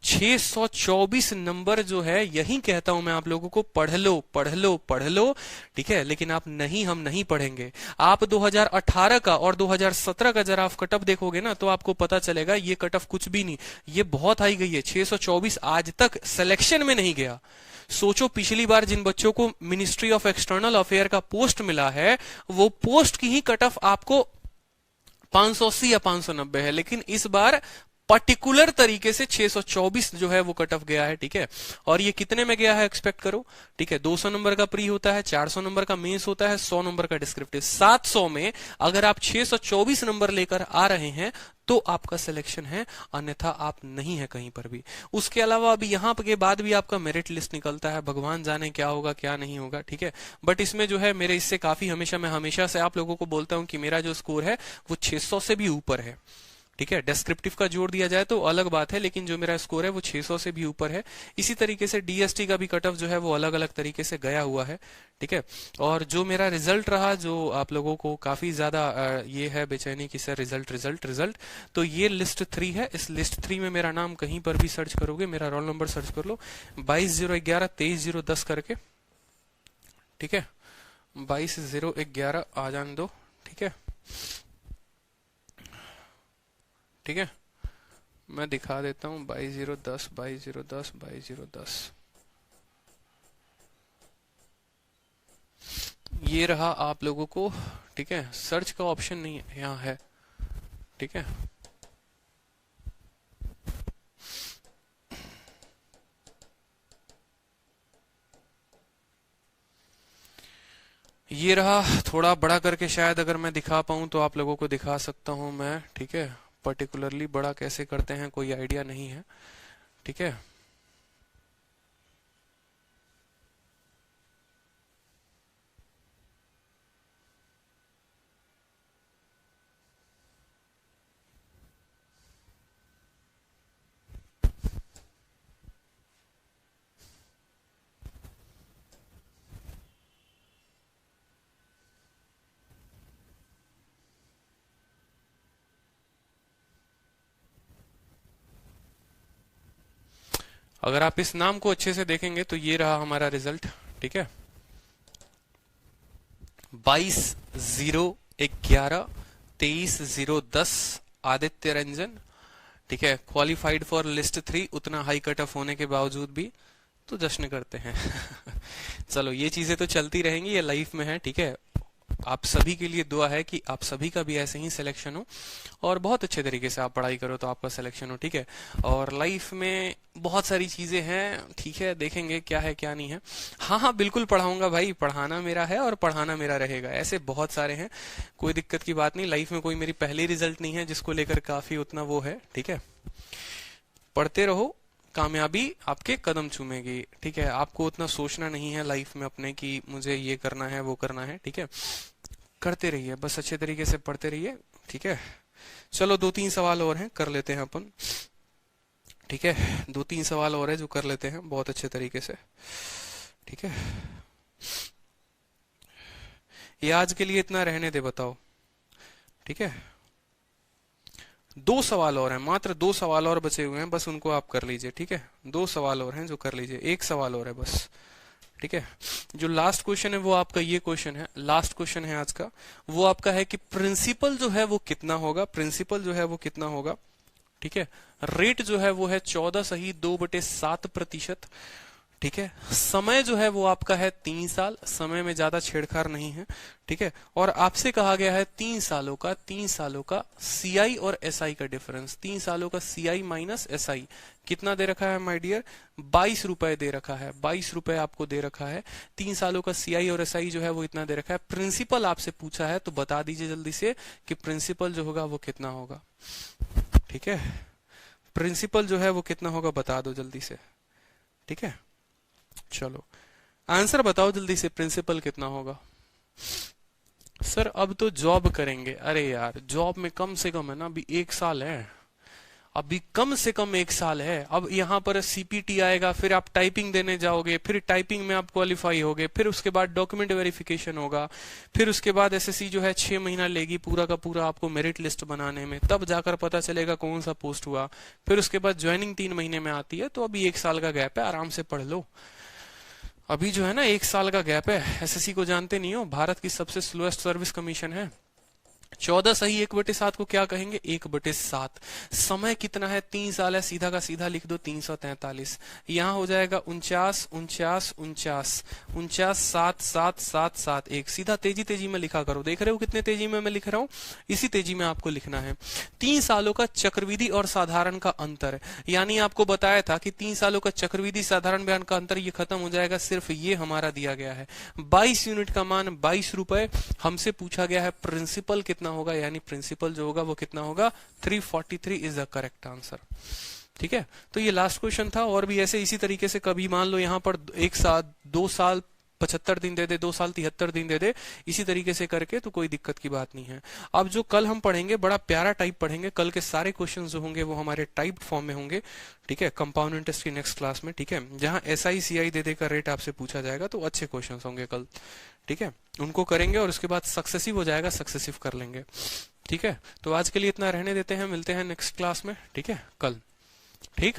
624 नंबर जो है, यही कहता हूं मैं आप लोगों को, पढ़ लो पढ़ लो पढ़ लो। ठीक है, लेकिन आप नहीं, हम नहीं पढ़ेंगे। आप 2018 का और 2017 का जरा आप कट ऑफ देखोगे ना, तो आपको पता चलेगा ये कट ऑफ कुछ भी नहीं, ये बहुत हाई गई है। 624 आज तक सिलेक्शन में नहीं गया। सोचो, पिछली बार जिन बच्चों को मिनिस्ट्री ऑफ एक्सटर्नल अफेयर का पोस्ट मिला है, वो पोस्ट की ही कट ऑफ आपको 580 या 590 है, लेकिन इस बार पर्टिकुलर तरीके से 624 जो है वो कट ऑफ गया है, ठीक है। और ये कितने में गया है एक्सपेक्ट करो, ठीक है। 200 नंबर का प्री होता है, 400 नंबर का मेंस होता है, 100 नंबर का डिस्क्रिप्टिव। 700 में अगर आप 624 नंबर लेकर आ रहे हैं तो आपका सिलेक्शन है, अन्यथा आप नहीं है कहीं पर भी। उसके अलावा अभी यहाँ के बाद भी आपका मेरिट लिस्ट निकलता है, भगवान जाने क्या होगा क्या नहीं होगा, ठीक है। बट इसमें जो है मेरे इससे काफी हमेशा, मैं हमेशा से आप लोगों को बोलता हूं कि मेरा जो स्कोर है वो 600 से भी ऊपर है, ठीक है। डिस्क्रिप्टिव का जोड़ दिया जाए तो अलग बात है, लेकिन जो मेरा स्कोर है वो 600 से भी ऊपर है। इसी तरीके से डीएसटी का भी कट ऑफ जो है वो अलग अलग तरीके से गया हुआ है, ठीक है। और जो मेरा रिजल्ट रहा, जो आप लोगों को काफी ज्यादा ये है बेचैनी कि सर रिजल्ट रिजल्ट रिजल्ट, तो ये लिस्ट 3 है। इस लिस्ट 3 में मेरा नाम कहीं पर भी सर्च करोगे, मेरा रोल नंबर सर्च कर लो 22/011 23/010 करके, ठीक है। 22/011 आ जाने दो, ठीक है, ठीक है। मैं दिखा देता हूं 22/010 22/010 22/010, ये रहा आप लोगों को, ठीक है। सर्च का ऑप्शन नहीं है, यहाँ है, ठीक है। ये रहा, थोड़ा बड़ा करके शायद अगर मैं दिखा पाऊं तो आप लोगों को दिखा सकता हूं मैं, ठीक है। पर्टिकुलरली बड़ा कैसे करते हैं कोई आइडिया नहीं है, ठीक है। अगर आप इस नाम को अच्छे से देखेंगे तो ये रहा हमारा रिजल्ट, ठीक है। 22/011 23/010 आदित्य रंजन, ठीक है। क्वालिफाइड फॉर लिस्ट 3, उतना हाई कट ऑफ होने के बावजूद भी तो जश्न करते हैं। चलो ये चीजें तो चलती रहेंगी, ये लाइफ में है, ठीक है। आप सभी के लिए दुआ है कि आप सभी का भी ऐसे ही सिलेक्शन हो और बहुत अच्छे तरीके से आप पढ़ाई करो तो आपका सिलेक्शन हो, ठीक है। और लाइफ में बहुत सारी चीजें हैं, ठीक है, देखेंगे क्या है क्या नहीं है। हाँ हाँ बिल्कुल पढ़ाऊंगा भाई, पढ़ाना मेरा है और पढ़ाना मेरा रहेगा, ऐसे बहुत सारे हैं, कोई दिक्कत की बात नहीं। लाइफ में कोई मेरी पहली रिजल्ट नहीं है जिसको लेकर काफी उतना वो है, ठीक है। पढ़ते रहो, कामयाबी आपके कदम चूमेगी, ठीक है। आपको उतना सोचना नहीं है लाइफ में अपने कि मुझे ये करना है वो करना है, ठीक है। करते रहिए, बस अच्छे तरीके से पढ़ते रहिए, ठीक है। चलो 2-3 सवाल और हैं, कर लेते हैं अपन, ठीक है। 2-3 सवाल और है जो कर लेते हैं बहुत अच्छे तरीके से, ठीक है। ये आज के लिए इतना रहने दे, बताओ, ठीक है। 2 सवाल और हैं, मात्र 2 सवाल और बचे हुए हैं, बस उनको आप कर लीजिए, ठीक है। 2 सवाल और हैं जो कर लीजिए, 1 सवाल और है बस, ठीक है। जो लास्ट क्वेश्चन है वो आपका ये क्वेश्चन है, लास्ट क्वेश्चन है आज का, वो आपका है कि प्रिंसिपल जो है वो कितना होगा, प्रिंसिपल जो है वो कितना होगा, ठीक है। रेट जो है वो है 14/2/7%, ठीक है। समय जो है वो आपका है 3 साल, समय में ज्यादा छेड़छाड़ नहीं है, ठीक है। और आपसे कहा गया है 3 सालों का सीआई और एसआई का डिफरेंस, 3 सालों का सीआई माइनस एसआई कितना दे रखा है माय डियर, 22 रुपए दे रखा है, 22 रुपए आपको दे रखा है। 3 सालों का सीआई और एसआई जो है वो इतना दे रखा है। प्रिंसिपल आपसे पूछा है तो बता दीजिए जल्दी से कि प्रिंसिपल जो होगा वो कितना होगा, ठीक है। प्रिंसिपल जो है वो कितना होगा बता दो जल्दी से, ठीक है। चलो आंसर बताओ जल्दी से, प्रिंसिपल कितना होगा। सर अब तो जॉब करेंगे, अरे यार जॉब में कम से कम है ना अभी 1 साल है, अभी कम से कम 1 साल है। अब यहाँ पर सीपीटी आएगा, फिर आप टाइपिंग देने जाओगे, फिर टाइपिंग में आप क्वालिफाई होगे, फिर उसके बाद डॉक्यूमेंट वेरिफिकेशन होगा, फिर उसके बाद एसएससी जो है 6 महीना लेगी पूरा का पूरा आपको मेरिट लिस्ट बनाने में, तब जाकर पता चलेगा कौन सा पोस्ट हुआ। फिर उसके बाद ज्वाइनिंग 3 महीने में आती है, तो अभी 1 साल का गैप है, आराम से पढ़ लो। अभी जो है ना 1 साल का गैप है। एसएससी को जानते नहीं हो, भारत की सबसे स्लोएस्ट सर्विस कमीशन है, 14 सही 1/7 को क्या कहेंगे? 1/7। समय कितना है? 3 साल है, सीधा का सीधा लिख दो 343। यहाँ हो जाएगा 49 49 49 49 7 7 7 7 1। सीधा तेजी तेजी में लिखा करो। देख रहे हो कितने तेजी में मैं लिख रहा हूँ? इसी तेजी में आपको लिखना है। 3 सालों का चक्रवृद्धि और साधारण का अंतर, यानी आपको बताया था कि 3 सालों का चक्रवृद्धि साधारण ब्याज का अंतर ये खत्म हो जाएगा। सिर्फ ये हमारा दिया गया है 22 यूनिट का मान 22 रुपए। हमसे पूछा गया है प्रिंसिपल कितना होगा, यानी प्रिंसिपल जो होगा वो कितना होगा? 343 इज द करेक्ट आंसर। ठीक है, तो ये लास्ट क्वेश्चन था। और भी ऐसे इसी तरीके से कभी मान लो यहाँ पर 1 साल 2 साल 75 दिन दे दे, 2 साल 73 दिन दे दे, इसी तरीके से करके, तो कोई दिक्कत की बात नहीं है। अब जो कल हम पढ़ेंगे बड़ा प्यारा टाइप पढ़ेंगे। कल के सारे क्वेश्चन जो होंगे वो हमारे टाइप्ड फॉर्म में होंगे। ठीक है, कंपाउंड इंटरेस्ट की नेक्स्ट क्लास में। ठीक है, जहां SI CI दे देकर रेट आपसे पूछा जाएगा, तो अच्छे क्वेश्चन होंगे कल। ठीक है, उनको करेंगे और उसके बाद सक्सेसिव हो जाएगा, सक्सेसिव कर लेंगे। ठीक है, तो आज के लिए इतना रहने देते हैं, मिलते हैं नेक्स्ट क्लास में। ठीक है, कल। ठीक,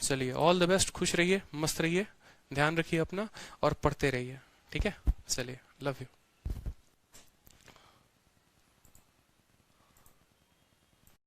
चलिए, ऑल द बेस्ट, खुश रहिए, मस्त रहिए, ध्यान रखिए अपना और पढ़ते रहिए। ठीक है, चलिए, लव यू।